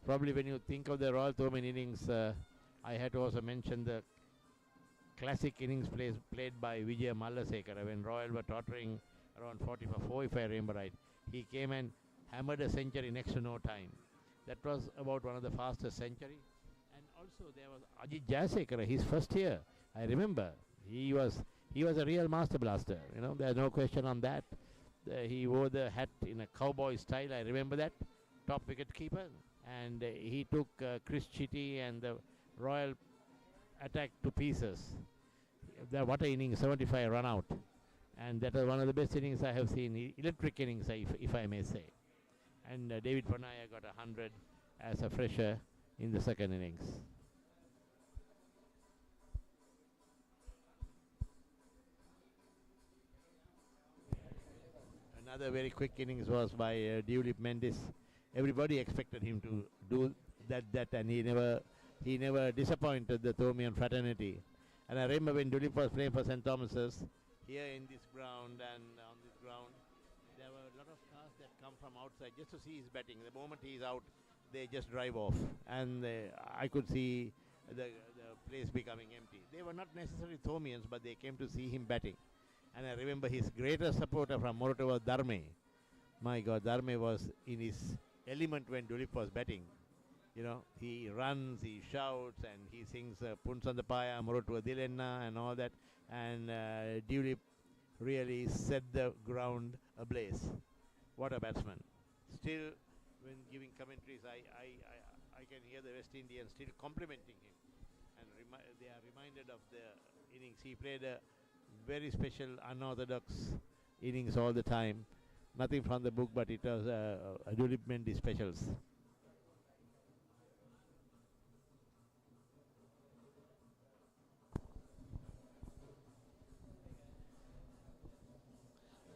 Probably when you think of the Royal-Thomian innings, I had to also mention the classic innings played by Vijay Mallasekara when Royal were tottering around 40 for 4, if I remember right. He came and hammered a century next to no time. That was about one of the fastest century. And also there was Ajit Jayasekara, his first year. I remember he was a real master blaster. You know, there's no question on that. He wore the hat in a cowboy style. I remember that. Top wicket keeper, and he took Chris Chitty and the Royal attack to pieces. What an inning! 75 run out, and that was one of the best innings I have seen. Electric innings, if I may say. And David Panaya got 100 as a fresher in the second innings. Another very quick innings was by Dulip Mendes. Everybody expected him to do that, and he never disappointed the Thomian fraternity. And I remember when Dulip was playing for St. Thomas's, here in this ground and on this ground, there were a lot of cars that come from outside just to see his batting. The moment he is out, they just drive off, and I could see the place becoming empty. They were not necessarily Thomians, but they came to see him batting. And I remember his greatest supporter from Morata was Dharme. My God, Dharme was in his element when Dulip was batting. You know, he runs, he shouts, and he sings Punsandapaya, Morotua Dilenna, and all that. And Dulip really set the ground ablaze. What a batsman. Still, when giving commentaries, I can hear the West Indians still complimenting him. And they are reminded of the innings. He played a very special, unorthodox innings all the time. Nothing from the book, but it was a Dulip Mendy specials.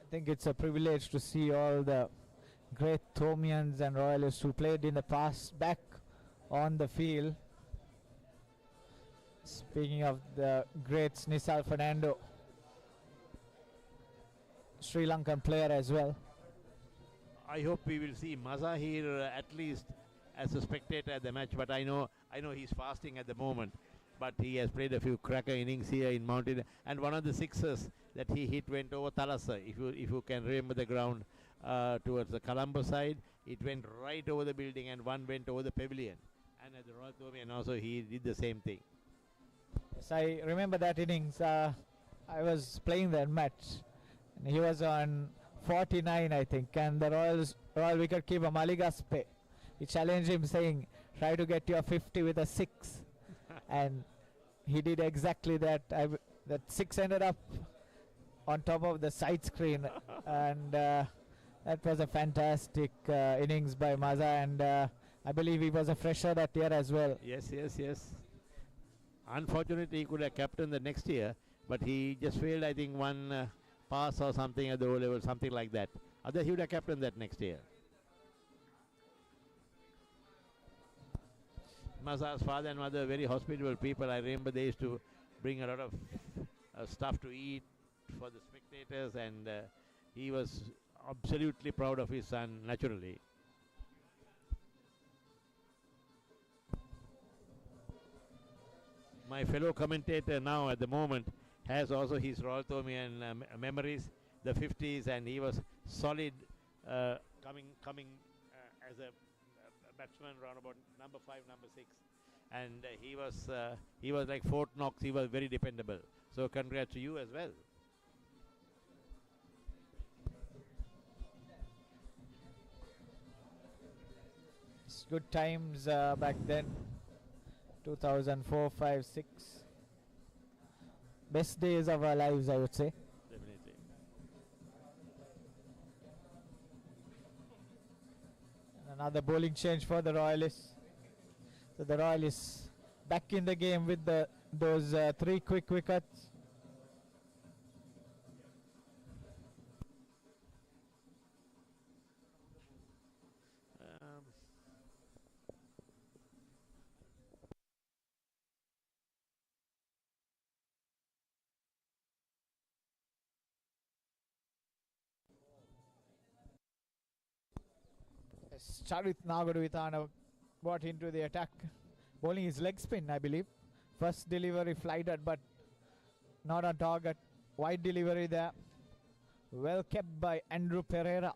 I think it's a privilege to see all the great Thomians and Royalists who played in the past back on the field. Speaking of the greats, Nisal Fernando, Sri Lankan player as well. I hope we will see Maza here at least as a spectator at the match, but I know he's fasting at the moment, but he has played a few cracker innings here in Mountain, and one of the sixes that he hit went over Thalassa. If you can remember the ground towards the Colombo side, it went right over the building, and one went over the pavilion. And at the Royal-Thomian also he did the same thing. Yes, I remember that innings. I was playing that match, and he was on 49, I think, and the Royal wicketkeeper Maligaspe, he challenged him saying, try to get your 50 with a 6. And he did exactly that. That 6 ended up on top of the side screen, and that was a fantastic innings by Maza, and I believe he was a fresher that year as well. Yes. Unfortunately, he could have captained the next year, but he just failed, I think, one pass or something at the O level, something like that. Otherwise, he would have captained that next year. Masa's father and mother, very hospitable people. I remember they used to bring a lot of stuff to eat for the spectators, and he was absolutely proud of his son, naturally. My fellow commentator now at the moment has also his Royal-Thomian memories, the 50s, and he was solid coming as a batsman around about number 5, number 6, and he was like Fort Knox. He was very dependable. So congrats to you as well. It's good times back then. 2004, 5, 6. Best days of our lives, I would say. Definitely. And another bowling change for the Royalists. So the Royalists back in the game with those 3 quick wickets. Charith Nagaduvithana brought into the attack, bowling his leg spin, I believe. First delivery flighted, but not on target. Wide delivery there. Well kept by Andrew Pereira.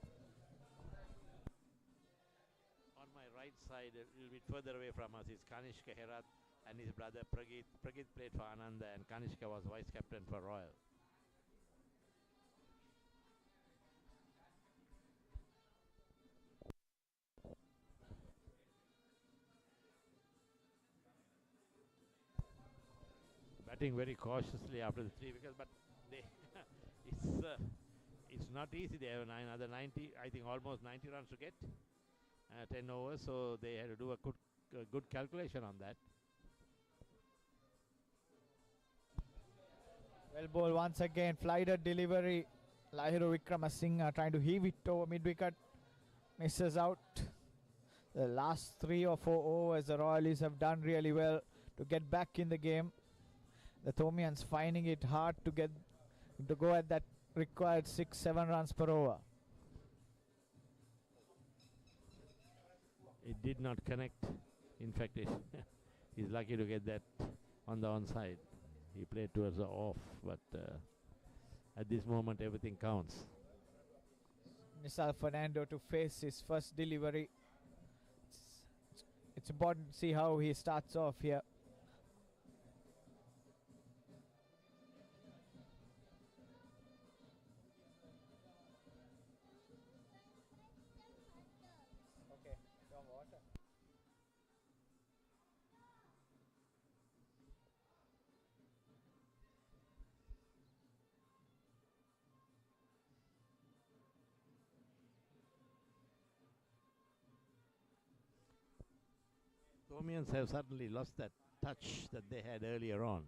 On my right side, a little bit further away from us, is Kanishka Herat and his brother Pragit. Pragit played for Ananda, and Kanishka was vice captain for Royal. Batting very cautiously after the 3 wickets, but they it's not easy. They have another 90, I think almost 90 runs to get, 10 overs, so they had to do a good calculation on that. Well bowled once again, flighted delivery. Lahiru Wickramasinghe trying to heave it over mid-wicket, misses out. The last 3 or 4 overs, the Royalists have done really well to get back in the game. The Thomians finding it hard to go at that required 6-7 runs per over. It did not connect. In fact, he's lucky to get that on the onside. He played towards the off, but at this moment everything counts. Nisal Fernando to face his first delivery. It's important to see how he starts off here. Thomians have certainly lost that touch that they had earlier on.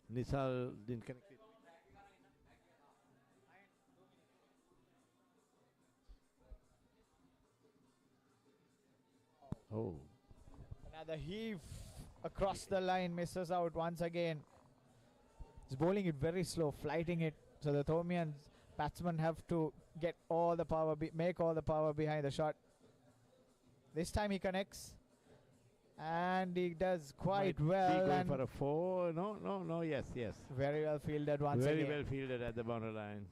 Nisal didn't connect it. Oh. Another heave across the line, misses out once again. He's bowling it very slow, flighting it. So the Thomian batsmen have to get all the power, make all the power behind the shot. This time he connects, and he does quite well. Going for a 4. No. Yes. Very well fielded once again. Very well fielded at the boundary line.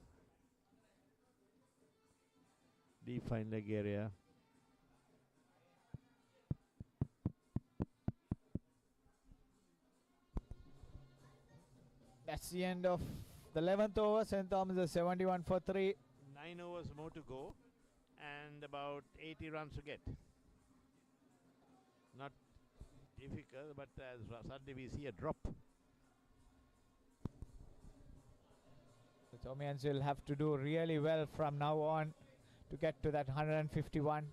Deep fine leg area. That's the end of the 11th over. St. Thomas is 71 for 3. 9 overs more to go, and about 80 runs to get. Not difficult, but suddenly we see a drop. The Thomians will have to do really well from now on to get to that 151.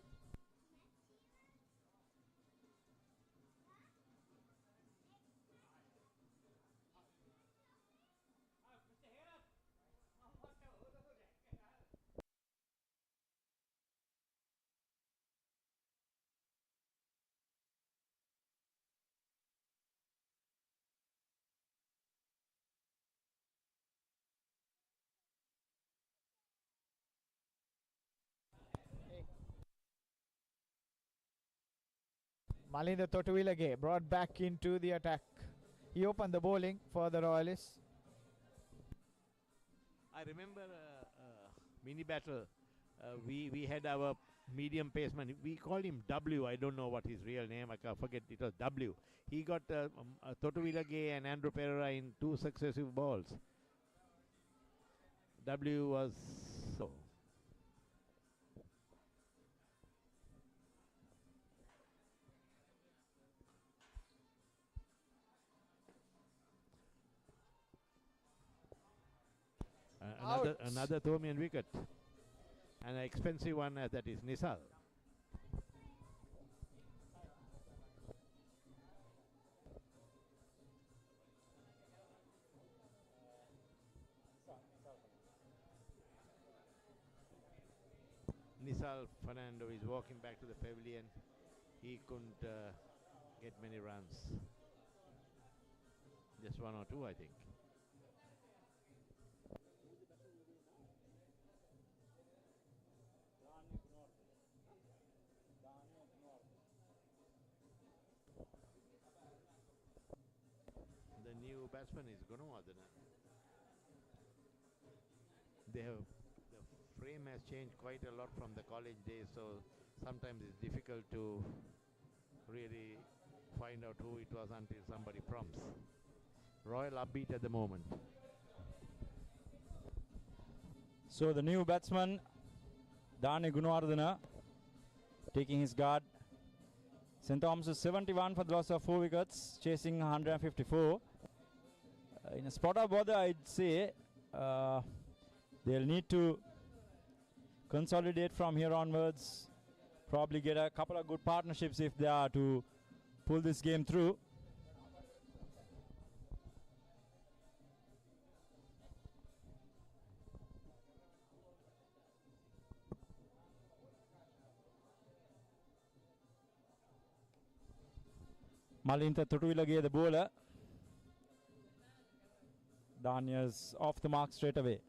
Malinda Totuilage brought back into the attack. He opened the bowling for the Royalists. I remember mini battle. We had our medium paceman. We called him W. I don't know what his real name. I forget. It was W. He got Totuilage and Andrew Pereira in 2 successive balls. W was so. Another Thomian wicket. And an expensive one that is Nisal. Nisal Fernando is walking back to the pavilion. He couldn't get many runs. Just 1 or 2, I think. The new batsman is Gunawardena. The frame has changed quite a lot from the college days, so sometimes it's difficult to really find out who it was until somebody prompts. Royal upbeat at the moment. So the new batsman, Dani Gunawardena, taking his guard. St. Thomas is 71 for the loss of 4 wickets, chasing 154. In a spot of bother, I'd say they'll need to consolidate from here onwards. Probably get a couple of good partnerships if they are to pull this game through. Malinta Totuilage, the bowler. Daniel's off the mark straight away.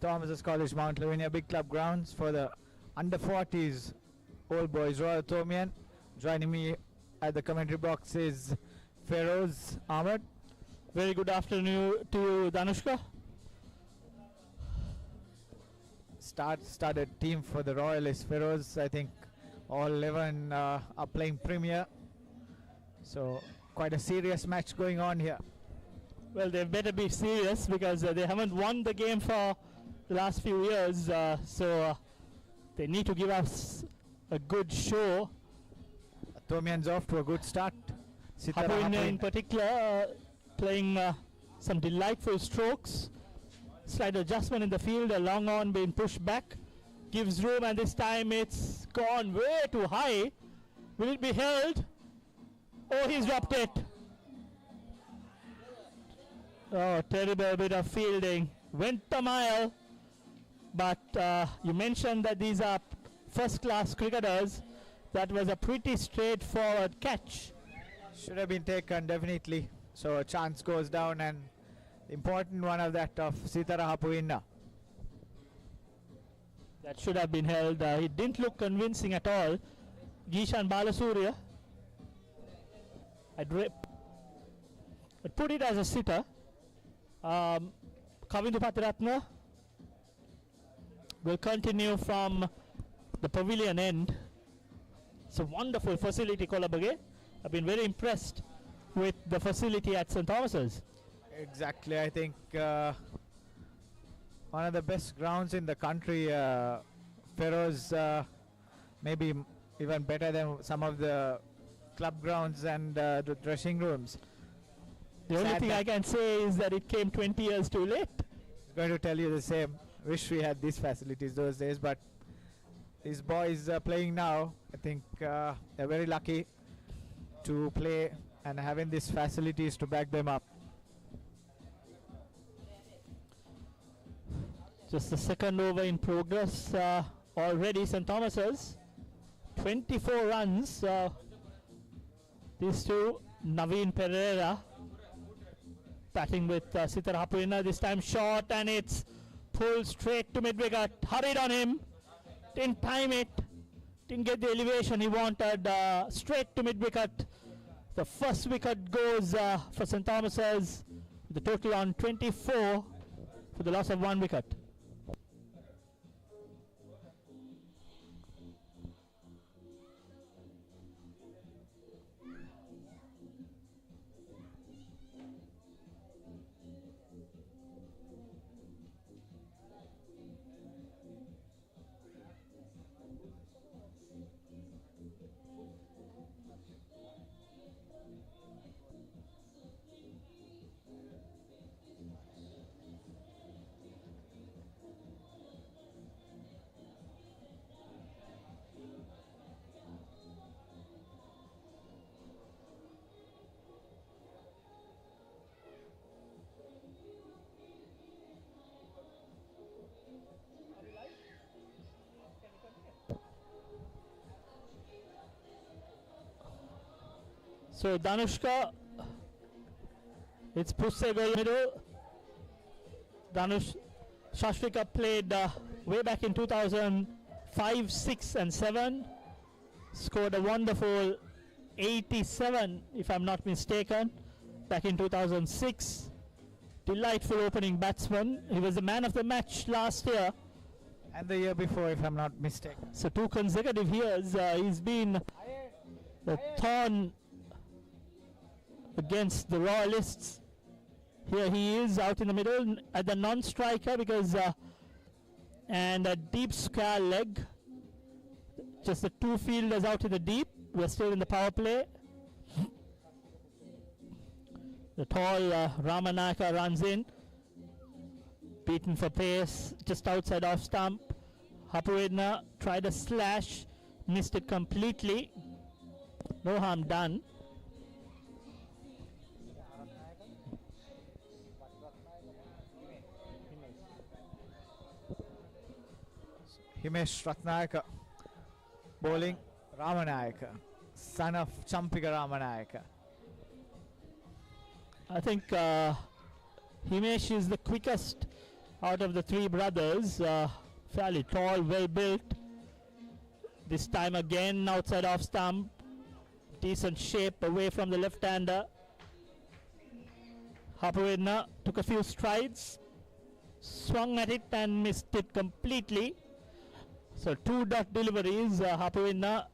Thomas's College, Mount Lavinia, big club grounds for the under 40s old boys Royal-Thomian. Joining me at the commentary box is Feroz Ahmed. Very good afternoon to you, Danushka. Started team for the Royalists, Feroz. I think all 11 are playing Premier. So quite a serious match going on here. Well, they better be serious because they haven't won the game for the last few years. So they need to give us a good show. Thomian's off to a good start. Hapuina in particular playing some delightful strokes. Slight adjustment in the field, a long on being pushed back. Gives room, and this time it's gone way too high. Will it be held? Oh, he's dropped it. Oh, terrible bit of fielding. Went a mile. But you mentioned that these are first-class cricketers. That was a pretty straightforward catch. Should have been taken, definitely. So a chance goes down, and important one of that of Sitara Hapuina. That should have been held. It didn't look convincing at all. Gishan Balasurya. I'd put it as a sitter. Kavindu Patiratna will continue from the pavilion end. It's a wonderful facility, Kolabage. I've been very impressed with the facility at St. Thomas's. Exactly, I think one of the best grounds in the country. Feroz, maybe even better than some of the club grounds and the dressing rooms. The only thing I can say is that it came 20 years too late. I'm going to tell you the same. Wish we had these facilities those days, but these boys playing now, I think they're very lucky to play and having these facilities to back them up. Just the second over in progress already. St. Thomas's 24 runs. These two, Naveen Pereira batting with Sitara Hapuina. This time short, and it's pulled straight to mid-wicket. Hurried on him. Didn't time it. Didn't get the elevation he wanted. Straight to mid-wicket. The first wicket goes for St. Thomas's. The total on 24 for the loss of 1 wicket. So Danushka, it's Pussegol middle. Shashvika played way back in 2005, 6 and 7. Scored a wonderful 87, if I'm not mistaken, back in 2006. Delightful opening batsman. He was the man of the match last year. And the year before, if I'm not mistaken. So 2 consecutive years. He's been the thorn against the Royalists. Here he is out in the middle at the non-striker because and a deep square leg. Just the 2 fielders out in the deep. We're still in the power play. The tall Ramanaka runs in. Beaten for pace just outside off stump. Hapuina tried a slash. Missed it completely. No harm done. Himesh Ratnayaka bowling. Ramanayaka, son of Champika Ramanayaka. I think Himesh is the quickest out of the three brothers. Fairly tall, well built. This time again outside off stump. Decent shape away from the left-hander. Hapawena took a few strides, swung at it and missed it completely. So 2 dot deliveries. Hapawena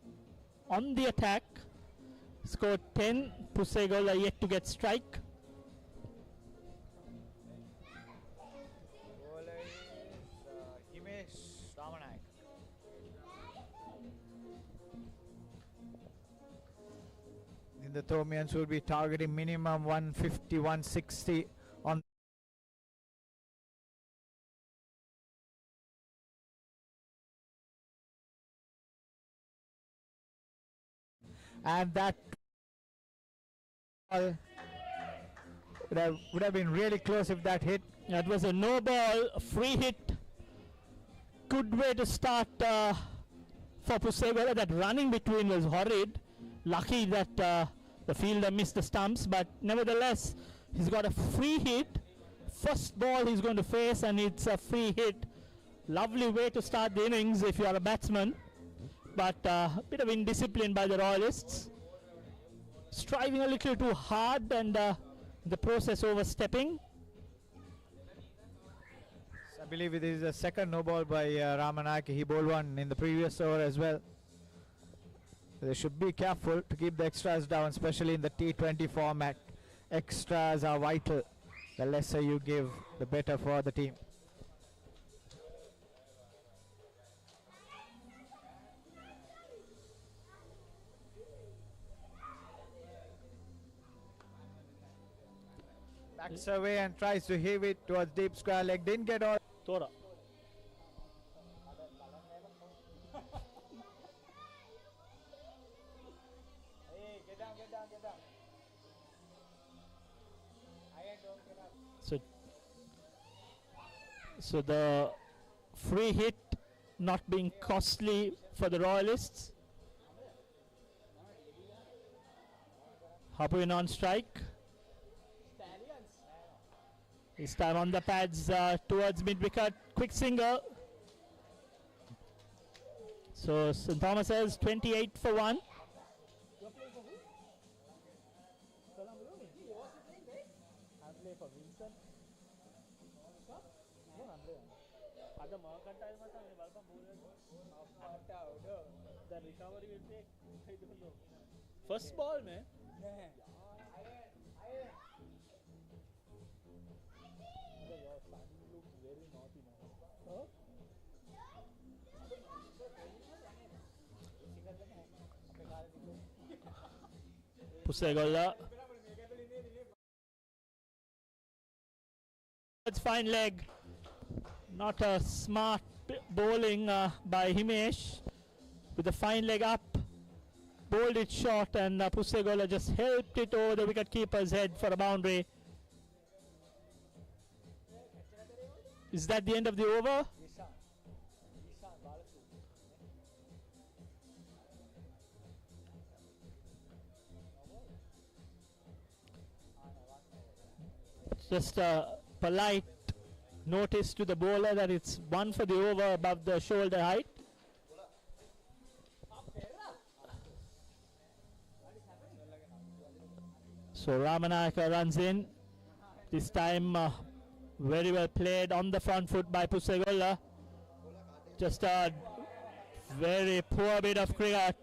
on the attack. Scored 10. Pusegola yet to get strike. The Thomians will be targeting minimum 150, 160 on. And that would have been really close if that hit. That was a no ball, a free hit. Good way to start for Pusegola. That running between was horrid. Lucky that the fielder missed the stumps, but nevertheless, he's got a free hit. First ball he's going to face, and it's a free hit. Lovely way to start the innings if you are a batsman, but a bit of indiscipline by the Royalists. Striving a little too hard and the process overstepping. I believe it is the second no ball by Ramanayake. He bowled one in the previous over as well. They should be careful to keep the extras down, especially in the T20 format. Extras are vital. The lesser you give, the better for the team. Backs away and tries to heave it towards deep square leg. Didn't get all. Tora. So the free hit not being costly for the Royalists. Hapawena on strike. This time on the pads towards mid-wicket. Quick single. So St. Thomas has 28 for 1. First ball, man. Pusegola. It's fine leg. Not a smart bowling by Himesh. With the fine leg up. Bowled it short and Pusegola just helped it over the wicket keeper's head for a boundary. Is that the end of the over? Just a polite notice to the bowler that it's one for the over above the shoulder height. So Ramanayake runs in. This time very well played on the front foot by Pusegola. Just a very poor bit of cricket.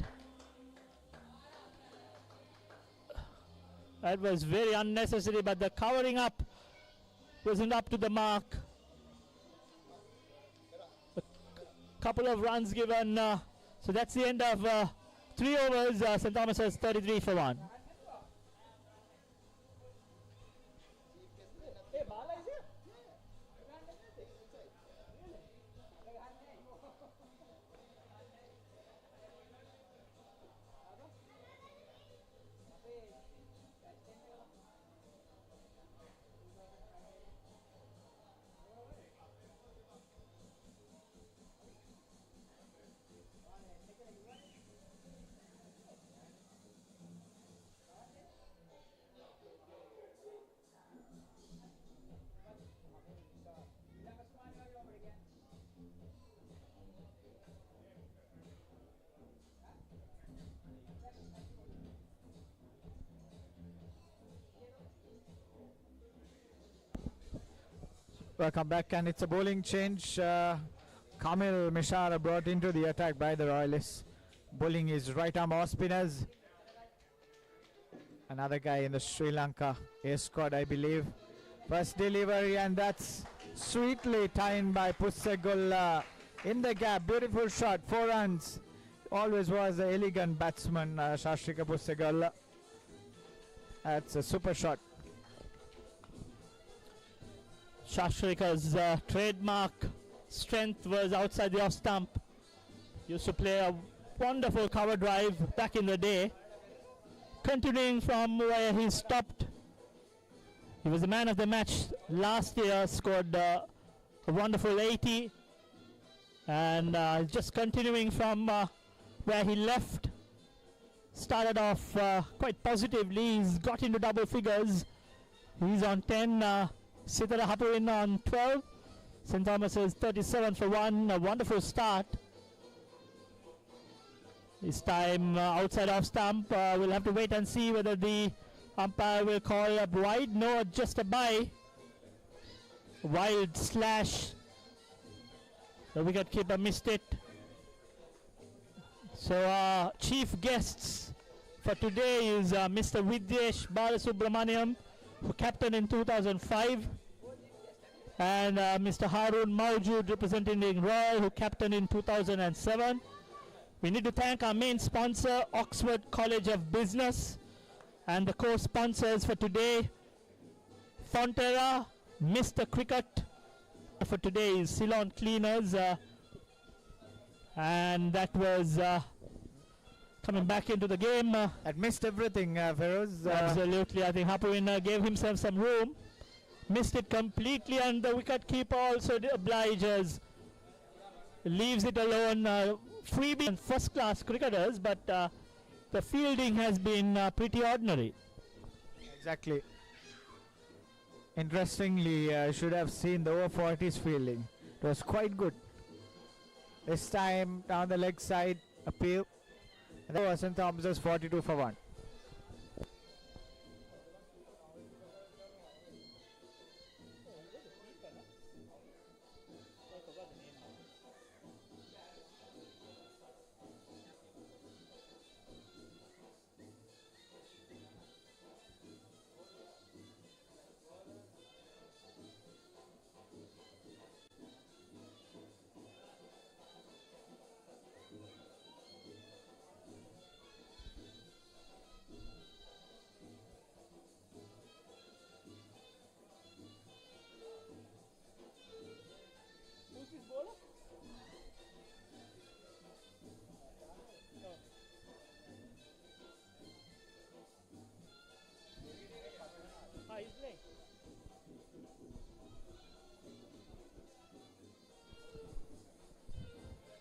That was very unnecessary, but the covering up wasn't up to the mark. A couple of runs given. So that's the end of 3 overs. St. Thomas has 33 for 1. Welcome back, and it's a bowling change. Kamil Mishara brought into the attack by the Royalists. Bowling is right arm off spinners. Another guy in the Sri Lanka A squad, I believe. First delivery, and that's sweetly timed by Pussegulla in the gap. Beautiful shot, 4 runs. Always was an elegant batsman, Shashrika Pussegulla. That's a super shot. Shashrika's trademark strength was outside the off stump. Used to play a wonderful cover drive back in the day. Continuing from where he stopped, he was the man of the match last year, scored a wonderful 80, and just continuing from where he left. Started off quite positively. He's got into double figures. He's on 10. Sitara Hapuin on 12. St. Thomas is 37 for 1. A wonderful start. This time outside off stump. We'll have to wait and see whether the umpire will call up wide. No, just a bye. Wild slash. The wicket keeper missed it. So our chief guests for today is Mr. Vidyesh Balasubramaniam, who captained in 2005, and Mr. Harun Maujud representing Royal, who captained in 2007. We need to thank our main sponsor, Oxford College of Business, and the co-sponsors for today, Fonterra, Mr. Cricket. For today is Ceylon Cleaners, and that was coming back into the game. That missed everything, Feroz. Absolutely. I think Hapuin gave himself some room. Missed it completely, and the wicket keeper also obliges. Leaves it alone. Freebie and first-class cricketers, but the fielding has been pretty ordinary. Exactly. Interestingly, I should have seen the over 40s fielding. It was quite good. This time down the leg side, appeal. And that was St. Thomas's 42 for 1.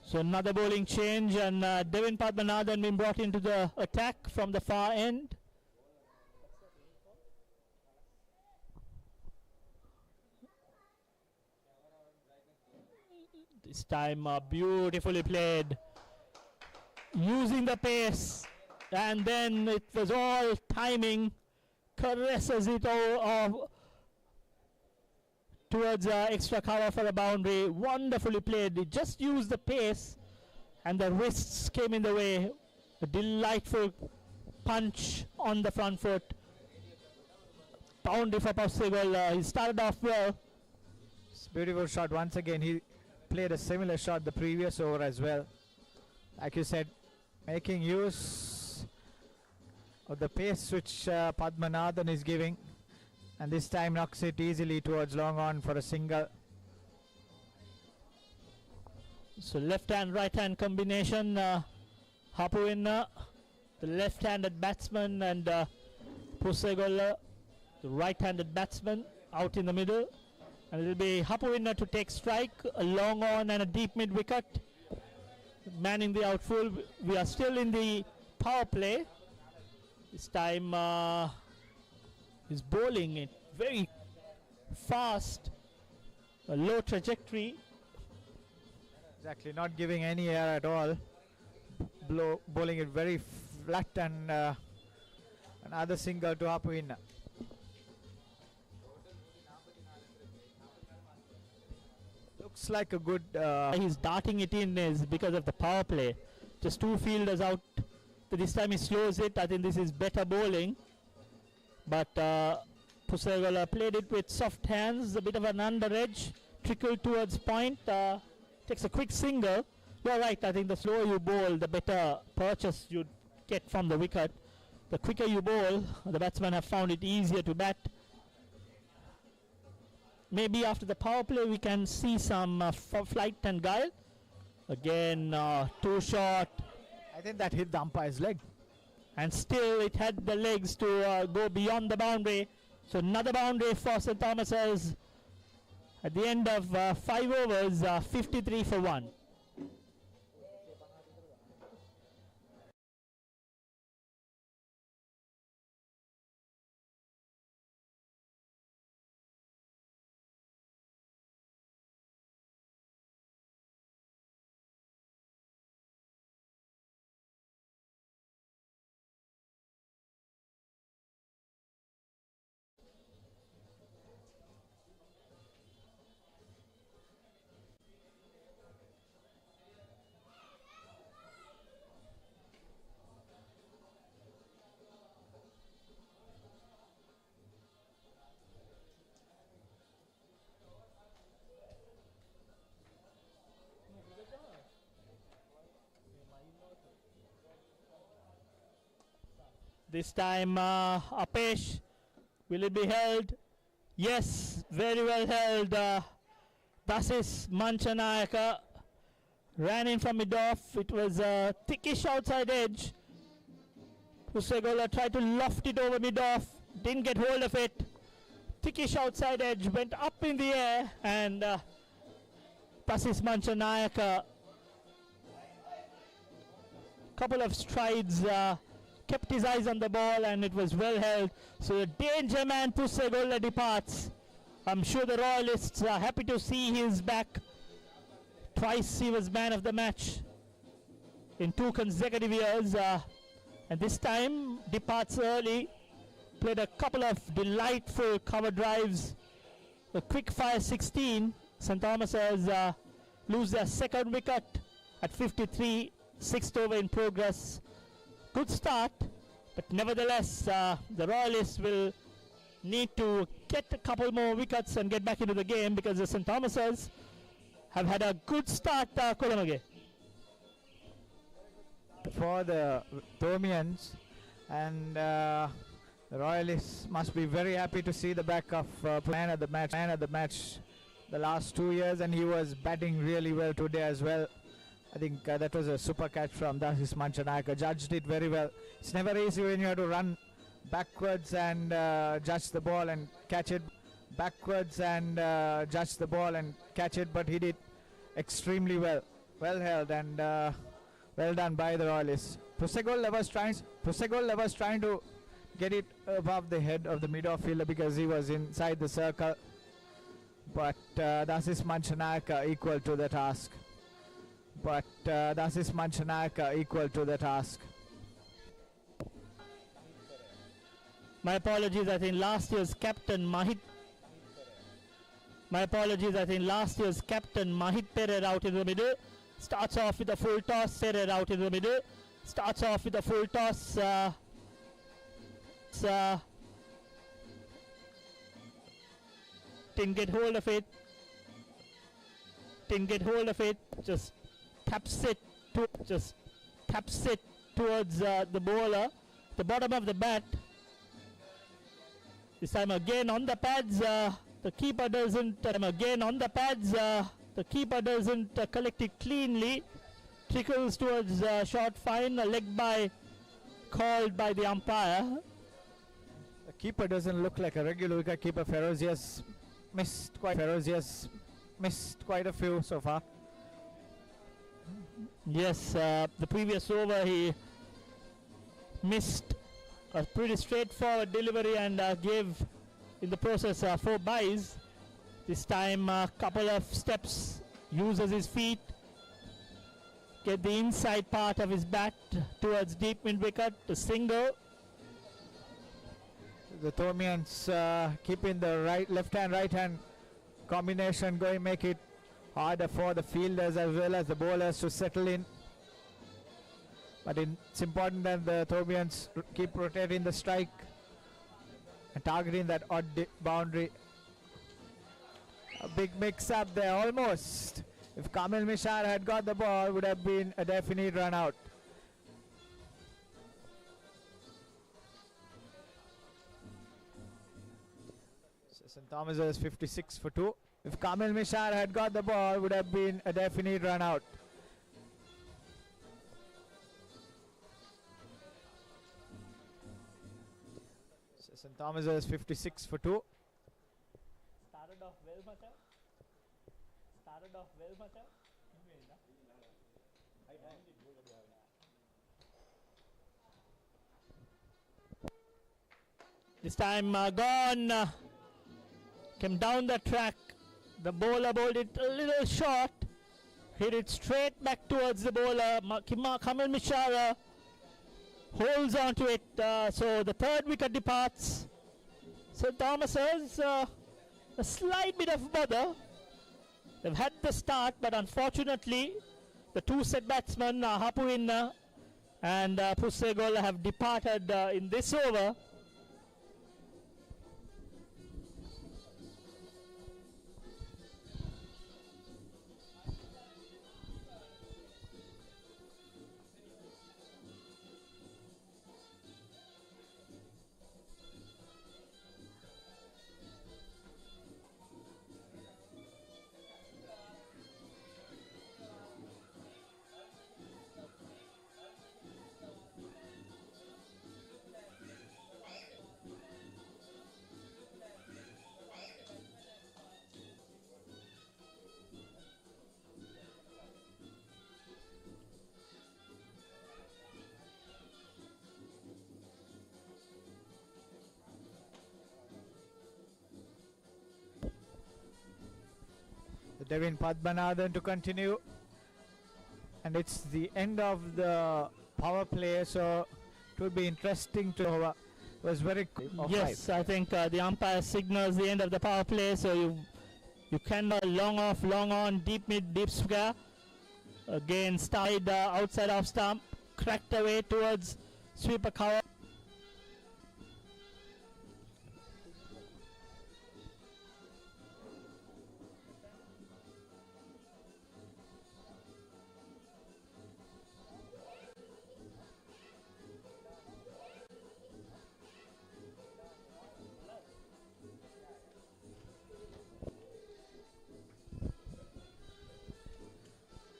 So another bowling change, and Devin Padmanathan been brought into the attack from the far end. This time beautifully played, using the pace, and then it was all timing, caresses it all towards extra cover for a boundary. Wonderfully played. It just used the pace, and the wrists came in the way. A delightful punch on the front foot. Boundary for Possible. He started off well. It's a beautiful shot. Once again, he played a similar shot the previous over as well. Like you said, making use of the pace which Padmanathan is giving. And this time knocks it easily towards long on for a single. So left hand, right hand combination. Hapuin, the left handed batsman, and Pusegola, the right handed batsman, out in the middle. And it will be Hapuin to take strike, a long on and a deep mid wicket. Manning the outfield. We are still in the power play. This time is bowling it very fast, a low trajectory. Exactly, not giving any air at all. Bowling it very flat, and another single to Hapuin. looks like a good. He's darting it in is because of the power play. Just two fielders out. But this time he slows it. I think this is better bowling. But Pusegola played it with soft hands, a bit of an under edge, trickled towards point, takes a quick single. You're right, I think the slower you bowl, the better purchase you get from the wicket. The quicker you bowl, the batsmen have found it easier to bat. Maybe after the power play we can see some flight and guile. Again, too short. I think that hit the umpire's leg. And still it had the legs to go beyond the boundary. So another boundary for St. Thomas's at the end of 5 overs, 53 for 1. This time Apesh, will it be held? Yes, very well held. Basis Manchanayaka ran in from mid-off. It was a thickish outside edge. Pusegola tried to loft it over mid-off, didn't get hold of it. Thickish outside edge went up in the air, and Basis Manchanayaka, couple of strides, kept his eyes on the ball, and it was well held. So the danger man Pusegola departs. I'm sure the Royalists are happy to see his back. Twice he was man of the match in 2 consecutive years, and this time departs early. Played a couple of delightful cover drives. A quick fire 16. St. Thomas's lose their second wicket at 53, 6th over in progress. Good start, but nevertheless the Royalists will need to get a couple more wickets and get back into the game, because the St. Thomas's have had a good start. Kolamage. For the Thomians, and the Royalists must be very happy to see the back of man of the match the last 2 years, and he was batting really well today as well. I think that was a super catch from Dasis Manchanayaka. Judged it very well. It's never easy when you have to run backwards and judge the ball and catch it. Backwards and judge the ball and catch it, but he did extremely well. Well held and well done by the Royalists. Pusegola was trying to get it above the head of the mid-off fielder because he was inside the circle. But Dasis Manchanayaka equal to the task. My apologies, I think last year's captain Mahit Pereira out in the middle. Starts off with a full toss. Pereira out in the middle. Starts off with a full toss. Didn't get hold of it. Just taps it towards the bowler, the bottom of the bat. This time again on the pads. The keeper doesn't collect it cleanly. Trickles towards short fine. A leg by called by the umpire. The keeper doesn't look like a regular wicket keeper. Ferozia's missed quite a few so far. Yes, the previous over he missed a pretty straightforward delivery and gave in the process 4 byes. This time a couple of steps, uses his feet, get the inside part of his bat towards deep mid wicket, a single. The Thomians keeping the left hand right hand combination going, make it harder for the fielders as well as the bowlers to settle in. But it's important that the Thomians keep rotating the strike and targeting that odd boundary. A big mix-up there, almost. If Kamil Mishar had got the ball, would have been a definite run out. So St. Thomas's 56 for 2. If Kamil Mishar had got the ball, would have been a definite run out. So St. Thomas's 56 for 2. Started off well, Mata. Started off well, Mata. This time gone. Came down the track. The bowler bowled it a little short. Hit it straight back towards the bowler. Kamil Mishara holds on to it. So the third wicket departs. St. Thomas's a slight bit of bother. They've had the start, but unfortunately the two set batsmen, Hapuinna and Pussegola, have departed in this over. Devin Padmanathan to continue, and it's the end of the power play, so it will be interesting to was very yes, I think the umpire signals the end of the power play, so you cannot long off, long on, deep mid, deep square. Again, started outside off stump, cracked away towards sweeper cover.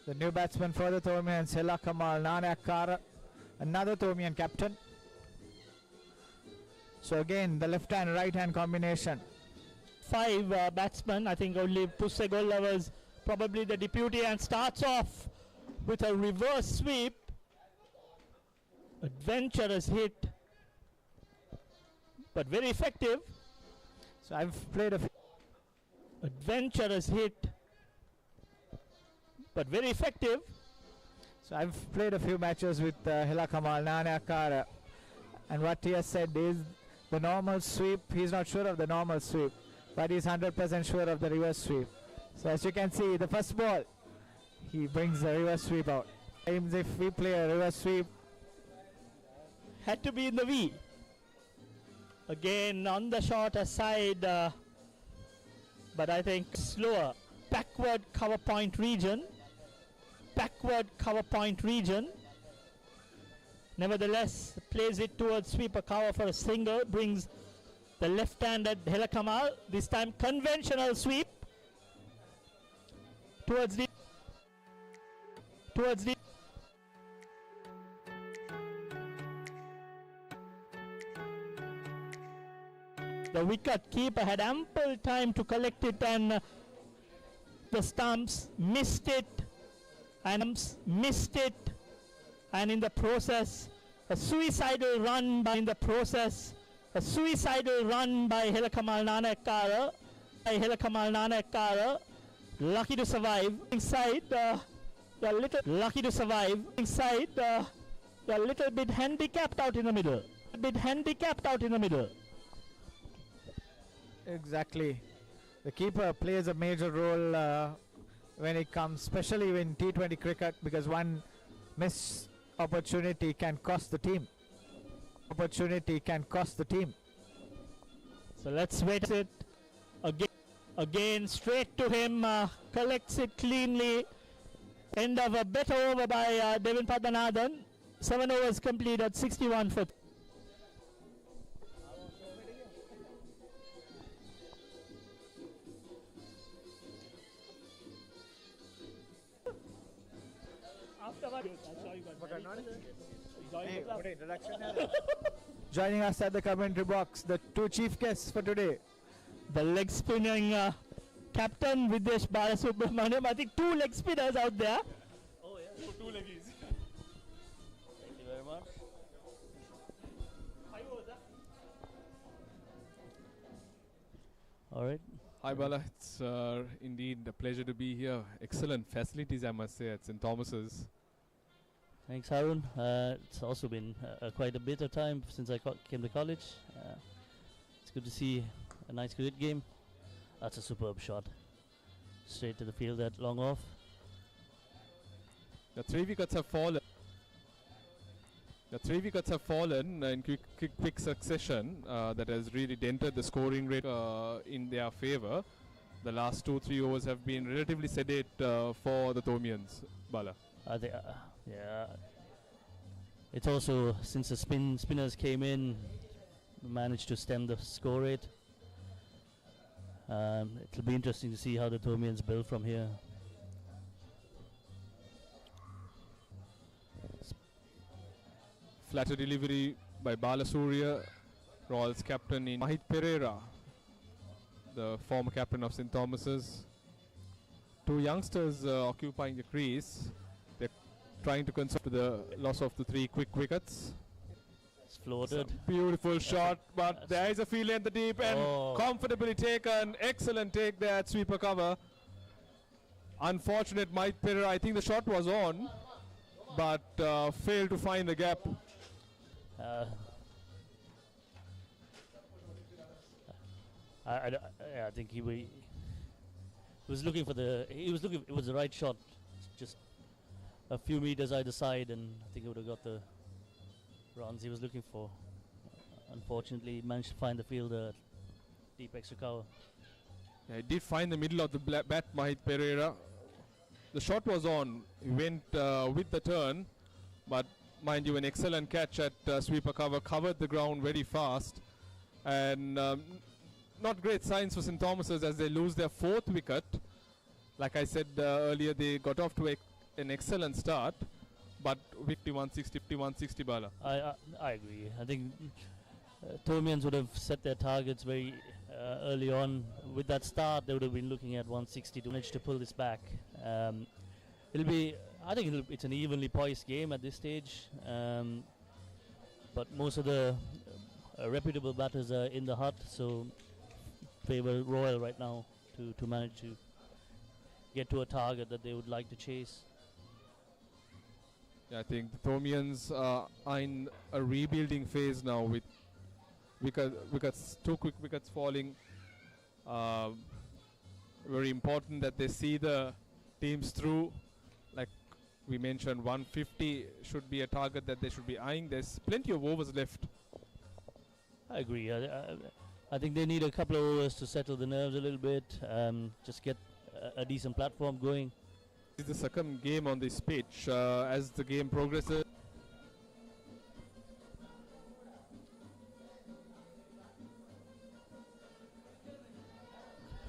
The new batsman for the Thomians, Hela Kamal Nanakara, another Thomian captain. So again, the left hand, right hand combination. 5 batsmen, I think only Pussegola was probably the deputy, and starts off with a reverse sweep. Adventurous hit, but very effective. So I've played a adventurous hit, but very effective. So I've played a few matches with Hela Kamal Nanakara, and what he has said is the normal sweep, he's not sure of the normal sweep, but he's 100% sure of the reverse sweep. So as you can see, the first ball, he brings the reverse sweep out. If we play a reverse sweep, had to be in the V. Again on the shorter side, but I think slower. Backward cover point region. Backward cover point region. Nevertheless, plays it towards sweeper cover for a single, brings the left-handed Hela Kamal, this time conventional sweep towards the the wicket keeper had ample time to collect it, and the stumps missed it, and in the process a suicidal run by Hela Kamal Nanakara, lucky to survive inside a little bit handicapped out in the middle. Exactly. The keeper plays a major role when it comes, especially in T20 cricket, because one missed opportunity can cost the team. So let's wait it again straight to him, collects it cleanly. End of a better over by Devin Padmanabhan. 7 overs complete at 61 for. Joining us at the commentary box, the two chief guests for today. The leg spinning captain Videsh Balasubramaniam. I think 2 leg spinners out there. Oh yeah, 2 leggies. Thank you very much. All right. Hi Bala, it's indeed a pleasure to be here. Excellent facilities, I must say, at St. Thomas's. Thanks, Harun. It's also been quite a bit of time since I came to college. It's good to see a nice cricket game. That's a superb shot. Straight to the field at long off. The 3 wickets have fallen. In quick succession. That has really dented the scoring rate in their favour. The last 2-3 overs have been relatively sedate for the Thomians, Bala. I think, yeah. It's also, since the spinners came in, managed to stem the score rate. It'll be interesting to see how the Thomians build from here. Flatter delivery by Balasurya, Royals captain in Mahit Pereira, the former captain of St. Thomas's. 2 youngsters occupying the crease. They're trying to console the loss of the 3 quick wickets. It's floated. Some beautiful shot, but there is a field in the deep and comfortably taken. Excellent take there at sweeper cover. Unfortunate Mahit Pereira. I think the shot was on, but failed to find the gap. I think he was looking for it was the right shot, just a few meters either side, and I think he would have got the runs he was looking for. Unfortunately, he managed to find the fielder deep extra cover. Yeah, he did find the middle of the bat, Mahit Pereira. The shot was on. He went with the turn, but mind you, an excellent catch at sweeper cover, covered the ground very fast, and not great signs for St. Thomas's as they lose their 4th wicket. Like I said earlier, they got off to an excellent start, but 51-60 Bala. I agree. I think Thomians would have set their targets very early on. With that start, they would have been looking at 160 to manage to pull this back. I think it's an evenly poised game at this stage, but most of the reputable batters are in the hut, so favour Royal right now to manage to get to a target that they would like to chase. Yeah, I think the Thomians are in a rebuilding phase now with wickets, 2 quick wickets falling. Very important that they see the teams through. Like we mentioned, 150 should be a target that they should be eyeing. There's plenty of overs left. I agree. I think they need a couple of overs to settle the nerves a little bit, just get a decent platform going. This is the second game on this pitch. As the game progresses,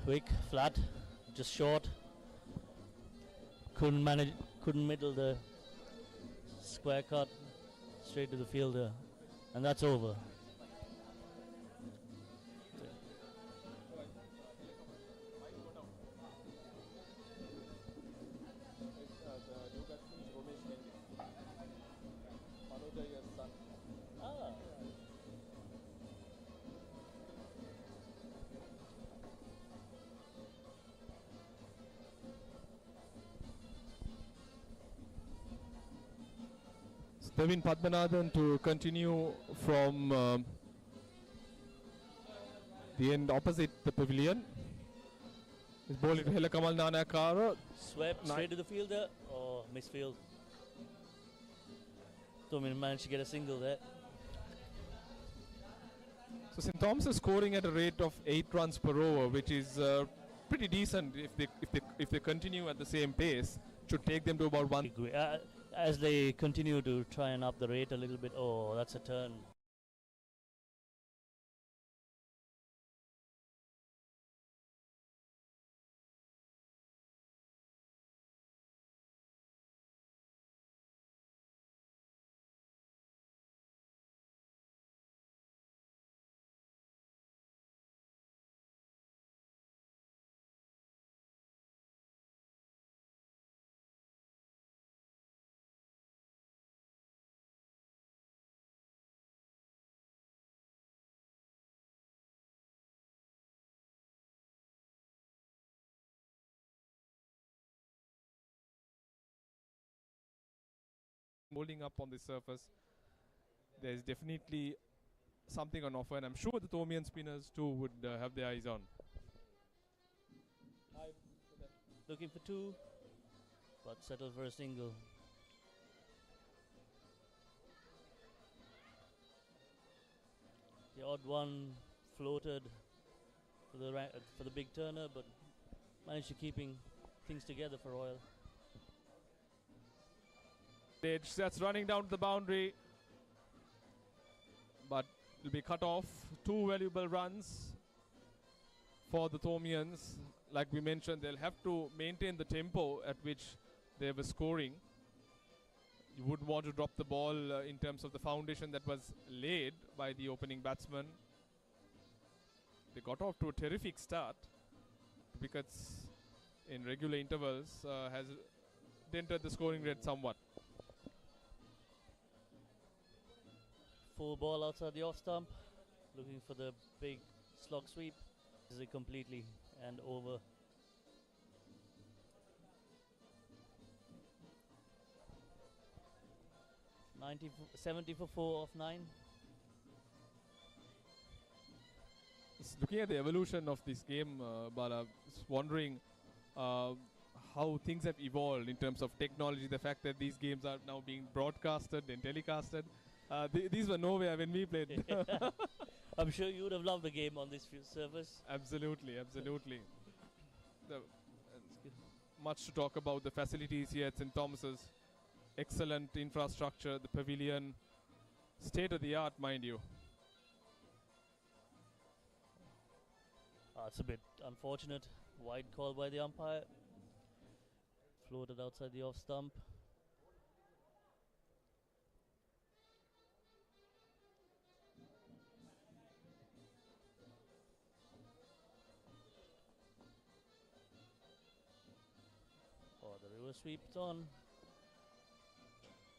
quick, flat, just short. Couldn't middle the square cut straight to the fielder, and that's over. Devin Padmanabhan to continue from the end opposite the pavilion. He's bowling to Helakamal Nanakara. Swept straight to the fielder. Oh, misfield. Toman managed to get a single there. So St. Thomas is scoring at a rate of 8 runs per over, which is pretty decent if they continue at the same pace. Should take them to about 1. As they continue to try and up the rate a little bit. Oh, that's a turn. Bowling up on the surface, there's definitely something on offer, and I'm sure the Thomian spinners too would have their eyes on. Looking for 2, but settled for a single. The odd one floated for the big turner, but managed to keeping things together for Royal. That's running down to the boundary, but will be cut off. 2 valuable runs for the Thomians. Like we mentioned, they'll have to maintain the tempo at which they were scoring. You wouldn't want to drop the ball in terms of the foundation that was laid by the opening batsman. They got off to a terrific start. Wickets in regular intervals has dented the scoring rate somewhat. 4 ball outside the off stump, looking for the big slog sweep. Is it completely and over? .90 70 for 4 off 9. Looking at the evolution of this game, Bala, wondering how things have evolved in terms of technology. The fact that these games are now being broadcasted and telecasted. These were nowhere when we played. I'm sure you would have loved the game on this surface. Absolutely, absolutely. Much to talk about the facilities here at St. Thomas's. Excellent infrastructure, the pavilion, state of the art, mind you. It's a bit unfortunate. Wide call by the umpire. Floated outside the off stump. The river sweeps on.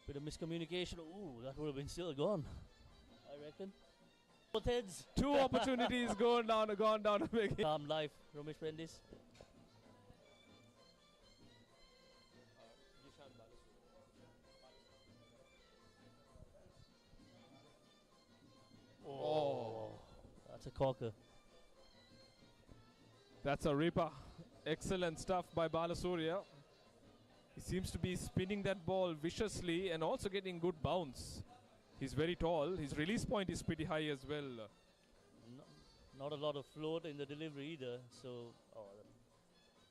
Bit of miscommunication. Ooh, that would have been still gone, I reckon. Both heads. 2 opportunities gone down again. Calm life, Ramesh Bendis. Oh, that's a corker. That's a ripper. Excellent stuff by Balasuriya. He seems to be spinning that ball viciously and also getting good bounce. He's very tall. His release point is pretty high as well. Not a lot of float in the delivery either. So,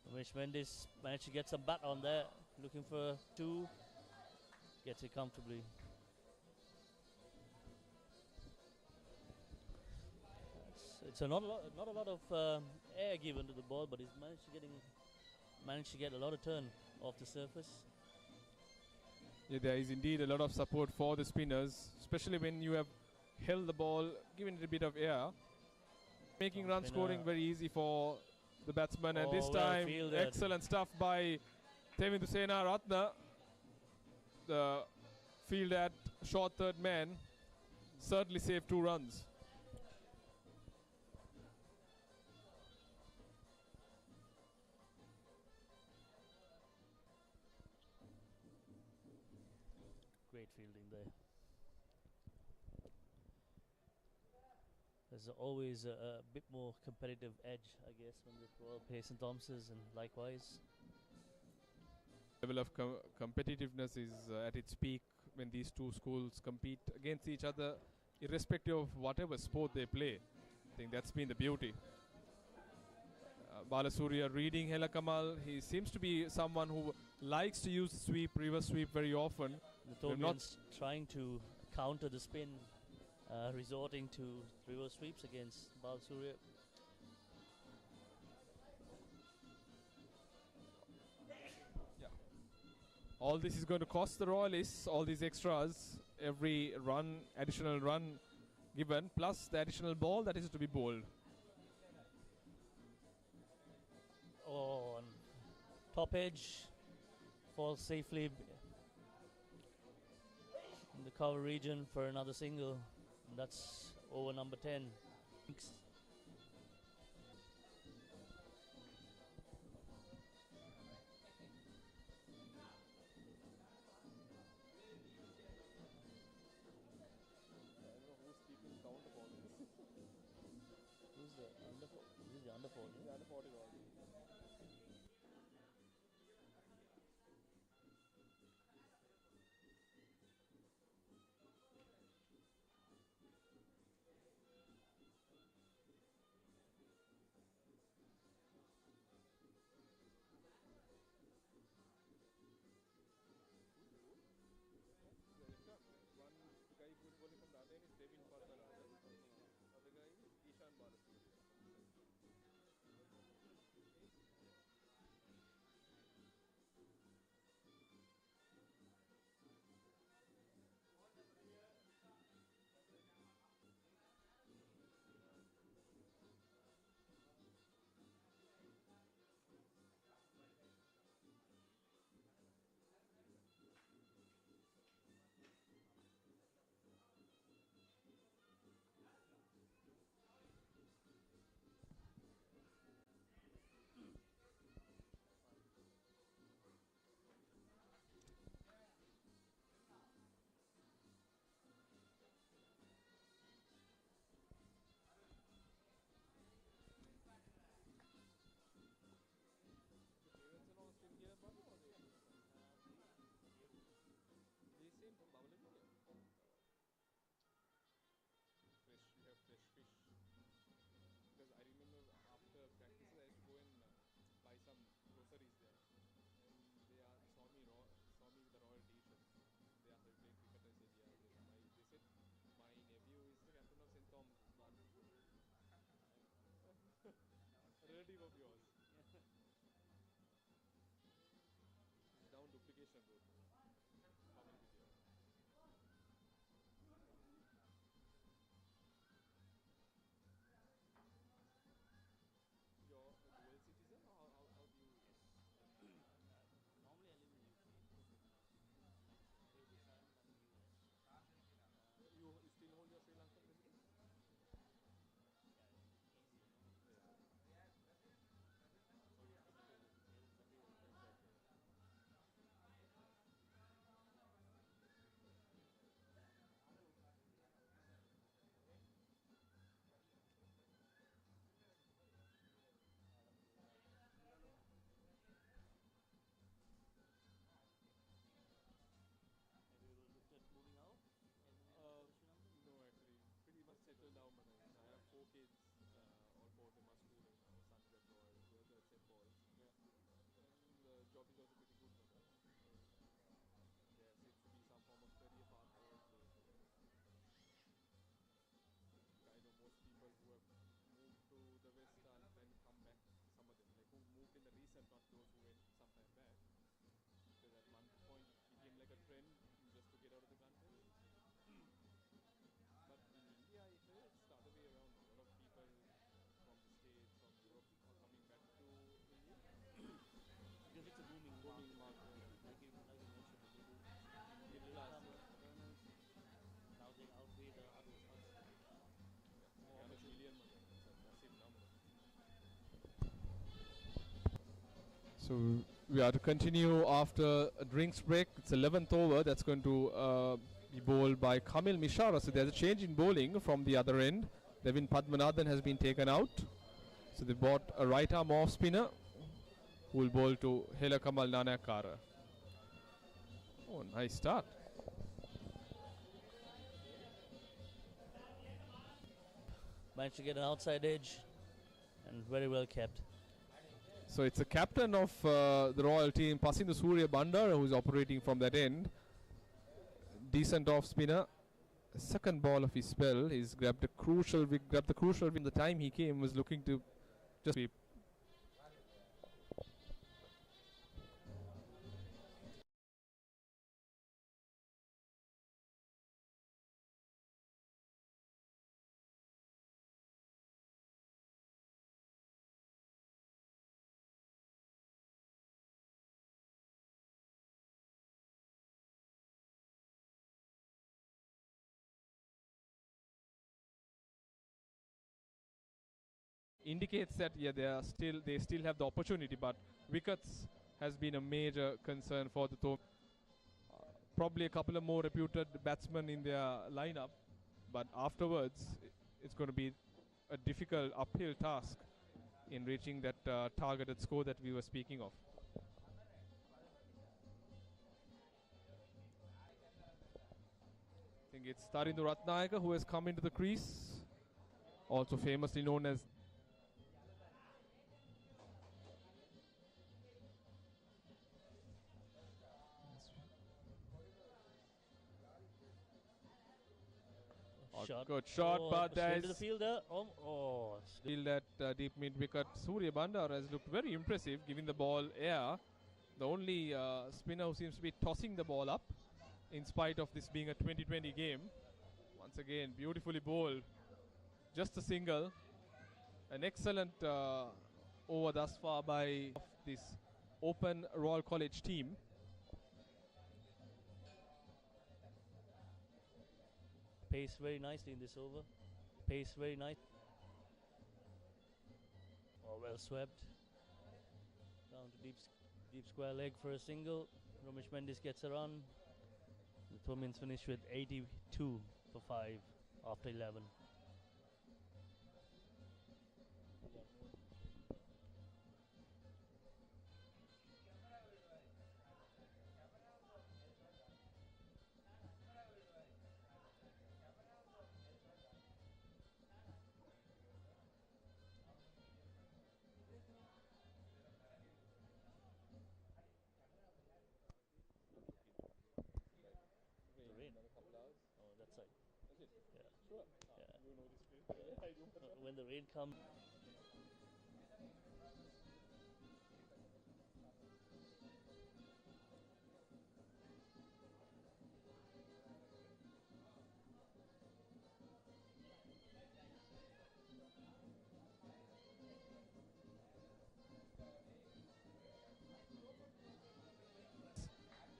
Ramesh Mendes managed to get some bat on there. Looking for 2. Gets it comfortably. It's not a lot of air given to the ball, but he's managed to get a lot of turn off the surface. Yeah, there is indeed a lot of support for the spinners, especially when you have held the ball, given it a bit of air, making run scoring very easy for the batsman. And this time, excellent stuff by Tevindu Sena Ratna. The field at short third man certainly saved 2 runs. Great fielding there. there's always a bit more competitive edge, I guess, when the Royal play St. Thomas's, and likewise. Level of competitiveness is at its peak when these two schools compete against each other, irrespective of whatever sport they play. I think that's been the beauty. Balasuriya reading Hela Kamal. He seems to be someone who likes to use sweep, reverse sweep very often. The Toman's trying to counter the spin, resorting to reverse sweeps against Balasuriya. All this is going to cost the Royalists, all these extras, every run, additional run given, plus the additional ball that is to be bowled. On top edge, falls safely in the cover region for another single. That's over number 10. Relative of yours. Down duplication road. Public video. You're a dual citizen, or how do you? Normally I live in UK. You still hold your Sri Lankan residence? Settled down, but I have 4 kids. All 4 of them are schooling now. Son's at Royal, the other at St. Paul's. Yeah. And the job is also pretty good for them. There seems to be some form of career path also. I know most people who have moved to the West and then come back, some of them, like who moved in the recent, not those who went some time back. Because at one point it became like a trend just to get out of the country. But in India, I heard it's the other way around. A lot of people from the States, from Europe are coming back to India. Because it's a booming market. Like you mentioned, middle class earners, now they outweigh the others. Yeah, a million, it's a massive number. So we are to continue after a drinks break. It's 11th over. That's going to be bowled by Kamil Mishara. So there's a change in bowling from the other end. Devin Padmanathan has been taken out. So they bought a right arm off spinner who will bowl to Helakamal Nanakara. Oh, nice start. Managed to get an outside edge and very well kept. So it's the captain of the Royal team, Pasindu Surya Bandara, who is operating from that end. Decent off spinner. Second ball of his spell. He's grabbed the crucial win. The time he came was looking to just sweep. Indicates that they still have the opportunity, but wickets has been a major concern for the Toman. Probably a couple of more reputed batsmen in their lineup, but afterwards it's going to be a difficult uphill task in reaching that targeted score that we were speaking of. I think it's Tarindu Ratnayaka who has come into the crease, also famously known as Shot. Good shot, but straight to there's the fielder. feel that deep mid wicket. Surya Bandar has looked very impressive, giving the ball air. The only spinner who seems to be tossing the ball up, in spite of this being a 2020 game. Once again, beautifully bowled. Just a single. An excellent over thus far by this Open Royal College team. Paced very nicely in this over. Paced very nice. Oh, well swept. Down to deep square leg for a single. Ramesh Mendis gets a run. The Tomans finish with 82 for 5 after 11. When the rain comes.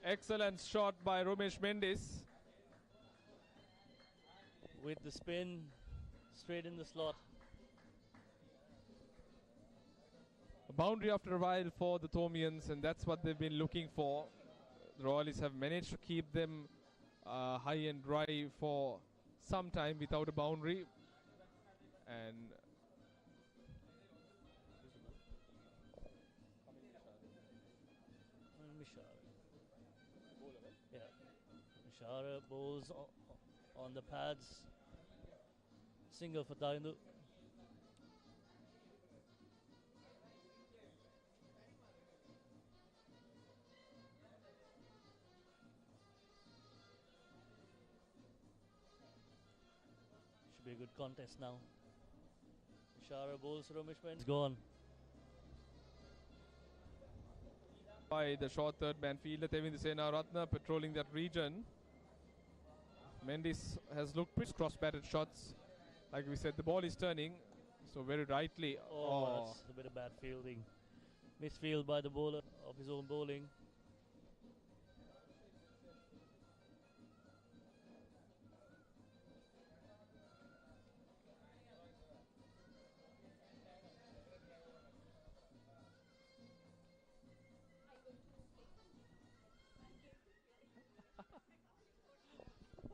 Excellent shot by Ramesh Mendis. With the spin straight in the slot. A boundary after a while for the Thomians, and that's what they've been looking for. The Royalists have managed to keep them high and dry for some time without a boundary. And Mishara bowls on the pads. Single for Tarindu. Should be a good contest now. Mishara bowls Ramesh Mendis. Gone. By the short third man fielder Tevindu Senaratne patrolling that region. Mendis has looked pretty cross-batted shots. Like we said, the ball is turning, so very rightly. That's a bit of bad fielding. Misfield by the bowler of his own bowling.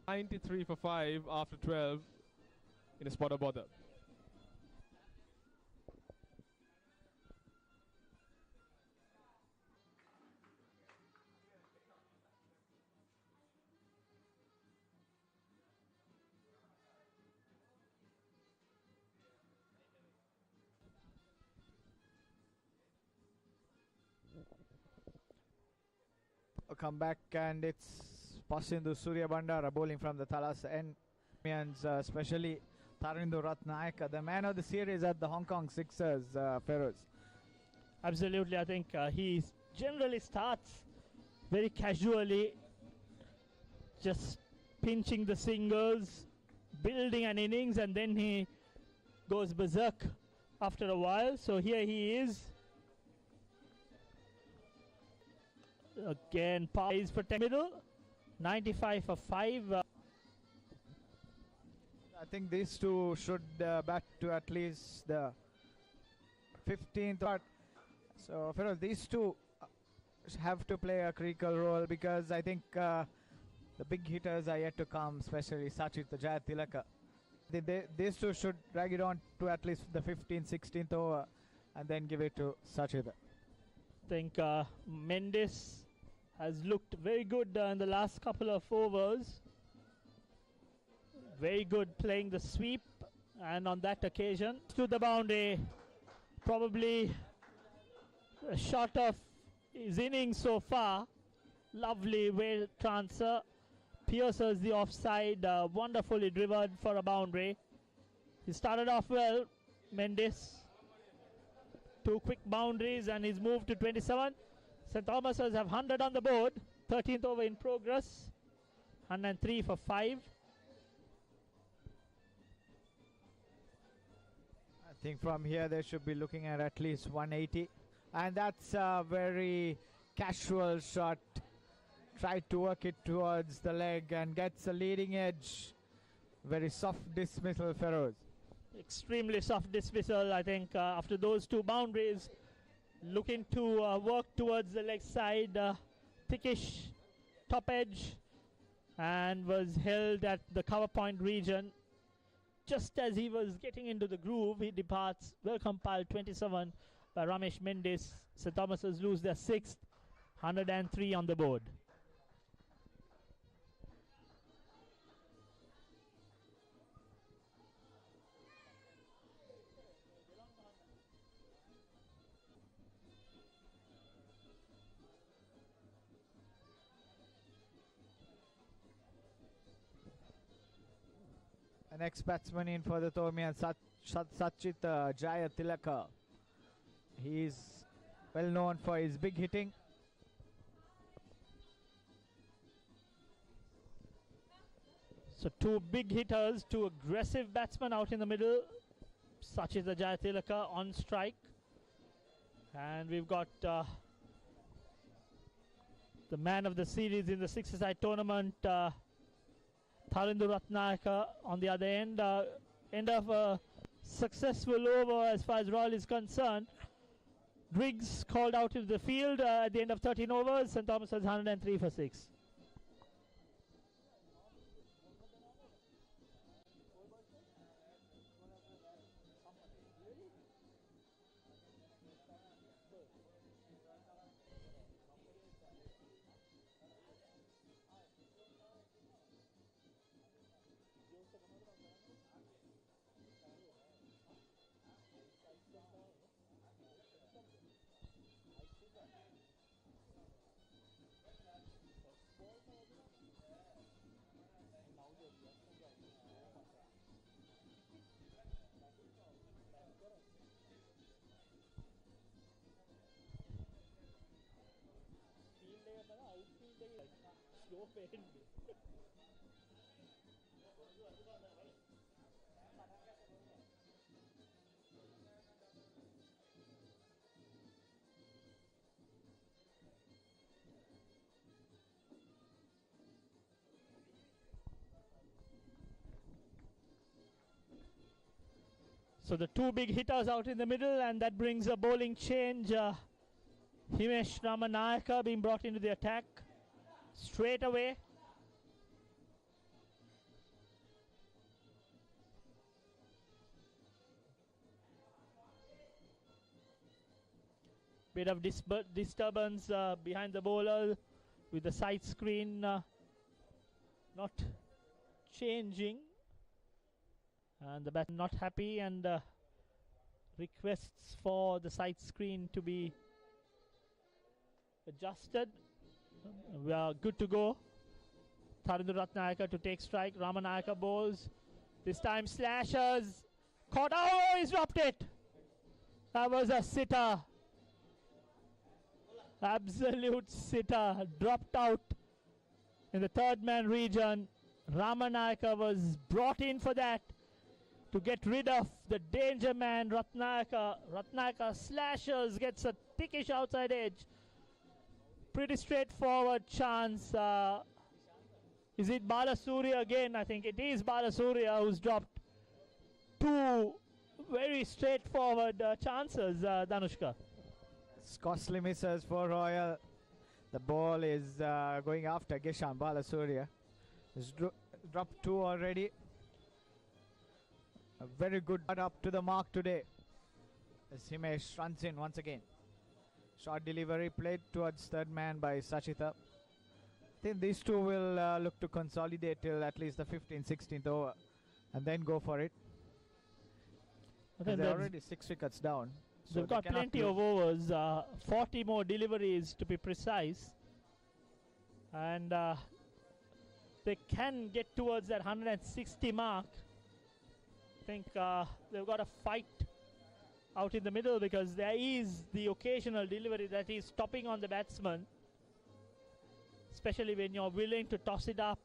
.93 for 5 after 12. in a spot of bother. A comeback, and it's Pasindu Surya Bandara bowling from the Thalas end. Especially Tharindu Ratnayaka, the man of the series at the Hong Kong Sixers, Feroz. Absolutely, I think he generally starts very casually, just pinching the singles, building an innings, and then he goes berserk after a while. So here he is. Again, plays for 10 middle, 95 for 5. I think these two should bat to at least the 15th. But so, Feroz, these two have to play a critical role, because I think the big hitters are yet to come, especially Sachit Jayatilaka. These two should drag it on to at least the 15th, 16th over, and then give it to Sachit. I think Mendes has looked very good in the last couple of overs. Very good playing the sweep, and on that occasion to the boundary, probably a shot of his innings so far. Lovely way transfer, pierces the offside, wonderfully driven for a boundary. He started off well, Mendes. 2 quick boundaries and he's moved to 27. St. Thomas's have 100 on the board. 13th over in progress. 103 for 5. I think from here they should be looking at least 180. And that's a very casual shot. Tried to work it towards the leg and gets a leading edge. Very soft dismissal, Feroz. Extremely soft dismissal, I think, after those 2 boundaries. Looking to work towards the leg side. Thickish top edge. And was held at the cover point region. Just as he was getting into the groove, he departs. Well compiled, 27 by Ramesh Mendes. St. Thomas's lose their 6th. 103 on the board. The next batsman in for the Thomian, Sachit Jayatilaka. He is well known for his big hitting. So 2 big hitters, 2 aggressive batsmen out in the middle. Sachit Jayatilaka on strike. And we've got the man of the series in the 6-a-side tournament, Tharindu Ratnayaka on the other end. End of a successful over as far as Royal is concerned. Driggs called out into the field at the end of 13 overs. St. Thomas has 103 for 6. So the 2 big hitters out in the middle, and that brings a bowling change. Himesh Ramanayaka being brought into the attack straight away. Bit of disturbance behind the bowler with the side screen not changing. And the batsman not happy and requests for the side screen to be adjusted. We are good to go. Tharindu Ratnayaka to take strike. Ramanayaka bowls. This time slashes. Caught. Oh, he's dropped it. That was a sitter. Absolute sitter. Dropped out in the third man region. Ramanayaka was brought in for that to get rid of the danger man Ratnayaka. Ratnayaka slashes, gets a thickish outside edge. Pretty straightforward chance. Is it Balasuriya again? I think it is Balasuriya who's dropped two very straightforward chances, Danushka. It's costly misses for Royal. The ball is going after Gishan Balasuriya. He's dropped two already. A very good up to the mark today as Himesh runs in once again. Short delivery played towards third man by Sachita. I think these two will look to consolidate till at least the 15th, 16th over and then go for it. They're already 6 wickets down. So they've got plenty of overs, 40 more deliveries to be precise. And they can get towards that 160 mark. I think they've got a fight out in the middle because there is the occasional delivery that is stopping on the batsman. Especially when you're willing to toss it up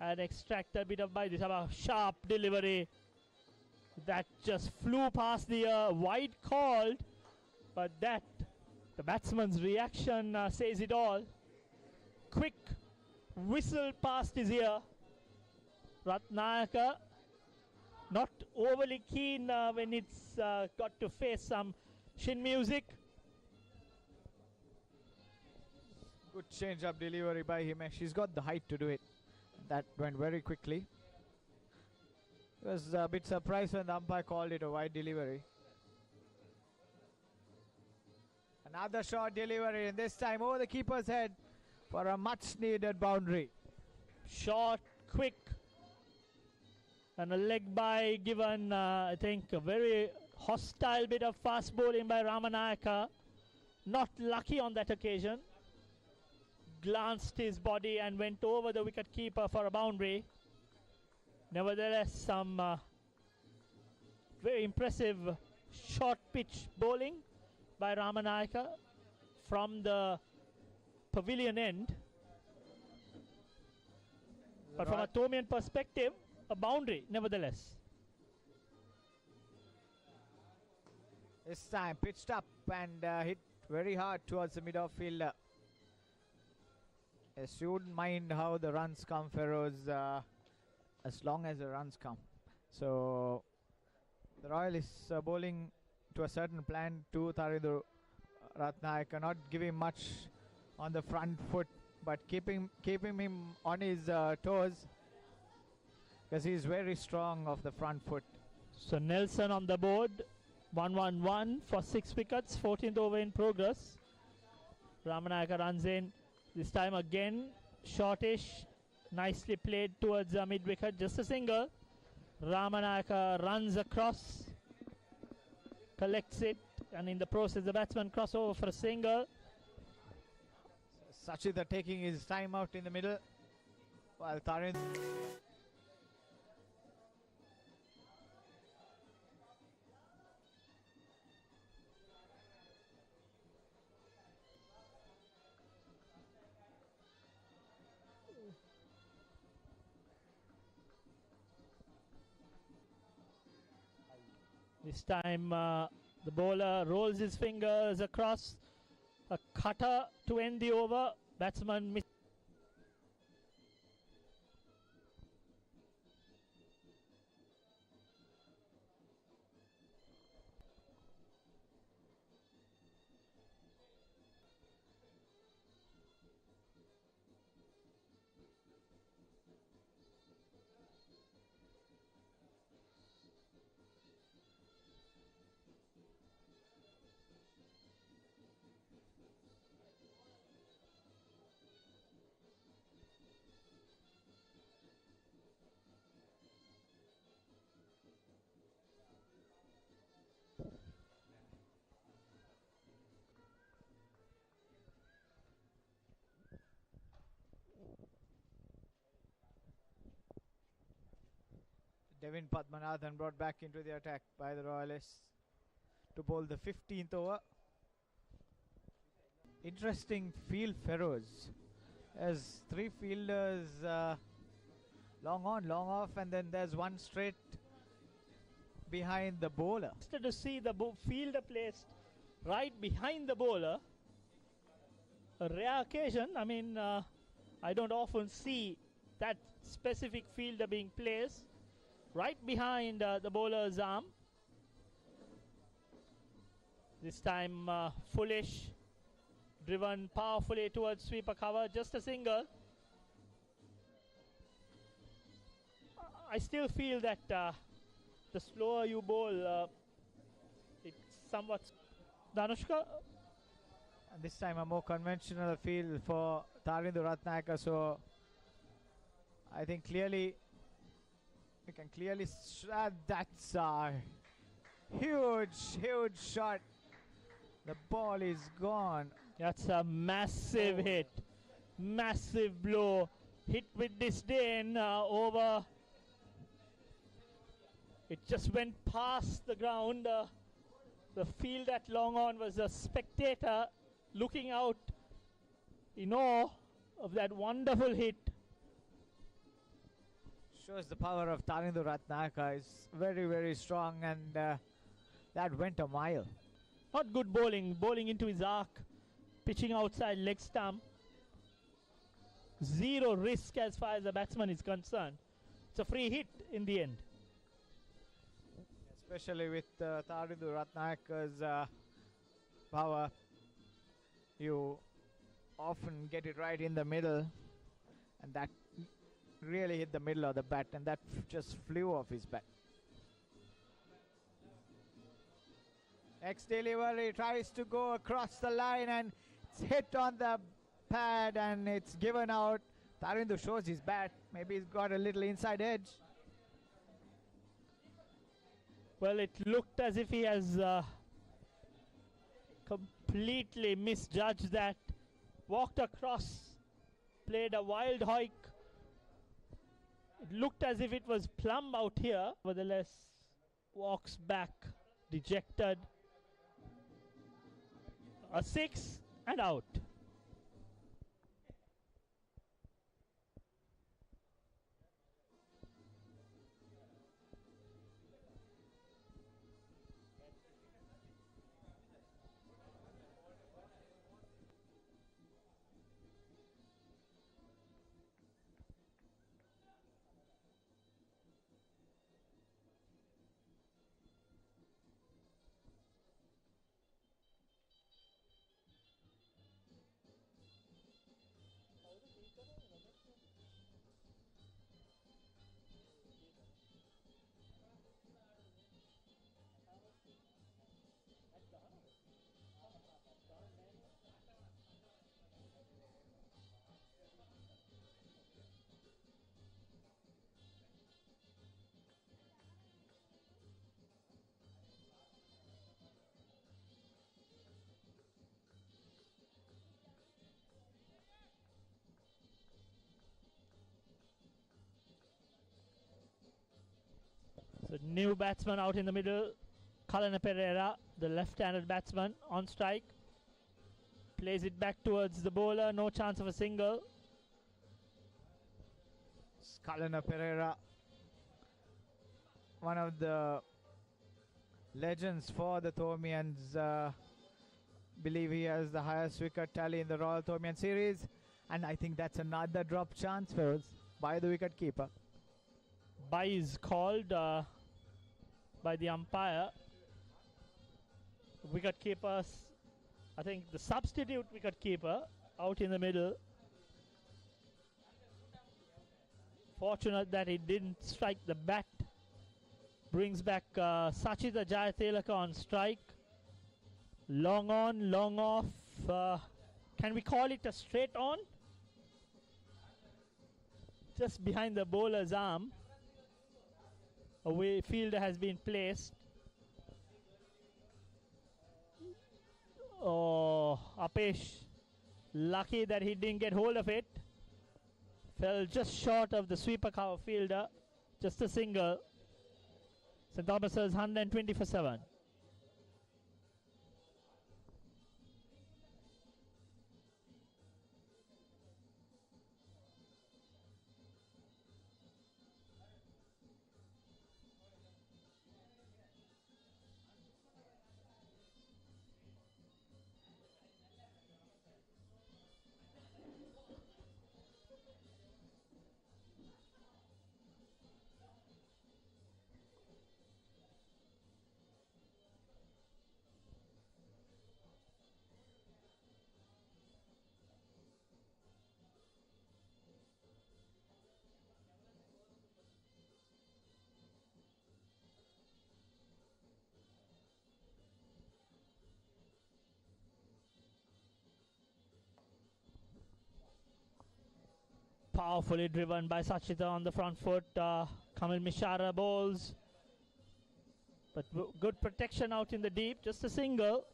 and extract a bit of bite. This is a sharp delivery that just flew past the wide called, but that the batsman's reaction says it all. Quick whistle past his ear. Ratnayaka not overly keen when it's got to face some shin music. Good change-up delivery by Himesh. He's got the height to do it. That went very quickly. He was a bit surprised when the umpire called it a wide delivery. Another short delivery, and this time over the keeper's head for a much-needed boundary. Short, quick, and a leg by given. I think a very hostile bit of fast bowling by Ramanayaka. Not lucky on that occasion. Glanced his body and went over the wicket keeper for a boundary. Nevertheless, some very impressive short pitch bowling by Ramanayaka from the pavilion end. But from a Thomian perspective, a boundary nevertheless. This time pitched up and hit very hard towards the mid-off fielder. Yes, you wouldn't mind how the runs come, Feroz, as long as the runs come. So the Royal is bowling to a certain plan to Tharindu Ratnayaka, not giving much on the front foot, but keeping him on his toes because he's very strong off the front foot. So Nelson on the board, 1-1-1 for 6 wickets, 14th over in progress. Ramanayaka runs in. This time again, shortish, nicely played towards the mid-wicket, just a single. Ramanayaka runs across, collects it, and in the process the batsman cross over for a single. Sachita taking his time out in the middle, while Tharindu. This time the bowler rolls his fingers across, a cutter to end the over. Batsman missed. Kevin Padmanathan brought back into the attack by the Royalists to bowl the 15th over. Interesting field Feroz, as three fielders long on, long off, and then there's one straight behind the bowler. To see the fielder placed right behind the bowler, a rare occasion. I mean, I don't often see that specific fielder being placed right behind the bowler's arm. This time Foolish driven powerfully towards sweeper cover, just a single. I still feel that the slower you bowl, it's somewhat... Danushka? And this time a more conventional field for Tarindu Ratnayaka, so I think clearly you can clearly that's a huge shot. The ball is gone. That's a massive hit, massive blow, hit with disdain over. It just went past the ground. The field at long on was a spectator looking out in awe of that wonderful hit. Shows the power of Tarindu Ratnayaka is very strong, and that went a mile. Not good bowling into his arc, pitching outside leg stump. Zero risk as far as the batsman is concerned. It's a free hit in the end. Especially with Tarindu Ratnayaka's power, you often get it right in the middle, and that really hit the middle of the bat, and that just flew off his bat. X-delivery tries to go across the line, and it's hit on the pad, and it's given out. Tarindu shows his bat. Maybe he's got a little inside edge. Well, it looked as if he has completely misjudged that. Walked across, played a wild hike. It looked as if it was plumb out here. Nevertheless, walks back, dejected. A 6 and out. So new batsman out in the middle. Kalana Pereira, the left-handed batsman, on strike. Plays it back towards the bowler. No chance of a single. Kalana Pereira, one of the legends for the Thomians. Believe he has the highest wicket tally in the Royal-Thomian series. And I think that's another drop chance for us by the wicket keeper. Bye is called by the umpire. Wicket keepers, I think the substitute wicket keeper out in the middle. Fortunate that he didn't strike the bat. Brings back Sachita Jayatilaka on strike. Long on, long off. Can we call it a straight on? Just behind the bowler's arm. A fielder has been placed. Oh, Apesh, lucky that he didn't get hold of it. Fell just short of the sweeper cover fielder. Just a single. St. Thomas's 120 for 7. Powerfully driven by Sachita on the front foot. Kamil Mishara bowls. But good protection out in the deep. Just a single.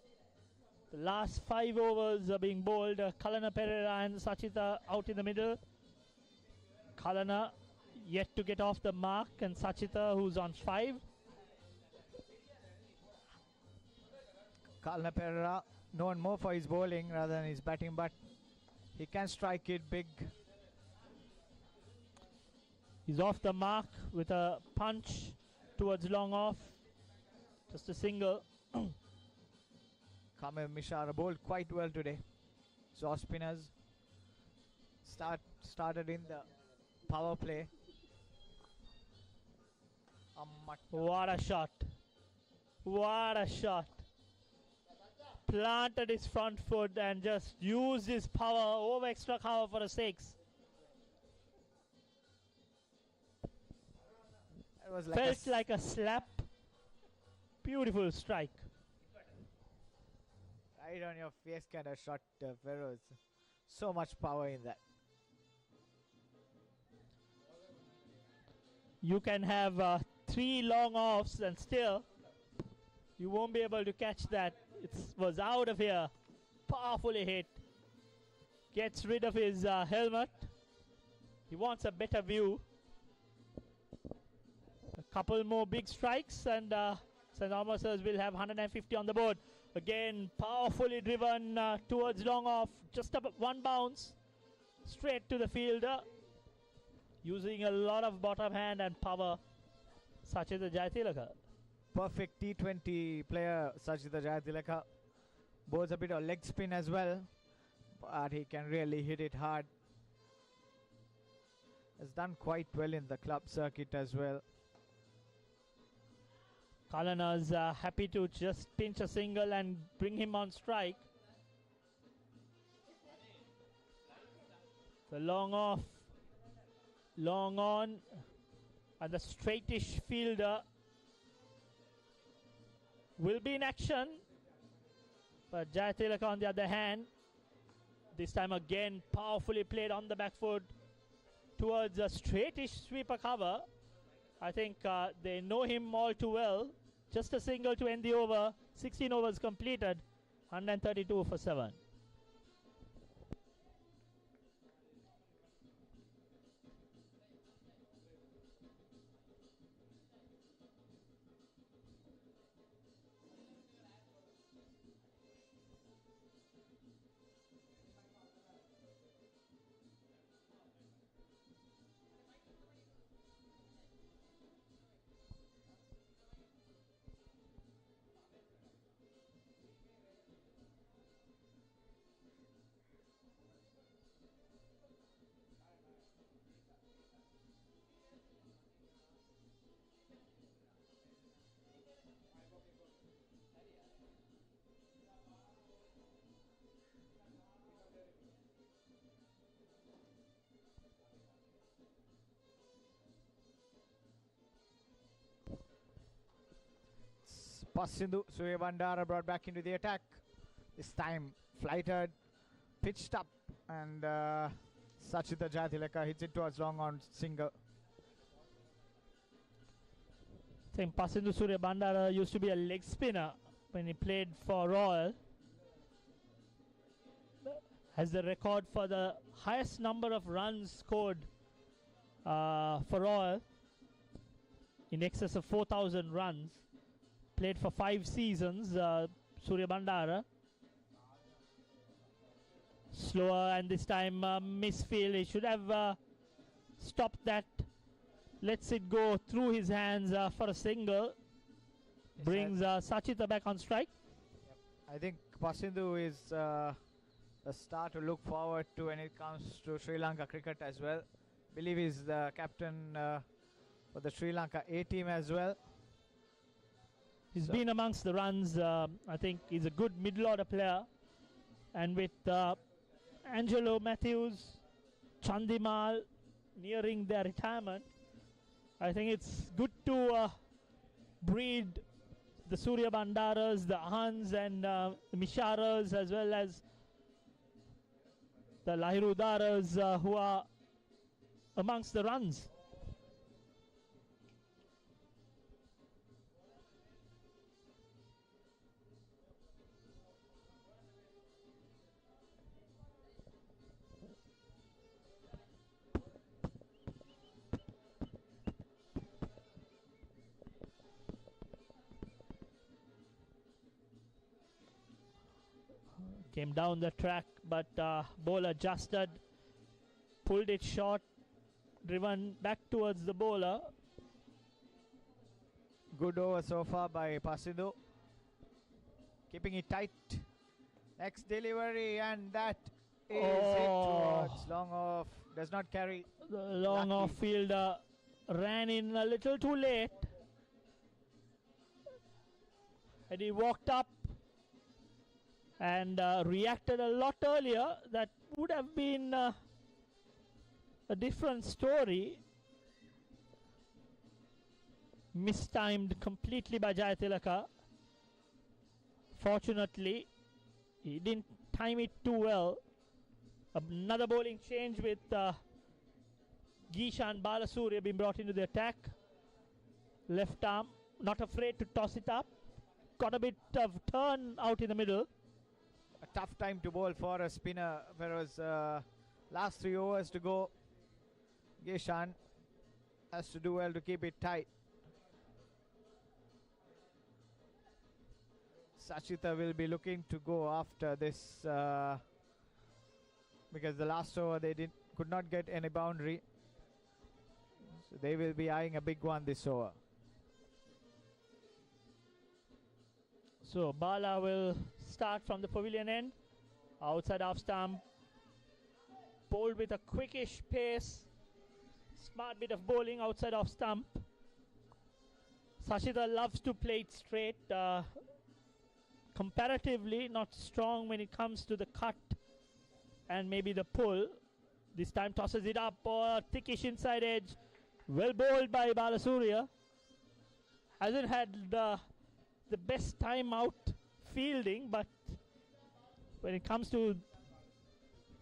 The last 5 overs are being bowled. Kalana Pereira and Sachita out in the middle. Kalana yet to get off the mark, and Sachita who's on 5. Kalana Pereira known more for his bowling rather than his batting, but he can strike it big. He's off the mark with a punch towards long off. Just a single. Kamil Mishara bowled quite well today. So off spinners started in the power play. What a shot. What a shot. Planted his front foot and just used his power over extra cover for a 6. It was Felt like a slap. Beautiful strike. Right on your face kind of shot, Feroz. So much power in that. You can have 3 long offs and still you won't be able to catch that. It was out of here. Powerfully hit. Gets rid of his helmet. He wants a better view. A couple more big strikes and St. Thomas's will have 150 on the board. Again, powerfully driven towards long off. Just up 1 bounce. Straight to the fielder. Using a lot of bottom hand and power. Sachita Jayatilaka. Perfect T20 player, Sachita Jayatilaka. Bowls a bit of leg spin as well, but he can really hit it hard. Has done quite well in the club circuit as well. Kalana's happy to just pinch a single and bring him on strike. The long off, long on, and the straightish fielder will be in action. But Jayatilaka on the other hand, this time again powerfully played on the back foot towards a straightish sweeper cover. I think they know him all too well. Just a single to end the over. 16 overs completed. 132 for 7. Sindhu Surya Bandara brought back into the attack. This time flighted, pitched up, and Sachita Jayatilaka hits it towards long on single. I think Pasindu Surya Bandara used to be a leg spinner when he played for Royal. Has the record for the highest number of runs scored for Royal. in excess of 4,000 runs, played for 5 seasons, Surya Bandara. Slower, and this time misfield. He should have stopped that. Lets it go through his hands for a single. Yes, Brings Sachita back on strike. I think Pasindu is a star to look forward to when it comes to Sri Lanka cricket as well. Believe he's the captain for the Sri Lanka A team as well. He's been amongst the runs. I think he's a good middle order player. And with Angelo Matthews, Chandimal nearing their retirement, I think it's good to breed the Surya Bandaras, the Ahans and the Misharas, as well as the Lahirudaras who are amongst the runs. Came down the track, but bowler adjusted, pulled it short, driven back towards the bowler. Good over so far by Pasindu. Keeping it tight. Next delivery, and that is it towards long off. Does not carry. The long off fielder ran in a little too late. And he walked up and reacted a lot earlier. That would have been a different story. Mistimed completely by Jayatilaka. Fortunately, he didn't time it too well. Another bowling change with Gishan Balasuriya being brought into the attack. Left arm, not afraid to toss it up. Got a bit of turn out in the middle. A tough time to bowl for a spinner. There was last 3 overs to go. Gishan has to do well to keep it tight. Sachita will be looking to go after this because the last over they could not get any boundary. So they will be eyeing a big one this over. So Bala will start from the pavilion end. Outside off stump. Bowled with a quickish pace. Smart bit of bowling outside off stump. Sachita loves to play it straight. Comparatively not strong when it comes to the cut and maybe the pull. This time tosses it up, or thickish inside edge. Well bowled by Balasuriya. Hasn't had the best time out fielding, but when it comes to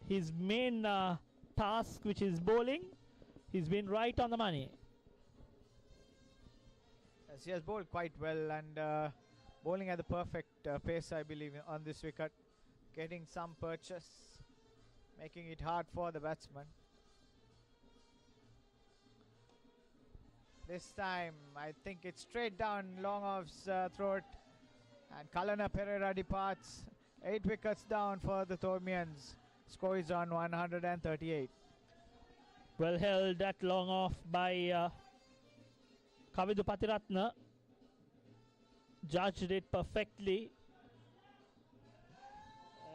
his main task, which is bowling, he's been right on the money. Yes, he has bowled quite well and bowling at the perfect pace, I believe, on this wicket. Getting some purchase, making it hard for the batsman. This time, I think it's straight down long off's throat. And Kalana Pereira departs. 8 wickets down for the Thomians. Score is on 138. Well held that long off by Kavidu Patiratna. Judged it perfectly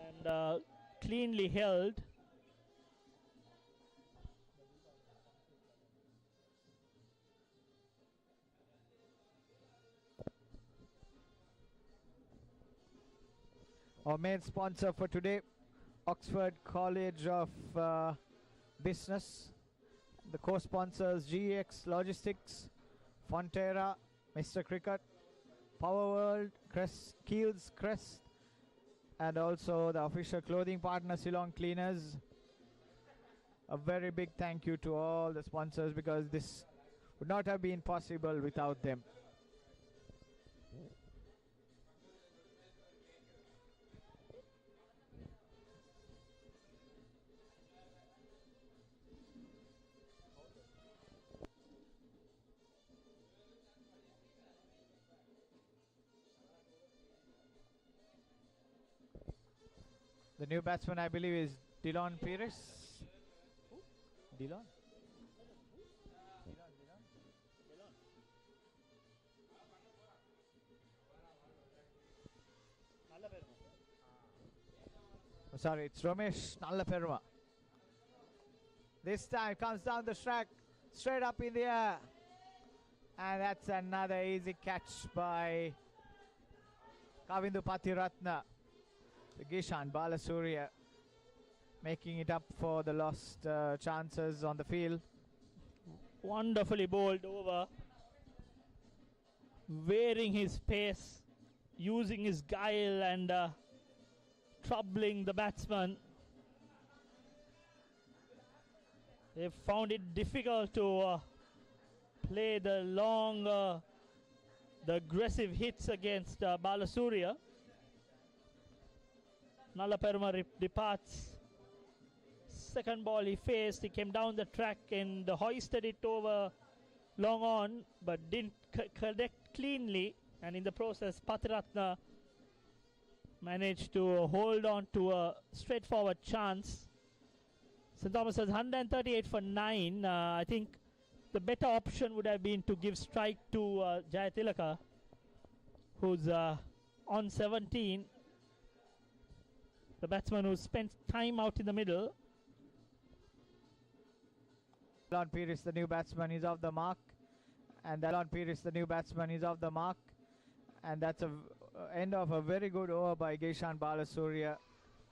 and cleanly held. Our main sponsor for today, Oxford College of Business. The co-sponsors GX Logistics, Fonterra, Mr. Cricket, Power World, Keels Crest, and also the official clothing partner Ceylon Cleaners. A very big thank you to all the sponsors because this would not have been possible without them. The new batsman, I believe, is Dillon Pires. Dillon? Oh, sorry, it's Ramesh Nallaperma. This time comes down the track, straight up in the air. And that's another easy catch by Kavindu Patiratna. Gishan Balasuriya making it up for the lost chances on the field. Wonderfully bowled over. Wearing his pace, using his guile and troubling the batsman. They found it difficult to play the long, the aggressive hits against Balasuriya. Nallaperma departs. Second ball he faced, he came down the track and hoisted it over long on, but didn't connect cleanly, and in the process Patiratna managed to hold on to a straightforward chance. St. Thomas has 138 for 9. I think the better option would have been to give strike to Jayatilaka, who's on 17. The batsman who spent time out in the middle. Dillon Pires, the new batsman, is off the mark. And Dillon Pires, the new batsman, is off the mark. And that's a end of a very good over by Gishan Balasuriya.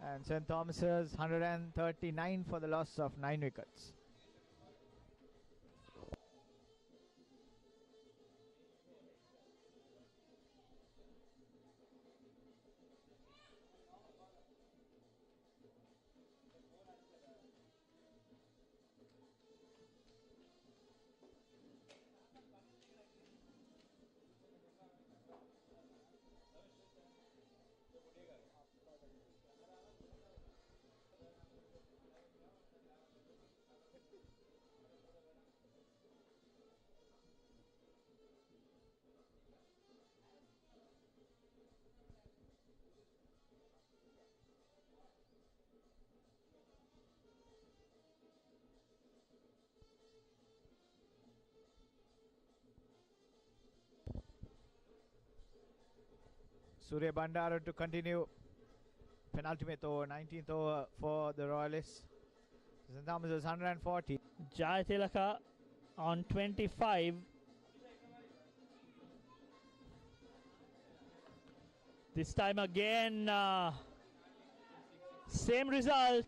And St. Thomas's 139 for the loss of 9 wickets. Surya Bandara to continue. Penultimate over, 19th over for the Royalists. St. Thomas is 140. Jayatilaka on 25. This time again, same result.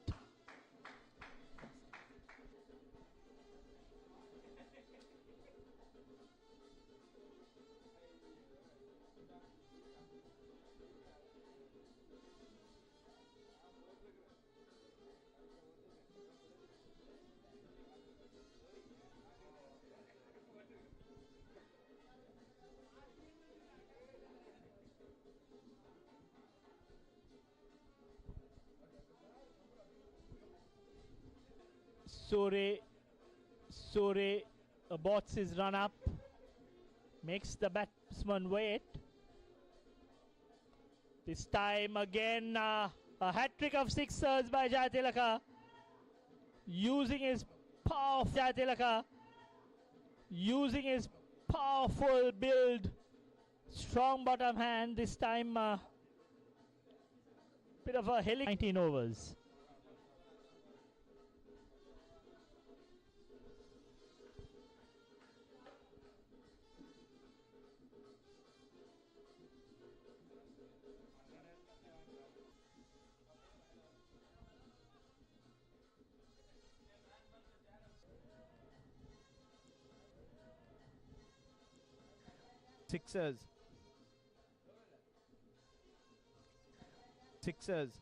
Sore aborts his run up, makes the batsman wait. This time again a hat-trick of sixers by Jayatilaka, using his powerful build, strong bottom hand. This time bit of a 19 overs. Sixers.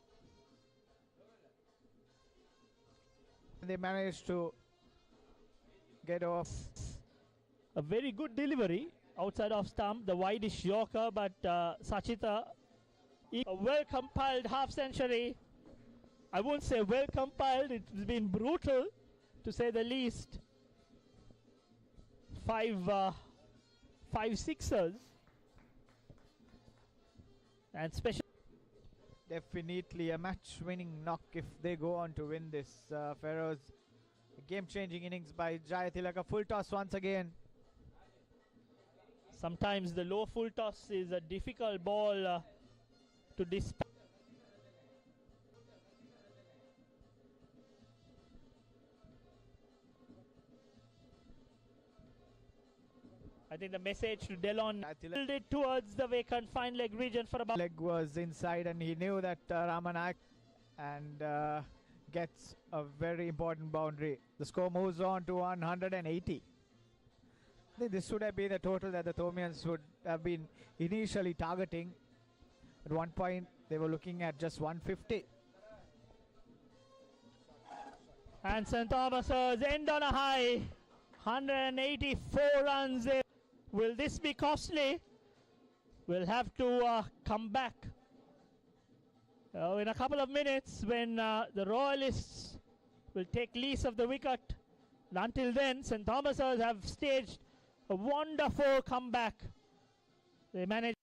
They managed to get off. A very good delivery outside of stump, the wideish Yorker, but Sachita, a well compiled half century. I won't say well compiled, it's been brutal to say the least. Five sixers and special. definitely a match-winning knock if they go on to win this. Pharaohs, game-changing innings by Jayathilak. A full toss once again. Sometimes the low full toss is a difficult ball to dispatch. I think the message to Delon pulled it towards the vacant fine leg region for about. Leg was inside and he knew that Ramanak and gets a very important boundary. The score moves on to 180. I think this should have been the total that the Thomians would have been initially targeting. At one point they were looking at just 150. And St. Thomas's end on a high. 184 runs. Will this be costly? We'll have to come back in a couple of minutes when the Royalists will take lease of the wicket. And until then, St. Thomas's have staged a wonderful comeback. They managed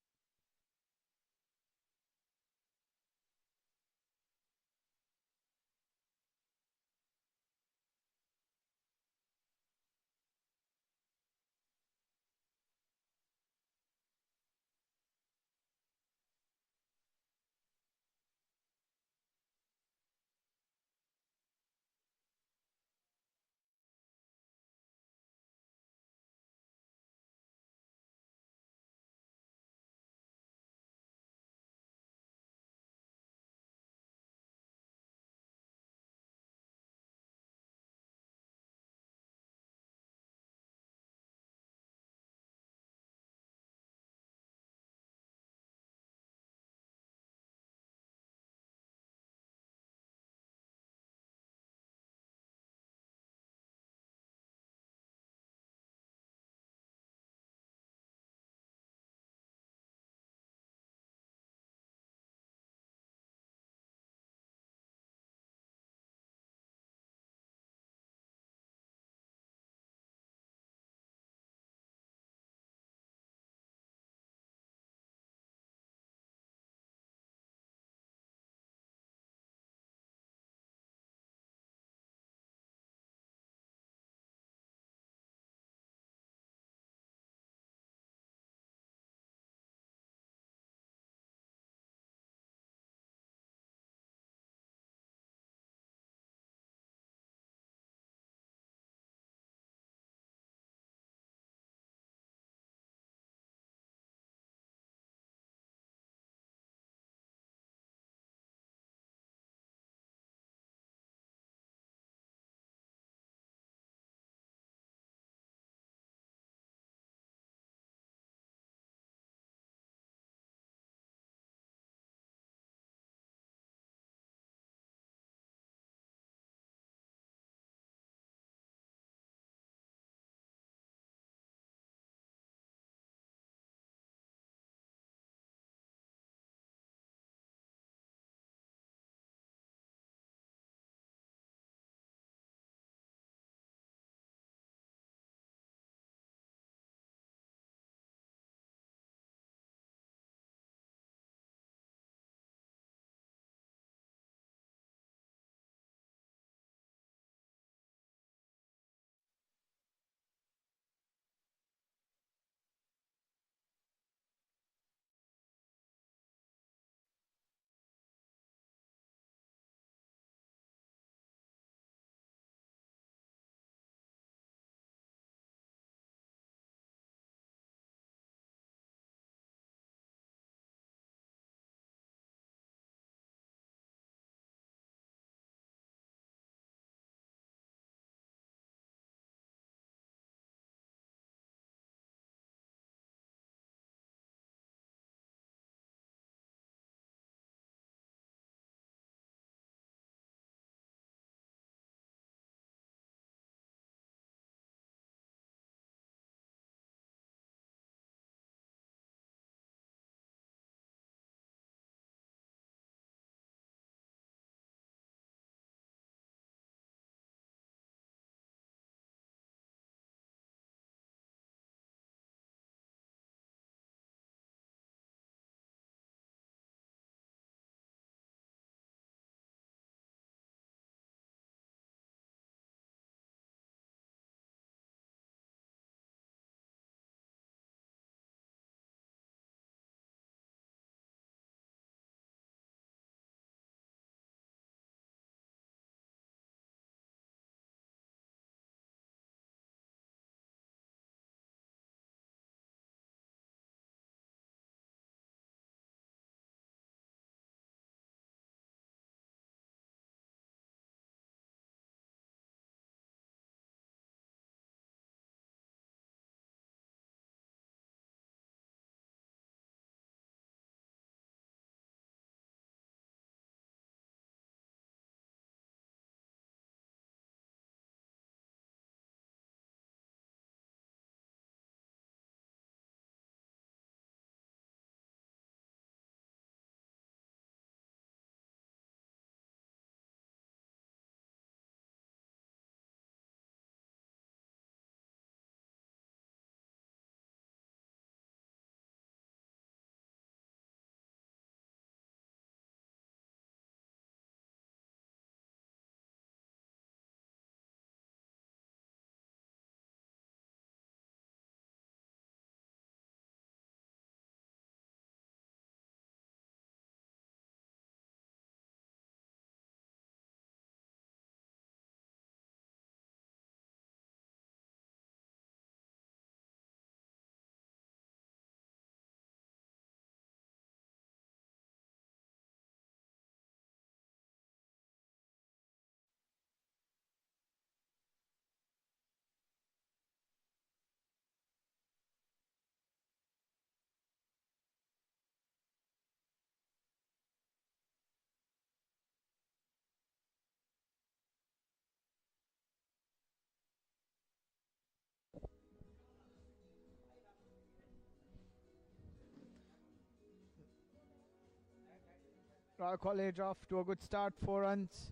Royal College off to a good start, 4 runs.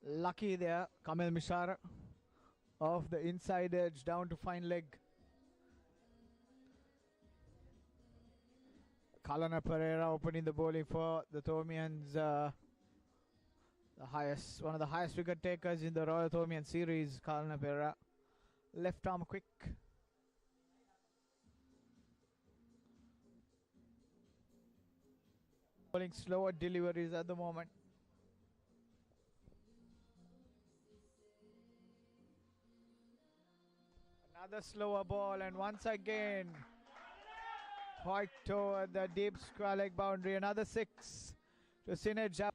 Lucky there, Kamil Mishara off the inside edge down to fine leg. Kalana Pereira opening the bowling for the Thomians. One of the highest wicket takers in the Royal-Thomian series, Kalana Pereira. Left arm quick. Bowling slower deliveries at the moment. Another slower ball, and once again White toward the deep square leg boundary. Another 6 to Sinej.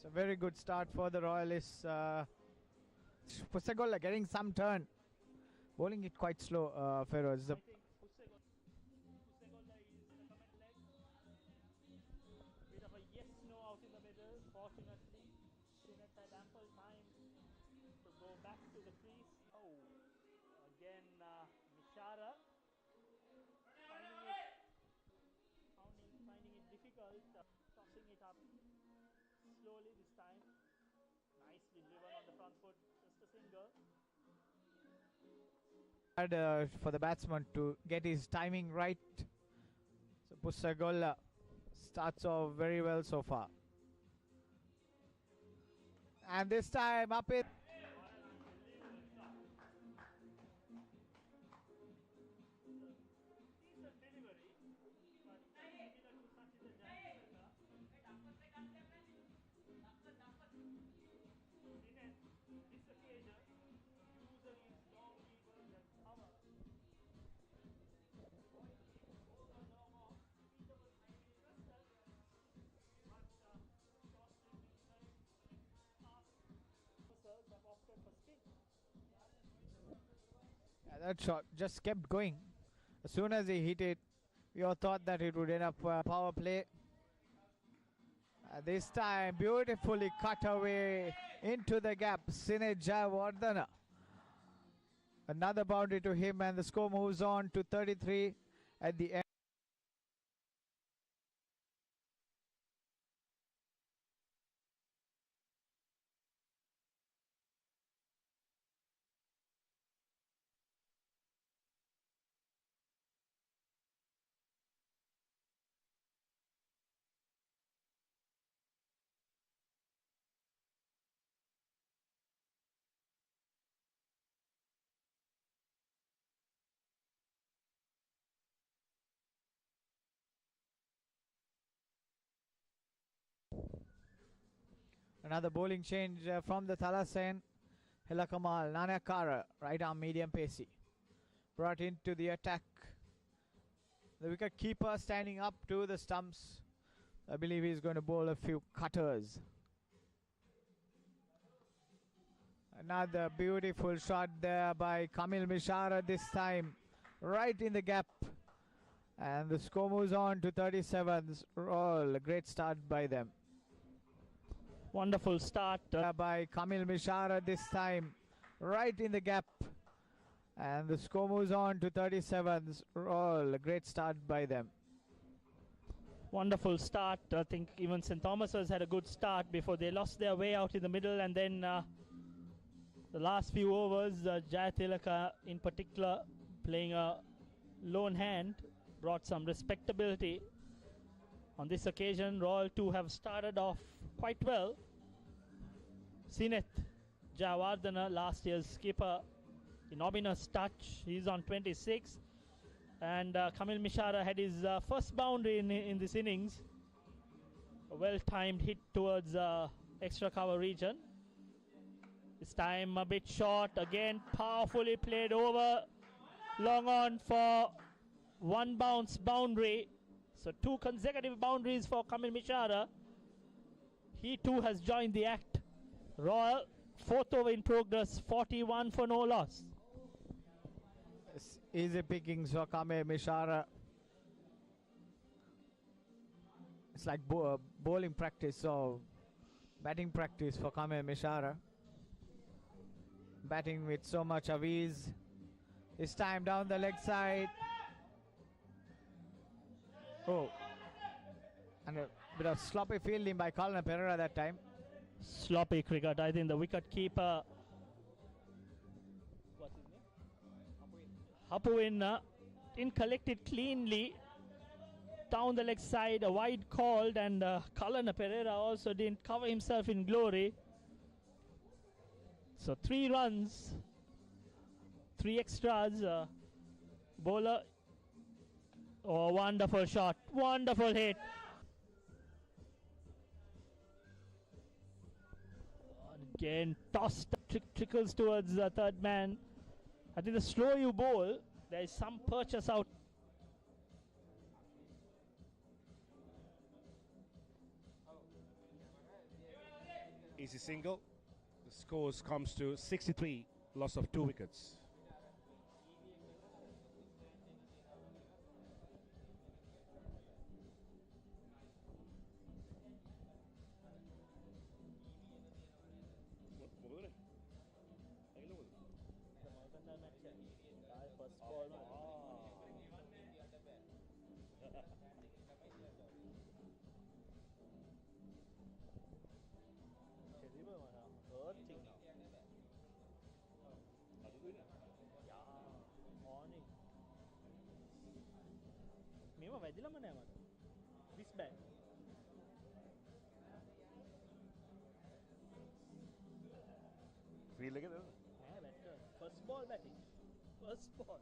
A very good start for the Royalists. Pusagola getting some turn. Bowling it quite slow, Feroz. For the batsman to get his timing right. So Pusagola starts off very well so far. And this time up it. That shot just kept going. As soon as he hit it, we all thought that it would end up power play. This time, beautifully cut away into the gap. Sinej Jayawardena. Another boundary to him, and the score moves on to 33 at the end. Another bowling change from the Thalasen. Helakamal, Nanakara, right arm medium pacey. Brought into the attack. The wicket keeper standing up to the stumps. I believe he's going to bowl a few cutters. Another beautiful shot there by Kamil Mishara, this time right in the gap. And the score moves on to 37. All a great start by them. Wonderful start by Kamil Mishara, this time right in the gap. And the score moves on to 37. All a great start by them. Wonderful start. I think even St. Thomas's had a good start before they lost their way out in the middle, and then the last few overs, Jayatilaka in particular playing a lone hand brought some respectability. On this occasion, Royal 2 have started off quite well. Sinej Jayawardena, last year's skipper, in ominous touch. He's on 26. And Kamil Mishara had his first boundary in this innings. A well-timed hit towards extra cover region. This time a bit short. Again, powerfully played over. Long on for one bounce boundary. So 2 consecutive boundaries for Kamil Mishara. He too has joined the act. Royal, 4th over in progress, 41 for no loss. Easy pickings for Kamil Mishara. It's like bowling practice or batting practice for Kamil Mishara. Batting with so much of ease. This time down the leg side. Oh. And a bit of sloppy fielding by Kalna Pereira that time. Sloppy cricket. I think the wicket keeper, what's his name? Hapuin didn't collect it cleanly. Down the leg side, a wide called, and Kalana Pereira also didn't cover himself in glory. So 3 runs, 3 extras. Bowler, oh, wonderful shot, wonderful hit. Again, tossed, trickles towards the third man. I think the slower you bowl, there is some purchase out. Easy single. The scores comes to 63, loss of 2 wickets. Feel again, First ball batting. First ball.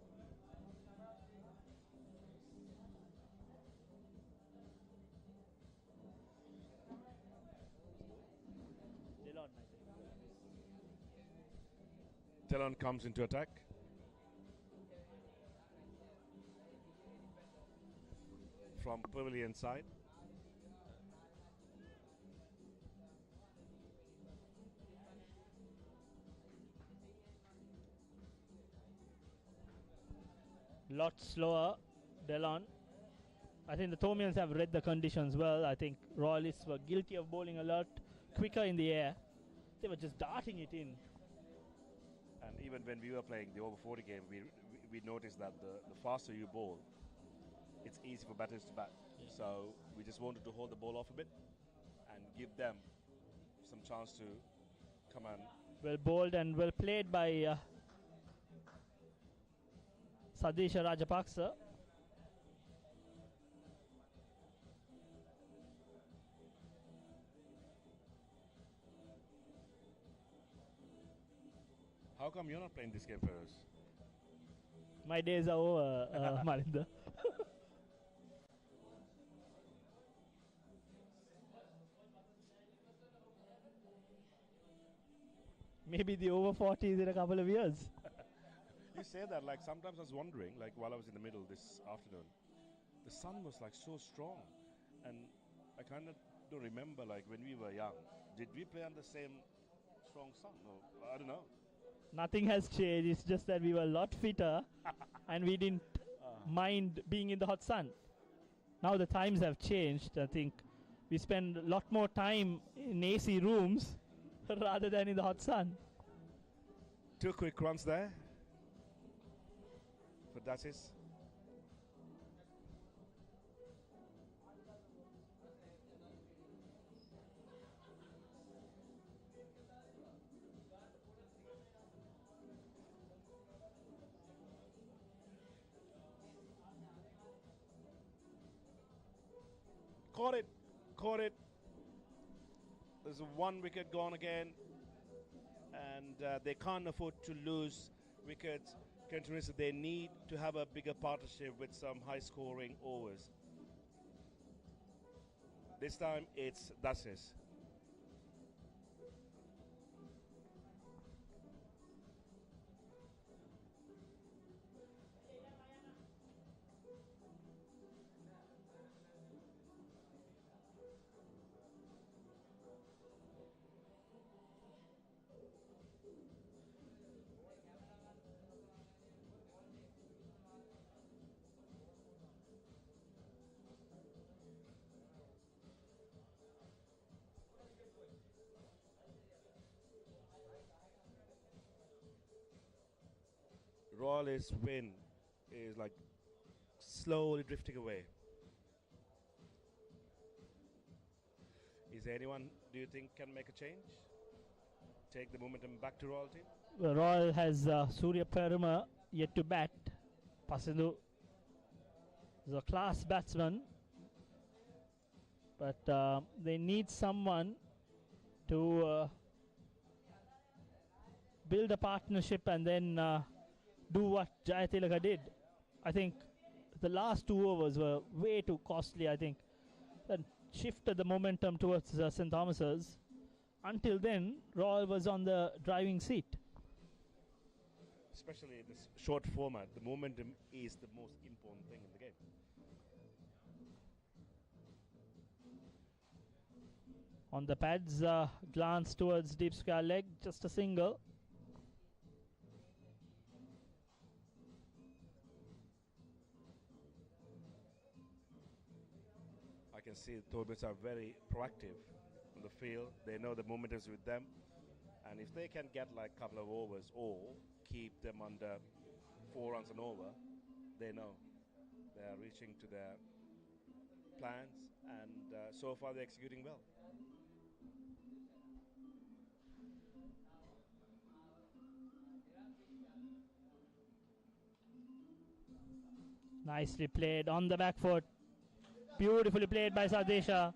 Dillon comes into attack. From pavilion side. Lot slower, Delon. I think the Thomians have read the conditions well. I think Royalists were guilty of bowling a lot quicker in the air. They were just darting it in. And even when we were playing the over 40 game, we noticed that the faster you bowl, it's easy for batters to bat. Yeah. So we just wanted to hold the ball off a bit and give them some chance to come and... Well bowled and well played by Sadisha Rajapaksa. How come you're not playing this game, Feroz? My days are over, Malinda. Maybe the over 40s in a couple of years. You say that, like sometimes I was wondering, like while I was in the middle this afternoon, the sun was like so strong, and I kind of don't remember like when we were young. Did we play under the same strong sun? No, I don't know. Nothing has changed. It's just that we were a lot fitter and we didn't mind being in the hot sun. Now the times have changed. I think we spend a lot more time in AC rooms rather than in the hot sun. 2 quick runs there for Dasis. Caught it. There's 1 wicket gone again, and they can't afford to lose wickets continuously. They need to have a bigger partnership with some high-scoring overs. This time it's Dasis. Royal's win is like slowly drifting away. Is there anyone, do you think, can make a change? Take the momentum back to Royal team? Well, Royal has Surya Peruma yet to bat. Pasindu is a class batsman, but they need someone to build a partnership and then do what Jayatilaka did. I think the last 2 overs were way too costly, I think. That shifted the momentum towards St. Thomas's. Until then, Royal was on the driving seat. Especially in this short format, the momentum is the most important thing in the game. On the pads, glance towards deep square leg, just a single. I can see the Thorbians are very proactive on the field. They know the momentum is with them. And if they can get like a couple of overs or keep them under 4 runs and over, they know they are reaching to their plans. And so far they're executing well. Nicely played on the back foot. Beautifully played by Sadesha.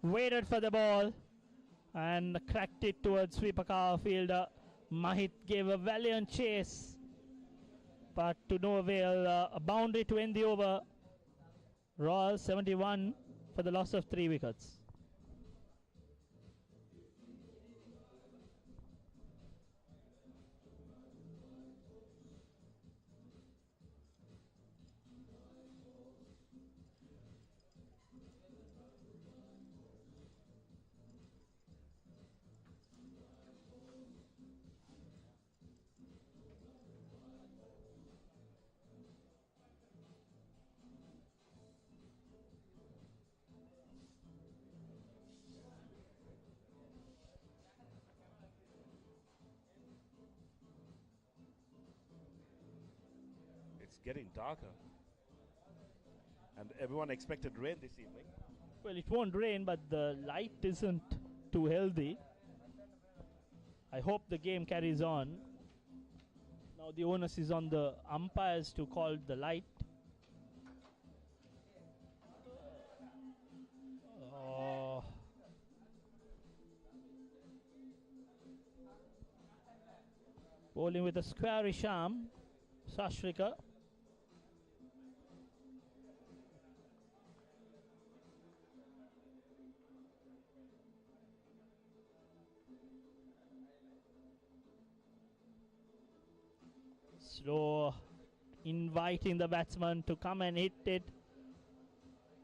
Waited for the ball and cracked it towards Sweepakawa fielder. Mahit gave a valiant chase, but to no avail. A boundary to end the over. Royal 71 for the loss of 3 wickets. It's getting darker. And everyone expected rain this evening. Well, it won't rain, but the light isn't too healthy. I hope the game carries on. Now the onus is on the umpires to call the light. Oh. Bowling with a squarish arm, Sashrika. Slow, inviting the batsman to come and hit it.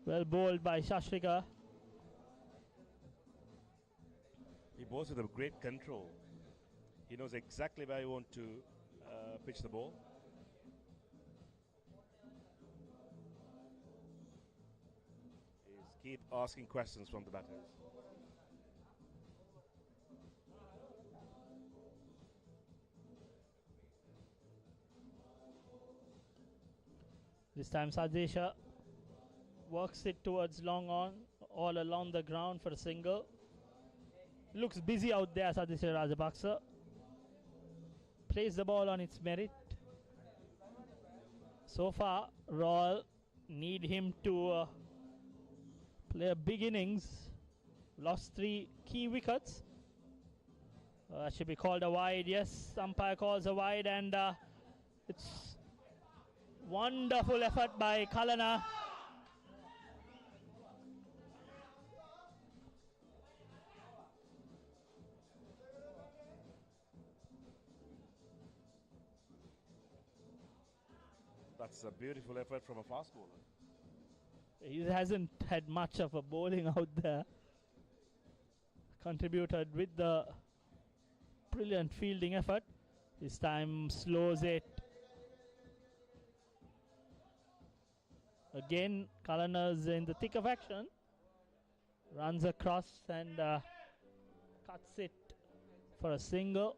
Well bowled by Sashrika. He bowls with a great control. He knows exactly where you want to pitch the ball. He's keep asking questions from the batters. This time Sadesha works it towards long on, all along the ground for a single. Looks busy out there, Sadesha Rajapaksa. Plays the ball on its merit. So far, Royal need him to play a big innings. Lost 3 key wickets. That should be called a wide. Yes, umpire calls a wide, and it's wonderful effort by Kalana. That's a beautiful effort from a fast bowler. He hasn't had much of a bowling out there. Contributed with the brilliant fielding effort. This time slows it. Again, Kalana's in the thick of action. Runs across and cuts it for a single.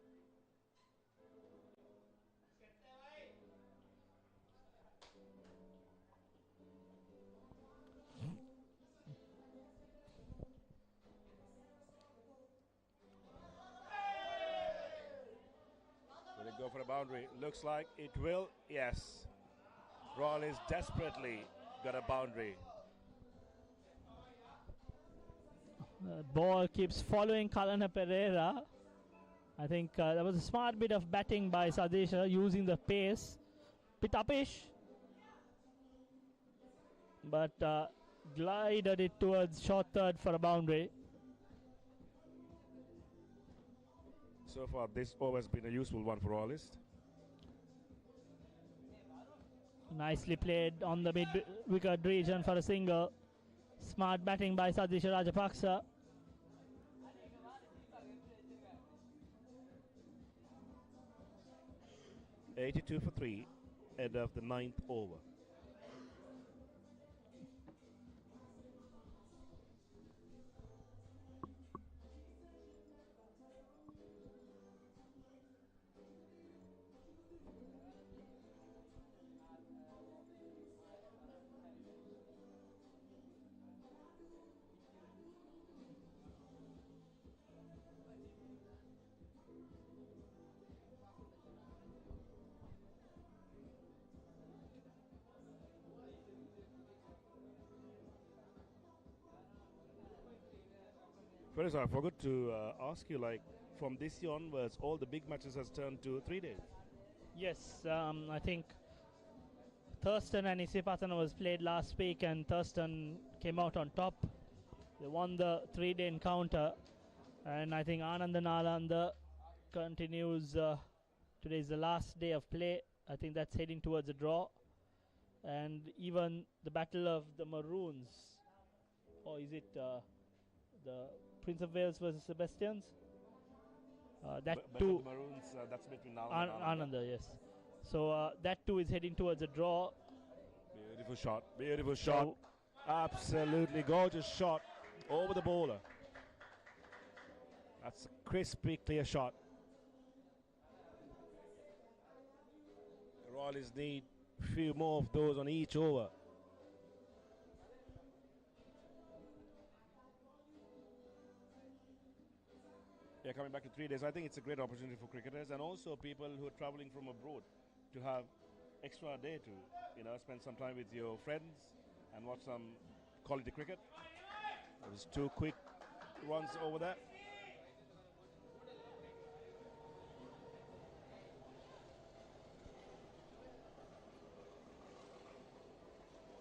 Go for a boundary. Looks like it will. Yes. Royal is desperately got a boundary. The ball keeps following Kalana Pereira. I think that was a smart bit of batting by Sadesha using the pace. Bit uppish. But glided it towards short third for a boundary. So far, this over has been a useful one for Royalist. Nicely played on the mid-wicket region for a single. Smart batting by Sadisha Rajapaksa. $82 for 3, end of the 9th over. First, I forgot to ask you, like, from this year onwards, all the big matches has turned to 3 days. Yes, I think Thurston and Isipatana was played last week, and Thurston came out on top. They won the 3-day encounter, and I think Anandanalanda continues. Today is the last day of play. I think that's heading towards a draw, and even the Battle of the Maroons, or is it the Prince of Wales versus Sebastians? That too. Maroons, that's between now and Ananda, yes. So that too is heading towards a draw. Beautiful shot, beautiful shot. Absolutely gorgeous shot over the bowler. That's a crispy, clear shot. The Royalists need a few more of those on each over. Yeah, coming back to 3 days, I think it's a great opportunity for cricketers and also people who are traveling from abroad to have extra day to, spend some time with your friends and watch some quality cricket. There was 2 quick runs over there.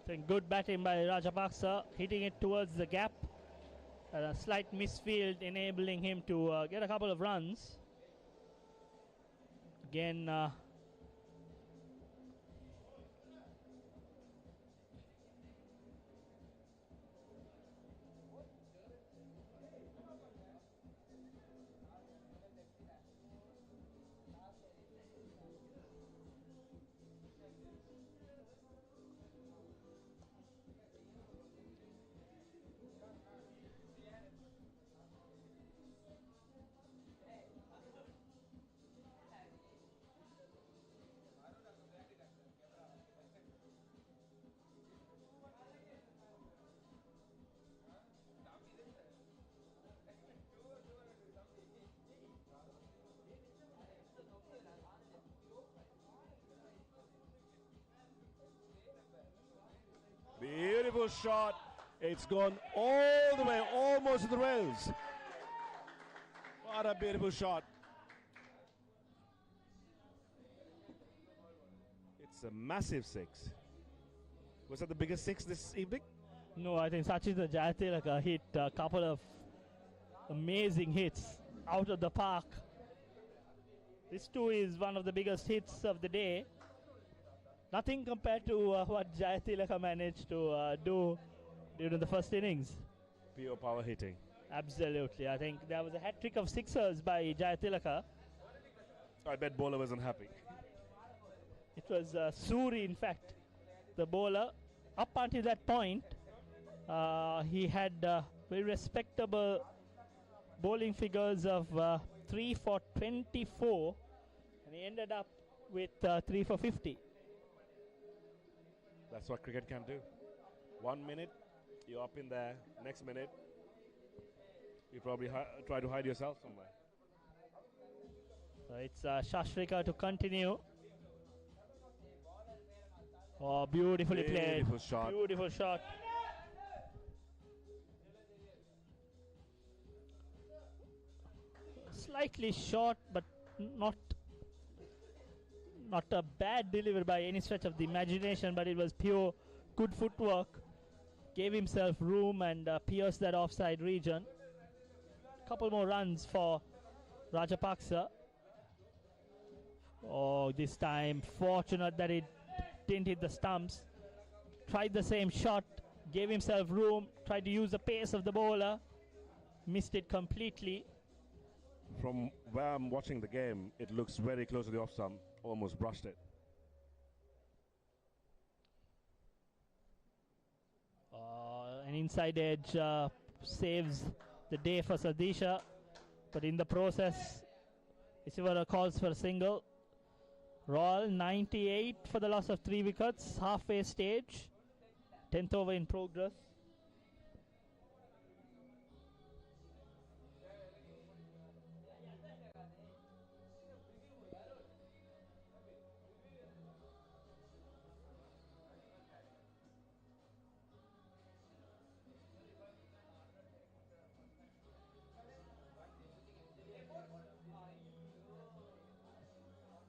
I think good batting by Rajapaksa, hitting it towards the gap. A slight misfield enabling him to get a couple of runs. Again, Beautiful shot. It's gone all the way, almost to the rails. What a beautiful shot. It's a massive 6. Was that the biggest 6 this evening? No, I think Sachin Jayatilaka hit a couple of amazing hits out of the park. This too is one of the biggest hits of the day. Nothing compared to what Jayatilaka managed to do during the first innings. Pure power hitting. Absolutely. I think there was a hat-trick of sixers by Jayatilaka. I bet bowler wasn't happy. It was Suri, in fact, the bowler. Up until that point, he had very respectable bowling figures of 3 for 24, and he ended up with 3 for 50. That's what cricket can do. 1 minute, you're up in there. Next minute, you probably try to hide yourself somewhere. So it's Shashrika to continue. Oh, beautifully played. Beautiful shot. Beautiful shot. Slightly short, but not a bad delivery by any stretch of the imagination, but it was pure good footwork. Gave himself room and pierced that offside region. Couple more runs for Rajapaksa. Oh, this time fortunate that it didn't hit the stumps. Tried the same shot, gave himself room, tried to use the pace of the bowler, missed it completely. From where I'm watching the game, it looks very close to the off stump, almost brushed it. An inside edge saves the day for Sadisha, but in the process, Isivara calls for a single. Royal 98 for the loss of 3 wickets, halfway stage, 10th over in progress.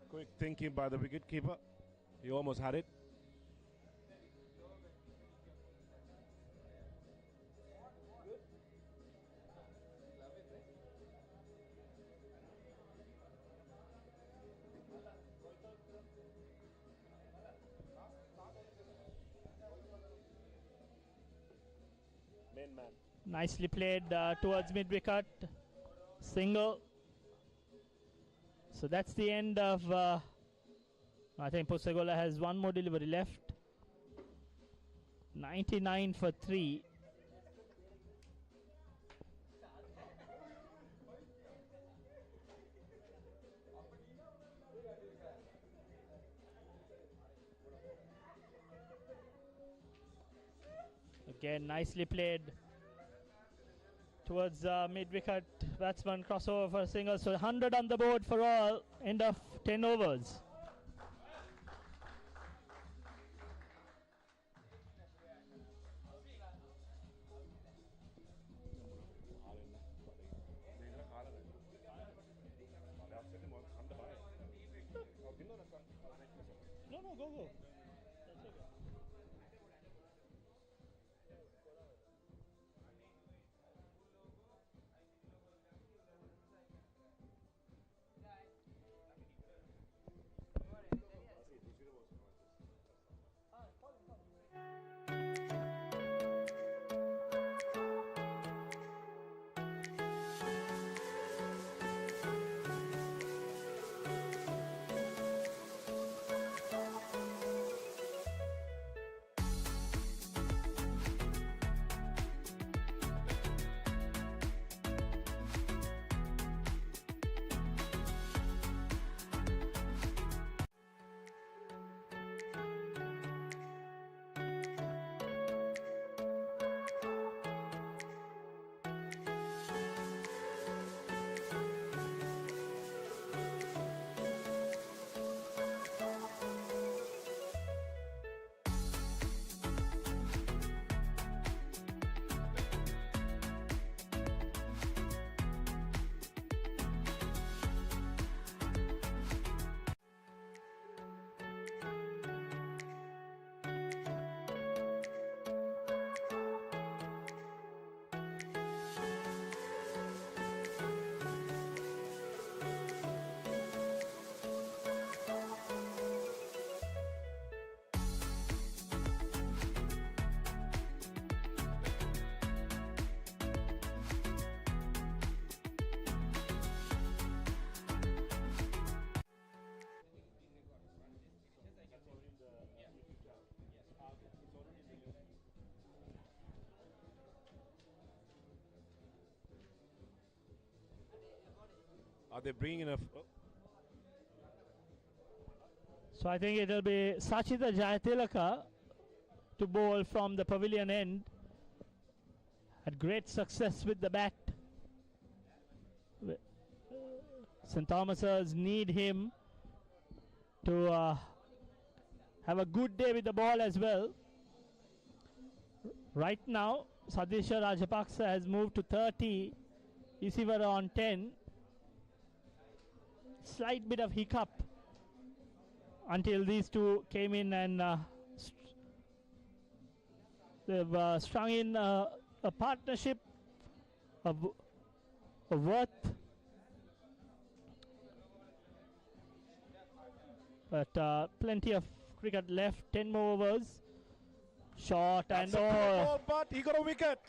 Quick thinking by the wicketkeeper. He almost had it. Main man. Nicely played towards mid-wicket. Single. So that's the end of... I think Pusagola has one more delivery left. 99 for 3. Again, nicely played towards mid-wicket. Batsman crossover for a single. So 100 on the board for all. End of 10 overs. No, go. That's okay. Are they bringing enough? Oh. So I think it will be Sachita Jayatilaka to bowl from the pavilion end. Had great success with the bat. St. Thomas's need him to have a good day with the ball as well. Right now, Sadisha Rajapaksa has moved to 30. Isivara on 10. Slight bit of hiccup until these two came in and they've strung in a partnership of worth. But plenty of cricket left. 10 more overs. Shot That's and a good ball, but he got a wicket.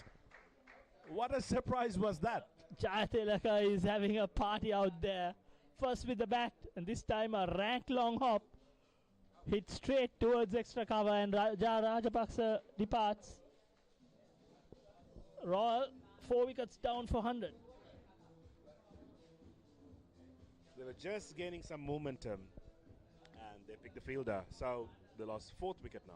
What a surprise was that? Jayatillaka is having a party out there. First with the bat, and this time a rank long hop. Hit straight towards extra cover, and Rajapaksa departs. Royal, 4 wickets down for 100. They were just gaining some momentum, and they picked the fielder. So they lost 4th wicket now.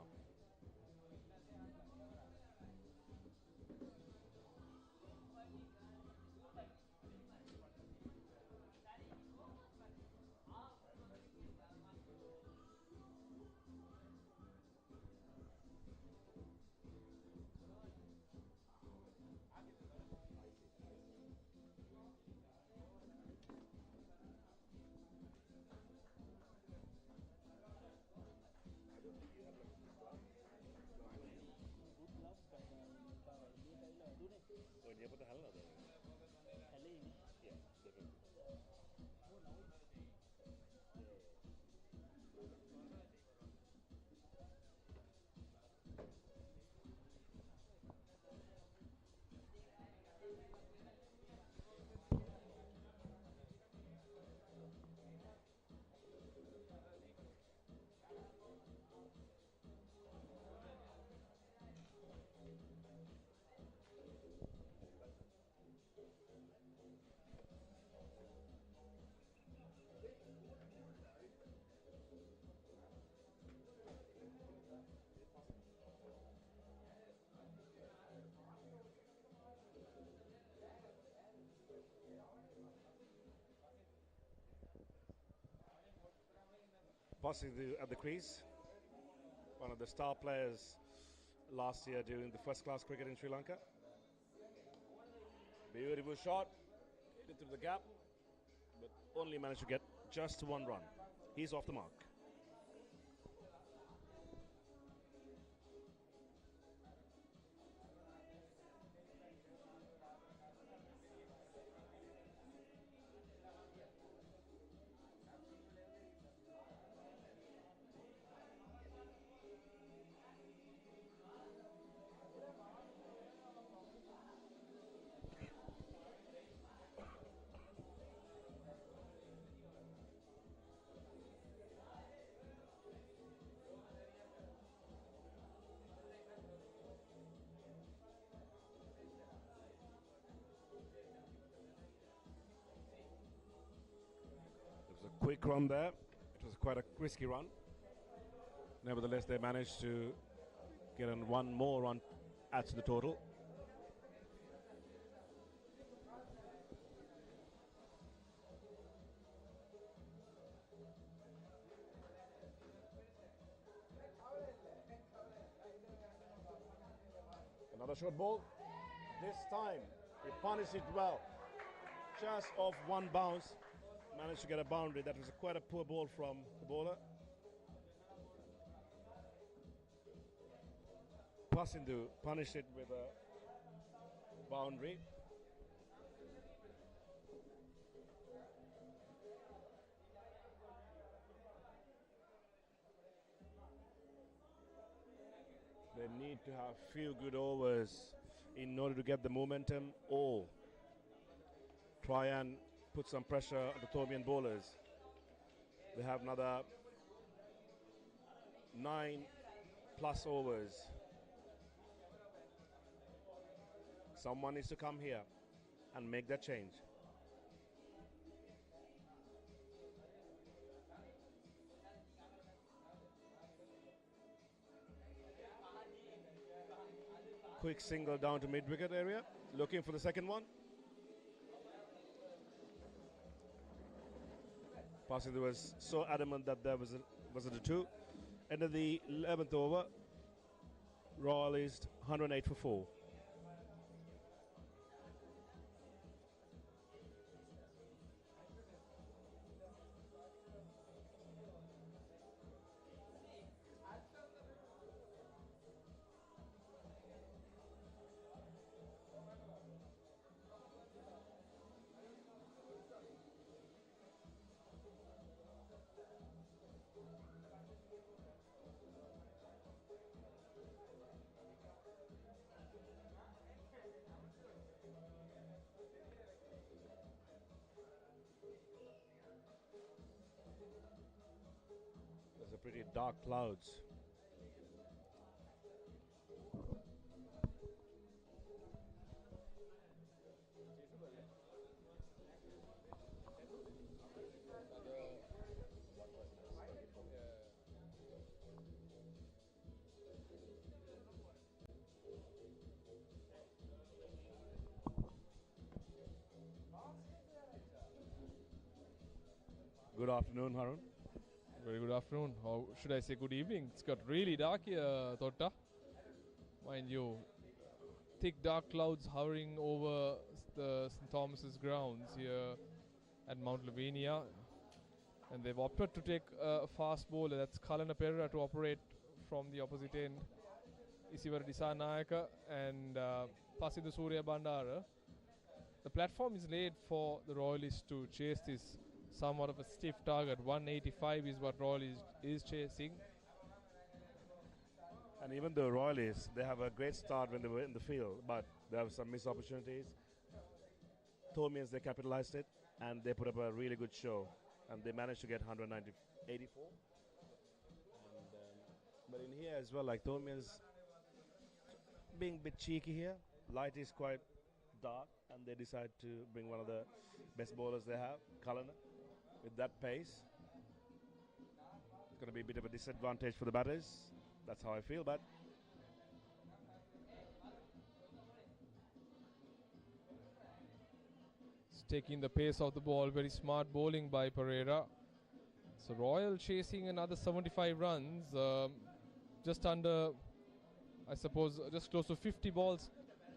Passing at the crease, one of the star players last year during the first class cricket in Sri Lanka. Beautiful shot, hit it through the gap, but only managed to get just 1 run. He's off the mark. Quick run there. It was quite a risky run. Nevertheless, they managed to get on 1 more run, add to the total. Another short ball. This time, he punished it well. Just off 1 bounce. Managed to get a boundary. That was quite a poor ball from the bowler. Pasindu punished it with a boundary. They need to have few good overs in order to get the momentum or try and put some pressure on the Thomian bowlers. They have another 9+ overs. Someone needs to come here and make that change. Quick single down to mid-wicket area, looking for the second one. Passing was so adamant that there was it a 2. End of the 11th over, Royal is 108 for 4. There's a pretty dark clouds. Good afternoon, Harun. Very good afternoon. Or should I say good evening? It's got really dark here, Totta. Mind you, thick dark clouds hovering over the St. Thomas's grounds here at Mount Lavinia. And they've opted to take a fast bowler, that's Kalana Pereira, to operate from the opposite end. Isiwara Disanayaka and Pasindu Surya Bandara. The platform is laid for the Royalists to chase this somewhat of a stiff target. 185 is what Royal is chasing. And even the Royalists, they have a great start when they were in the field, but they have some missed opportunities. Thomians, they capitalized it, and they put up a really good show. And they managed to get 84. But in here as well, like Thomians being a bit cheeky here. Light is quite dark, and they decide to bring one of the best bowlers they have, Kalana. With that pace, it's going to be a bit of a disadvantage for the batters. That's how I feel, but it's taking the pace of the ball. Very smart bowling by Pereira. So Royal chasing another 75 runs. Just under, I suppose, just close to 50 balls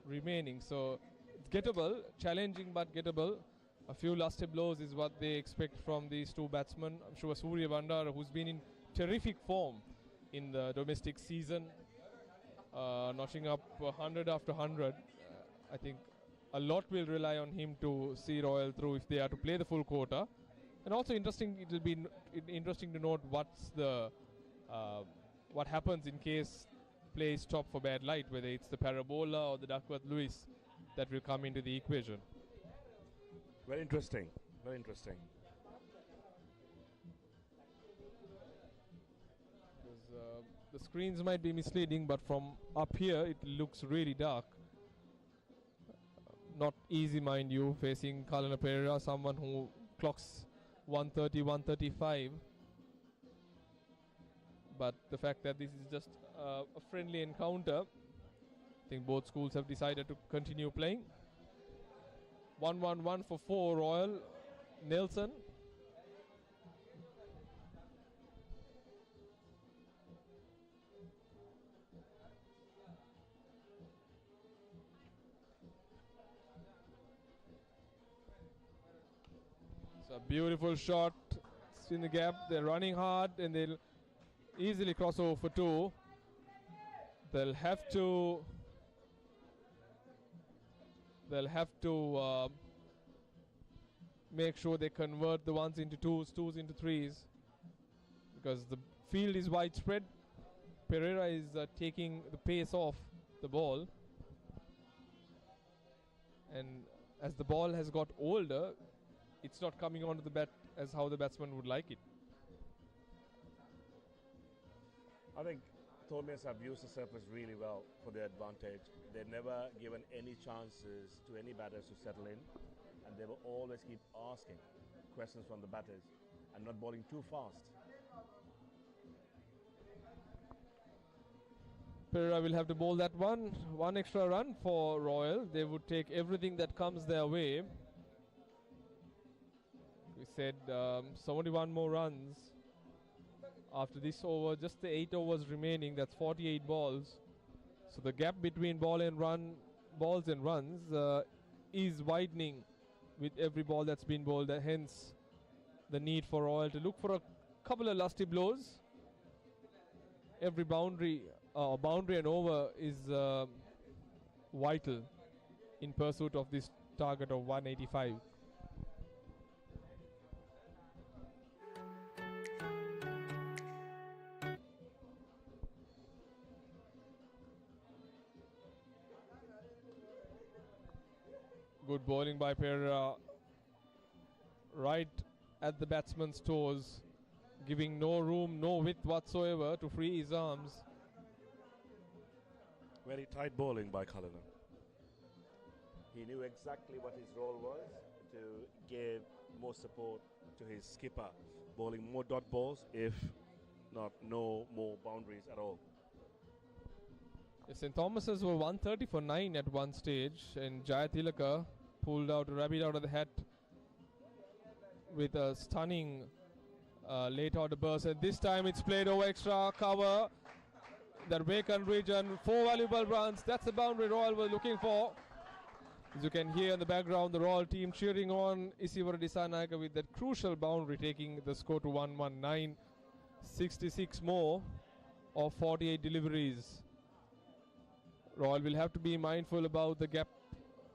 remaining. So it's gettable, challenging but gettable. A few lusty blows is what they expect from these two batsmen. I'm sure Surya Bandara, who's been in terrific form in the domestic season, notching up 100 after 100. I think a lot will rely on him to see Royal through if they are to play the full quota. And also interesting, it will be interesting to note what happens in case play is stopped for bad light, whether it's the Parabola or the Duckworth-Lewis that will come into the equation. very interesting, very interesting. The screens might be misleading, but from up here it looks really dark. Not easy, mind you, facing Kalana Pereira, someone who clocks 130, 135. But the fact that this is just a friendly encounter, I think both schools have decided to continue playing. 1-1-1 for 4 Royal. Nelson. It's a beautiful shot. It's in the gap. They're running hard and they'll easily cross over for 2. They'll have to make sure they convert the ones into twos into threes, because the field is widespread. Pereira is taking the pace off the ball, and as the ball has got older, it's not coming onto the bat as how the batsman would like it. I think Thomians have used the surface really well for their advantage. They've never given any chances to any batters to settle in, and they will always keep asking questions from the batters and not bowling too fast. Pereira will have to bowl that one extra run for Royal. They would take everything that comes their way. We said 71 more runs after this over. Just the 8 overs remaining. That's 48 balls. So the gap between balls and runs is widening with every ball that's been bowled. Hence, the need for Royal to look for a couple of lusty blows. Every boundary and over is vital in pursuit of this target of 185. Good bowling by Pereira, right at the batsman's toes, giving no room, no width whatsoever to free his arms. Very tight bowling by Cullinan. He knew exactly what his role was, to give more support to his skipper, bowling more dot balls, if not no more boundaries at all. St. Thomas's were 130 for 9 at one stage, and Jayatilaka pulled out a rabbit out of the hat with a stunning late order burst, and this time it's played over extra cover. That vacant region, 4 valuable runs. That's the boundary Royal were looking for. As you can hear in the background, the Royal team cheering on Isivara Dissanayake with that crucial boundary, taking the score to 119. 66 more of 48 deliveries. Royal will have to be mindful about the gap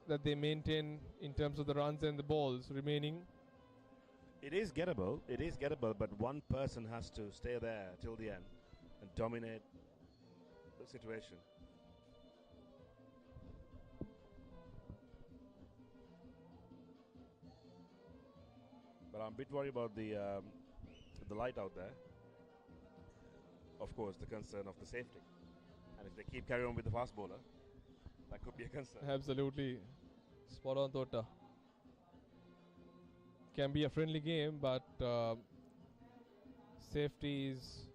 that they maintain in terms of the runs and the balls remaining. It is gettable, but one person has to stay there till the end and dominate the situation. But I'm a bit worried about the light out there. Of course, the concern of the safety. And if they keep carrying on with the fast bowler, that could be a concern. Absolutely. Spot on, Tota. Can be a friendly game, but safety is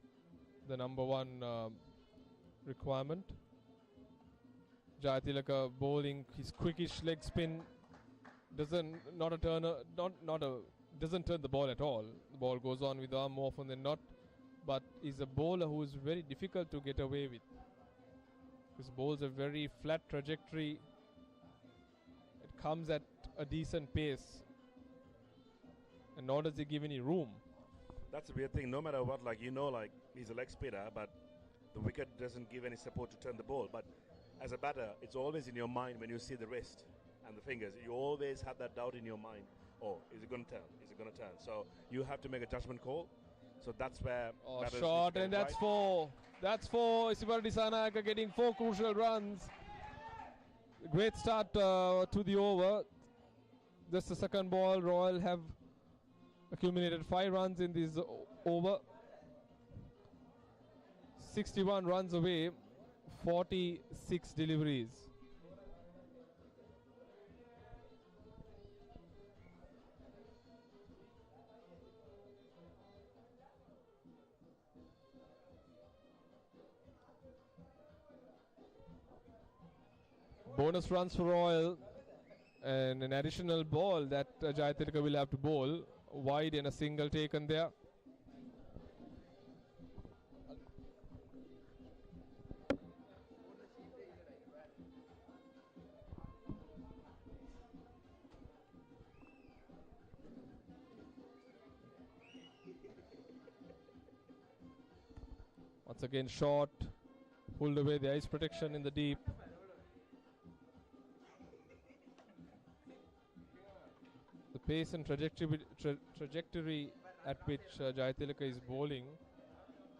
the number one requirement. Jayatilaka bowling his quickish leg spin doesn't turn the ball at all. The ball goes on with the arm more often than not, but is a bowler who is very difficult to get away with. His bowls a very flat trajectory. It comes at a decent pace, and nor does he give any room. That's a weird thing. No matter what, he's a leg spinner, but the wicket doesn't give any support to turn the ball. But as a batter, it's always in your mind when you see the wrist and the fingers. You always have that doubt in your mind. Oh, is it going to turn? Is it going to turn? So you have to make a judgment call. So that's where... shot, and that's 4. That's 4. Isivara Dissanayake getting 4 crucial runs. Great start to the over. Just the second ball. Royal have accumulated 5 runs in this over. 61 runs away. 46 deliveries. Bonus runs for Royal, and an additional ball that Jayatilaka will have to bowl wide, and a single taken there. Once again short, pulled away the ice protection in the deep. The pace and trajectory at which Jayatilaka is bowling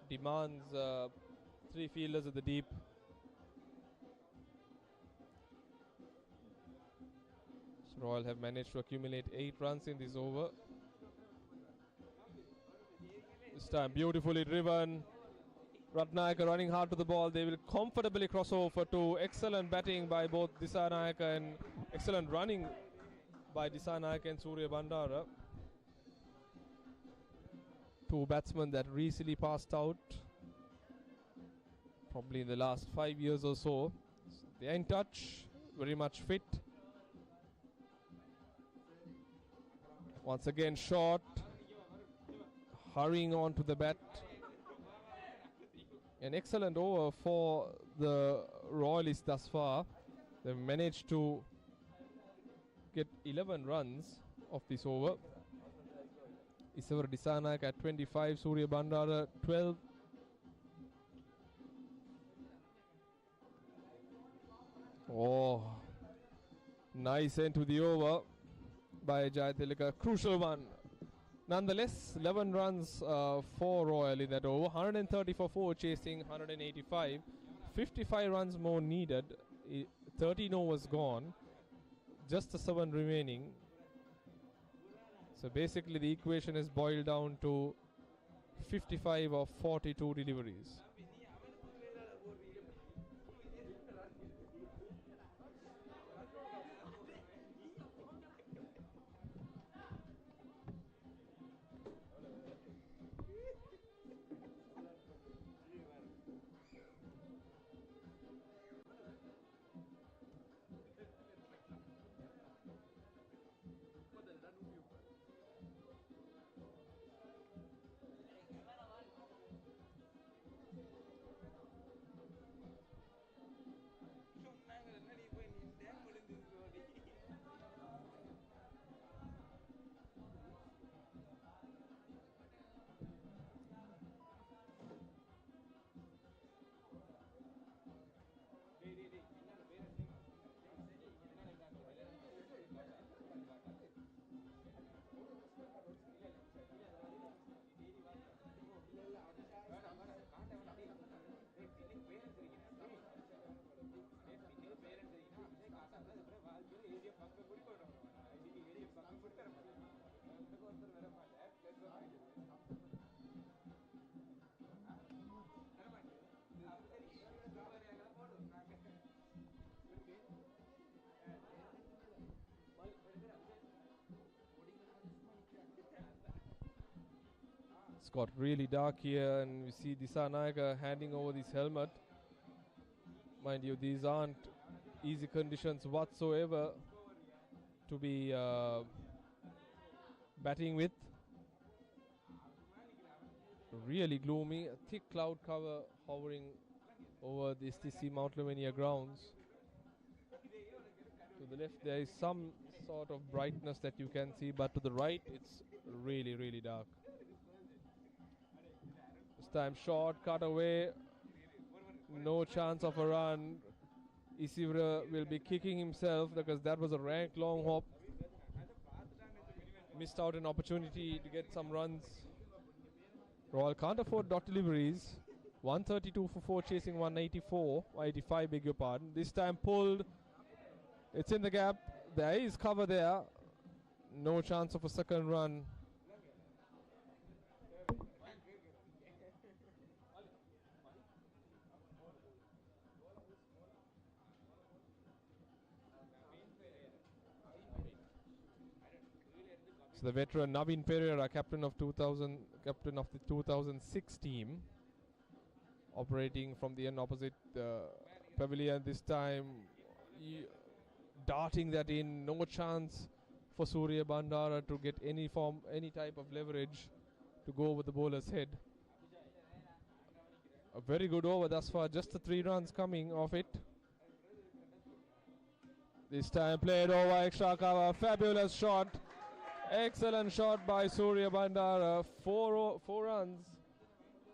demands 3 fielders at the deep. So Royal have managed to accumulate 8 runs in this over. This time beautifully driven. Ratnayaka running hard to the ball. They will comfortably cross over for 2. Excellent batting by both Dissanayake and excellent running by Dissanayake and Surya Bandara. 2 batsmen that recently passed out, probably in the last 5 years or so. They're in touch, very much fit. Once again, short. Hurrying on to the bat. An excellent over for the Royalists thus far. They've managed to get 11 runs off this over. Isawara Disanayak at 25, Surya Bandara 12. Oh, nice end to the over by Jayatilaka. Crucial one. Nonetheless, 11 runs for Royal in that over. 130 for 4, chasing 185. 55 runs more needed. 13 overs gone. Just the 7 remaining. So basically the equation is boiled down to 55 of 42 deliveries. It's got really dark here, and we see Disanayak handing over this helmet. Mind you, these aren't easy conditions whatsoever to be batting with. Really gloomy, a thick cloud cover hovering over the STC Mount Lavinia grounds. To the left there is some sort of brightness that you can see, but to the right it's really, really dark. This time short, cut away, no chance of a run. Isivra will be kicking himself because that was a rank long hop. Missed out an opportunity to get some runs. Royal can't afford dot deliveries. 132 for 4, chasing 185, beg your pardon. This time pulled. It's in the gap. There is cover there. No chance of a second run. So the veteran Navin Pereira, captain of the 2006 team, operating from the end opposite pavilion this time, darting that in. No chance for Surya Bandara to get any type of leverage to go over the bowler's head. A very good over thus far, just the 3 runs coming off it. This time played over, extra cover, fabulous shot. Excellent shot by Surya Bandara. 4 runs.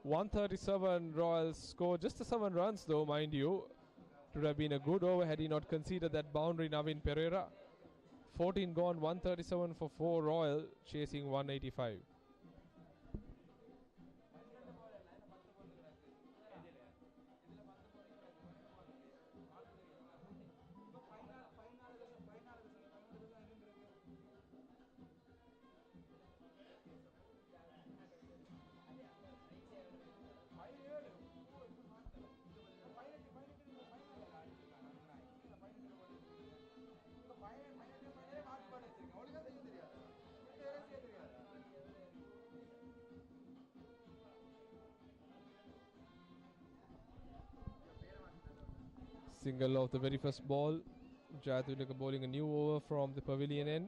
137 Royals score. Just the 7 runs though, mind you. It would have been a good over had he not conceded that boundary. Navin Pereira. 14 gone, 137 for 4 Royal, chasing 185. Single of the very first ball. Jayatulika bowling a new over from the pavilion end.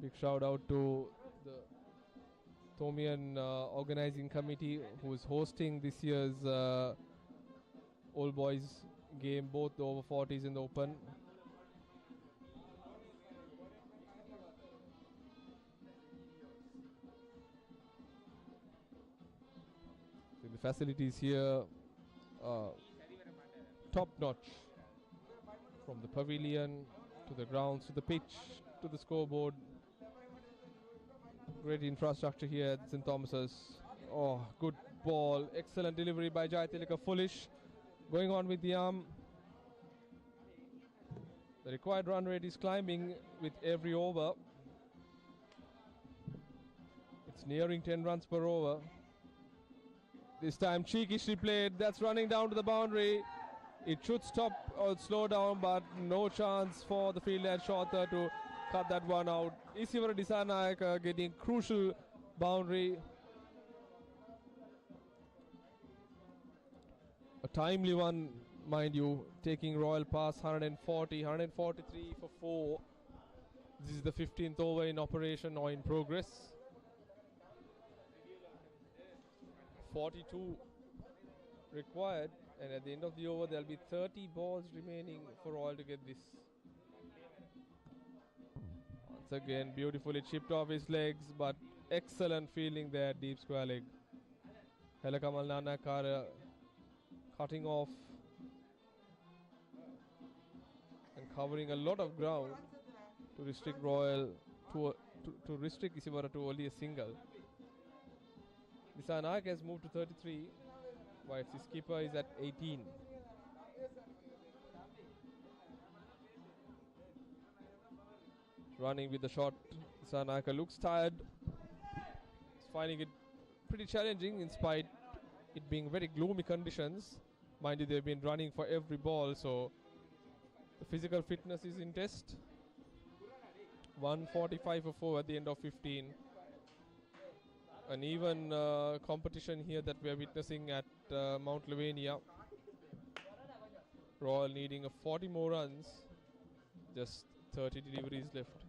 Big shout out to the Thomian organizing committee who is hosting this year's All Boys game, both the over 40s and the Open. So the facilities here top notch, from the pavilion to the grounds to the pitch to the scoreboard. Great infrastructure here at St. Thomas's. Oh, good ball. Excellent delivery by Jayatilaka. Foolish. Going on with the arm. The required run rate is climbing with every over. It's nearing 10 runs per over. This time cheekishly played. That's running down to the boundary. It should stop or slow down, but no chance for the fielder at Shorter to cut that one out. Isivara Disanayaka getting crucial boundary. A timely one, mind you, taking Royal past 140, 143 for 4. This is the 15th over in operation or in progress. 42 required, and at the end of the over there will be 30 balls remaining for Royal to get this. Once again, beautifully chipped off his legs, but excellent fielding there, deep square leg. Helakamal Nanakara cutting off and covering a lot of ground to restrict Royal to restrict Isivara to only a single. Disanayaka has moved to 33, while his keeper is at 18. Running with the shot, Disanayaka looks tired. He's finding it pretty challenging in spite it being very gloomy conditions. Mind you, they've been running for every ball, so the physical fitness is in test. 145 for 4 at the end of 15. An even competition here that we are witnessing at Mount Lavinia. Royal needing 40 more runs, just 30 deliveries left.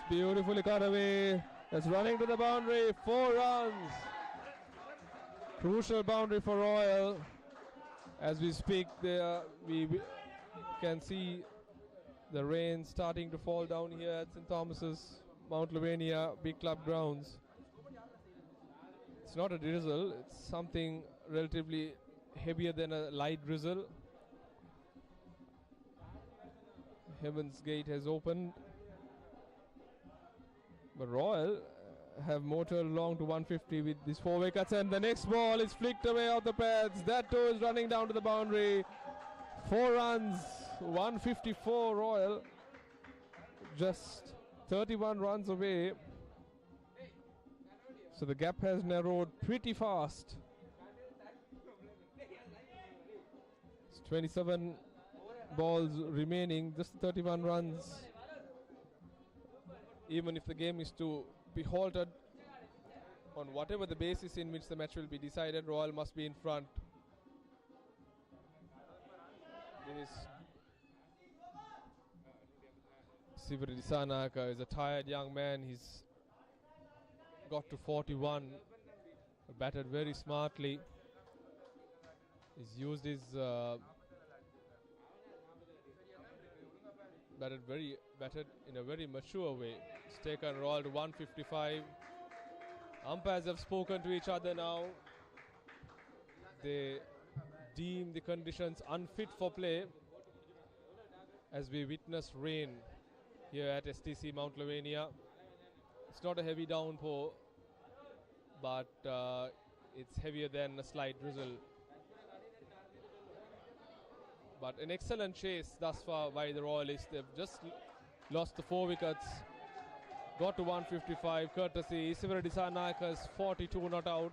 Beautifully cut away. That's running to the boundary. 4 runs. Crucial boundary for Royal. As we speak, there we can see the rain starting to fall down here at St. Thomas's, Mount Lavinia, big club grounds. It's not a drizzle. It's something relatively heavier than a light drizzle. Heaven's Gate has opened. But Royal have motored along to 150 with these 4 wickets, and the next ball is flicked away off the pads. That too is running down to the boundary. 4 runs, 154 Royal, just 31 runs away. So the gap has narrowed pretty fast. It's 27 balls remaining, just 31 runs. Even if the game is to be halted on whatever the basis in which the match will be decided, Royal must be in front. This Sivara Disanaka is a tired young man. He's got to 41, batted very smartly. He's used his batted in a very mature way. It's taken Royal to 155. Umpires have spoken to each other now. They deem the conditions unfit for play as we witness rain here at STC Mount Lavinia. It's not a heavy downpour, but it's heavier than a slight drizzle. But an excellent chase thus far by the Royalists. They've just lost the 4 wickets, got to 155 courtesy Sivara Disanaka's 42 not out.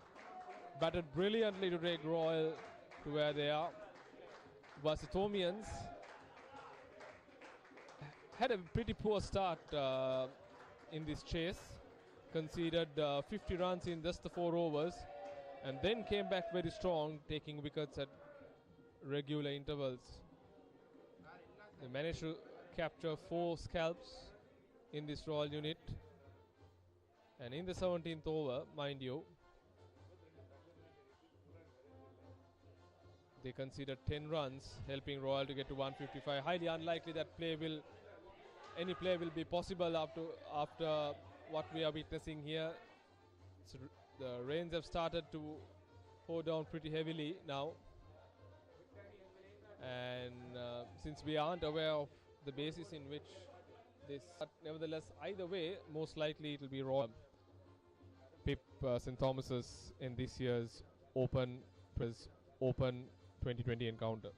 Batted brilliantly to take Royal to where they are. Royal-Thomians had a pretty poor start in this chase, conceded 50 runs in just the 4 overs, and then came back very strong, taking wickets at regular intervals. They managed to capture 4 scalps in this Royal unit, and in the 17th over, mind you, they conceded 10 runs, helping Royal to get to 155. Highly unlikely that any play will be possible after what we are witnessing here. So the rains have started to pour down pretty heavily now, and since we aren't aware of the basis in which this, but nevertheless, either way, most likely it will be Royal. Pip St. Thomas's in this year's Open 2020 encounter.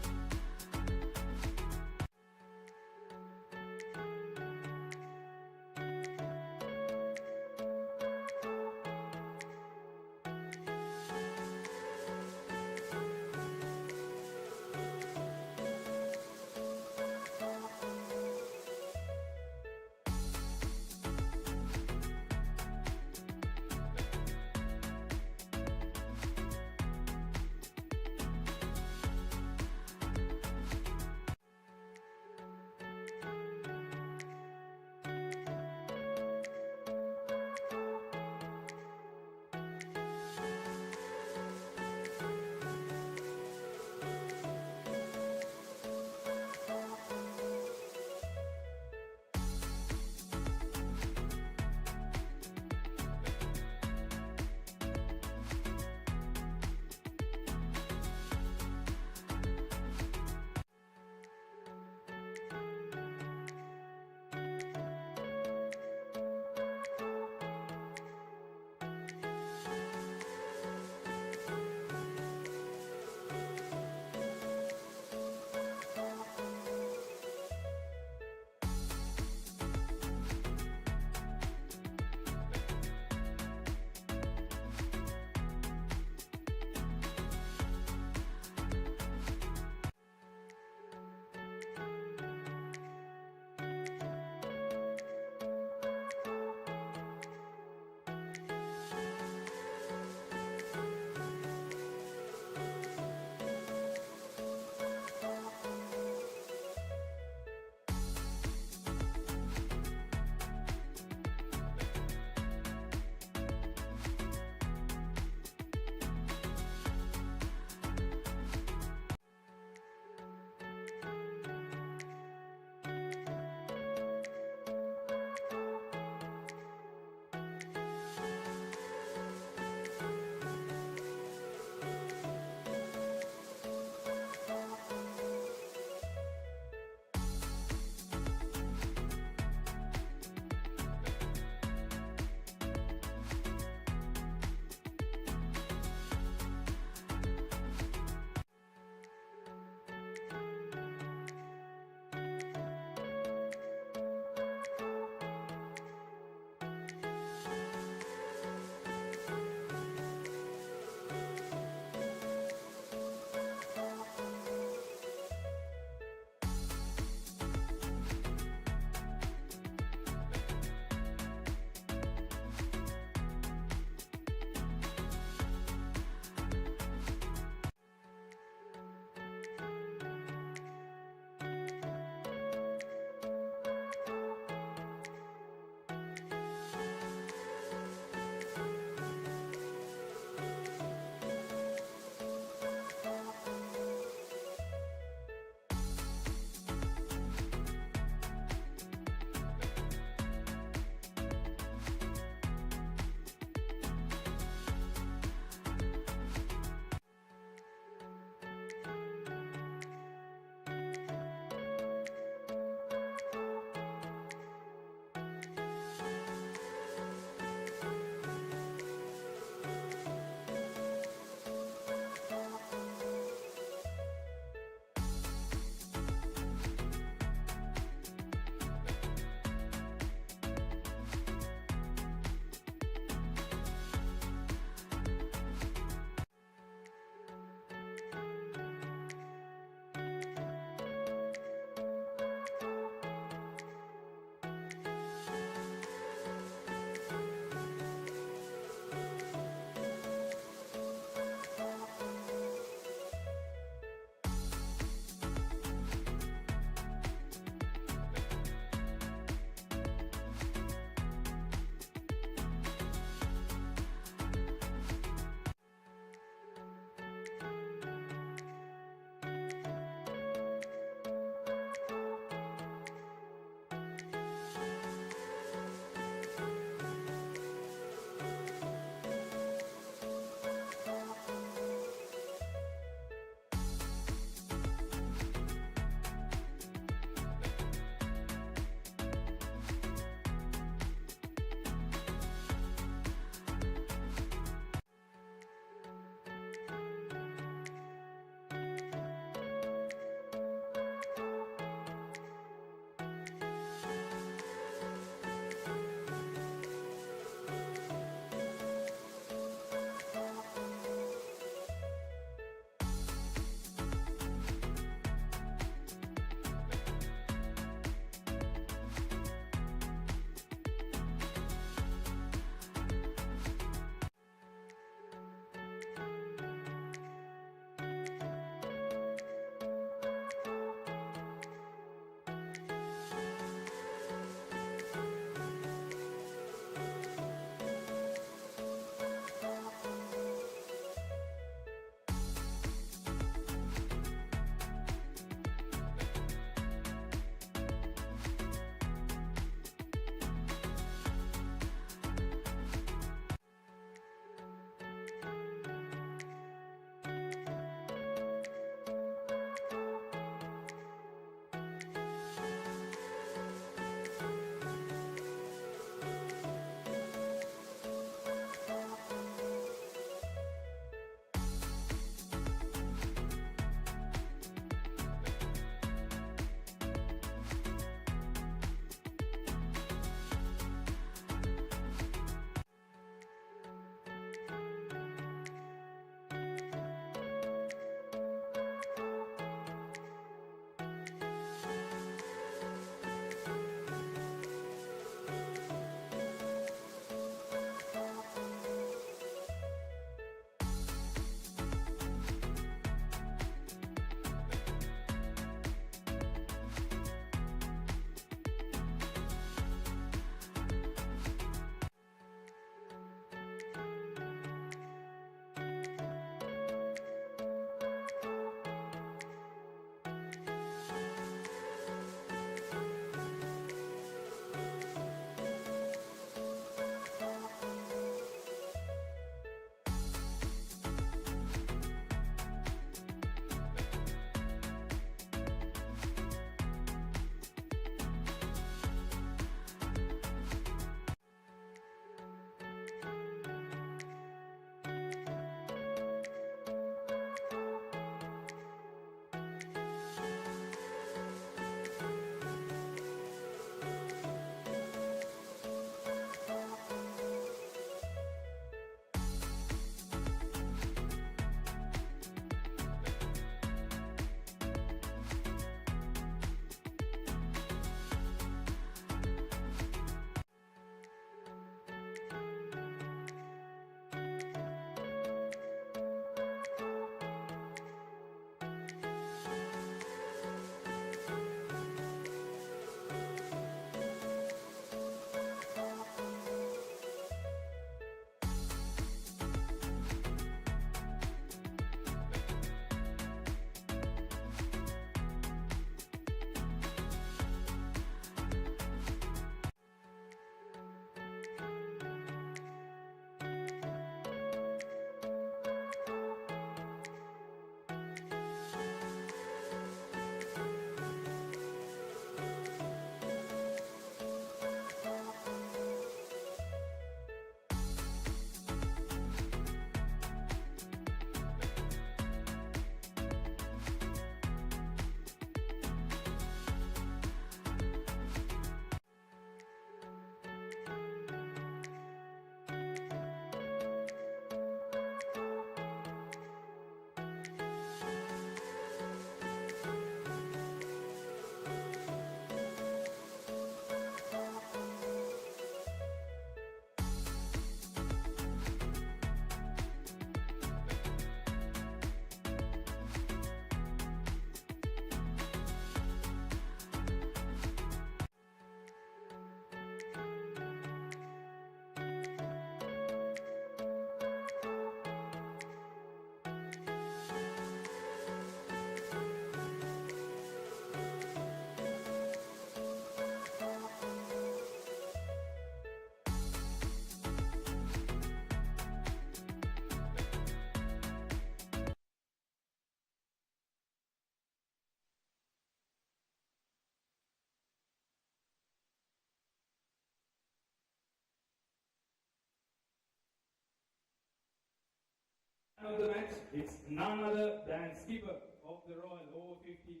Of the match, it's none other than skipper of the Royal over 50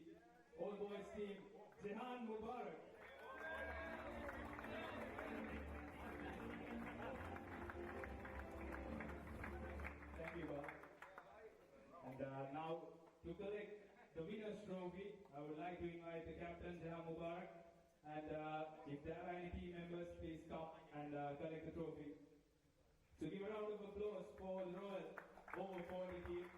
All Boys team, Jehan Mubarak. Thank you, Bob. And now to collect the winner's trophy, I would like to invite the captain, Jehan Mubarak. And if there are any team members, please come and collect the trophy. So give a round of applause for the Royal over 40 team.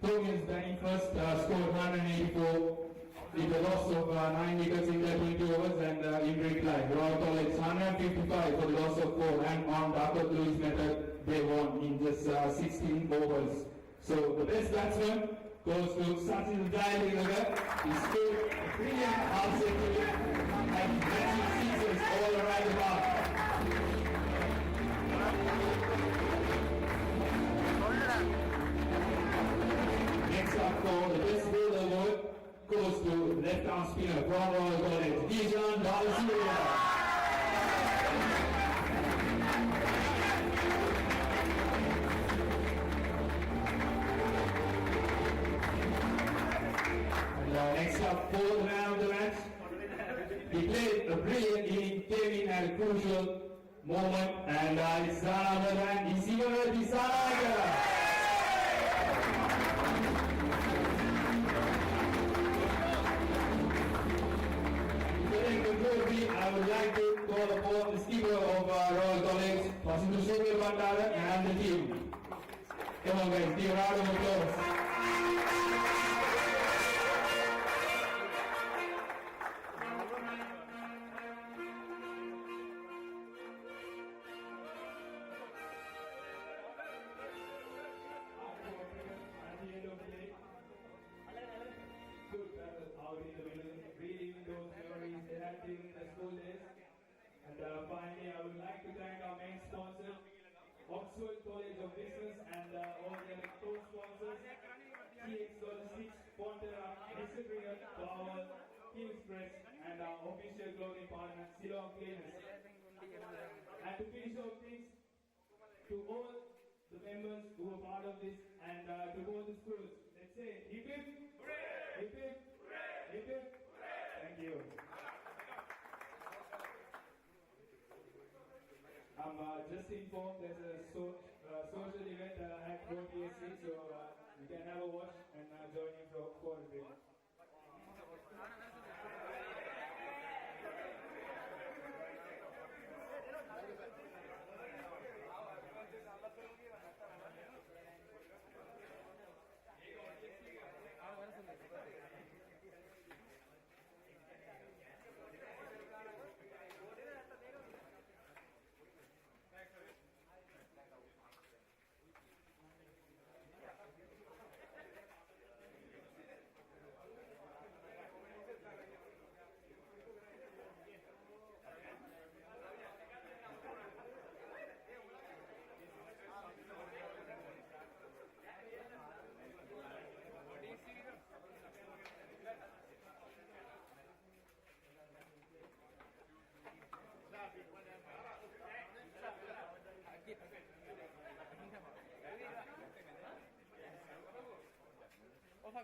Toman's batting first, scored 184 with a loss of 9 wickets in their 20 overs and in reply, Royal-Thomian 155 for the loss of 4, and on Dr. Lewis method they won in just 16 overs. So the best batsman goes to Sachin Jayalingam. He scored a brilliant half century and magic sixes all around the park. Next up for the best bowler award goes to left-arm spinner from Royal-Thomian, Dijan Dalasuria. Next up for the man of the match, he played a brilliant inning, came in at a crucial moment, and it's none other than Isimara Disanaga. I would like to call upon the skipper of Royal-Thomian, Pastor Shubir Bandara, and the team. Come on guys, give a round of applause. Finally, I would like to thank our main sponsor, Oxford College of Business, and all the other co-sponsors, TX Logistics, Pontera, Distributor, Power, Team Express, and our official clothing partner, Silong Cleaners. And to finish off things, to all the members who were part of this, and to all the schools, let's say, hip hip, hip hip, hip hip. Thank you. I'm just informed there's a social event at PSC, so you can have a watch and join in for a break. Off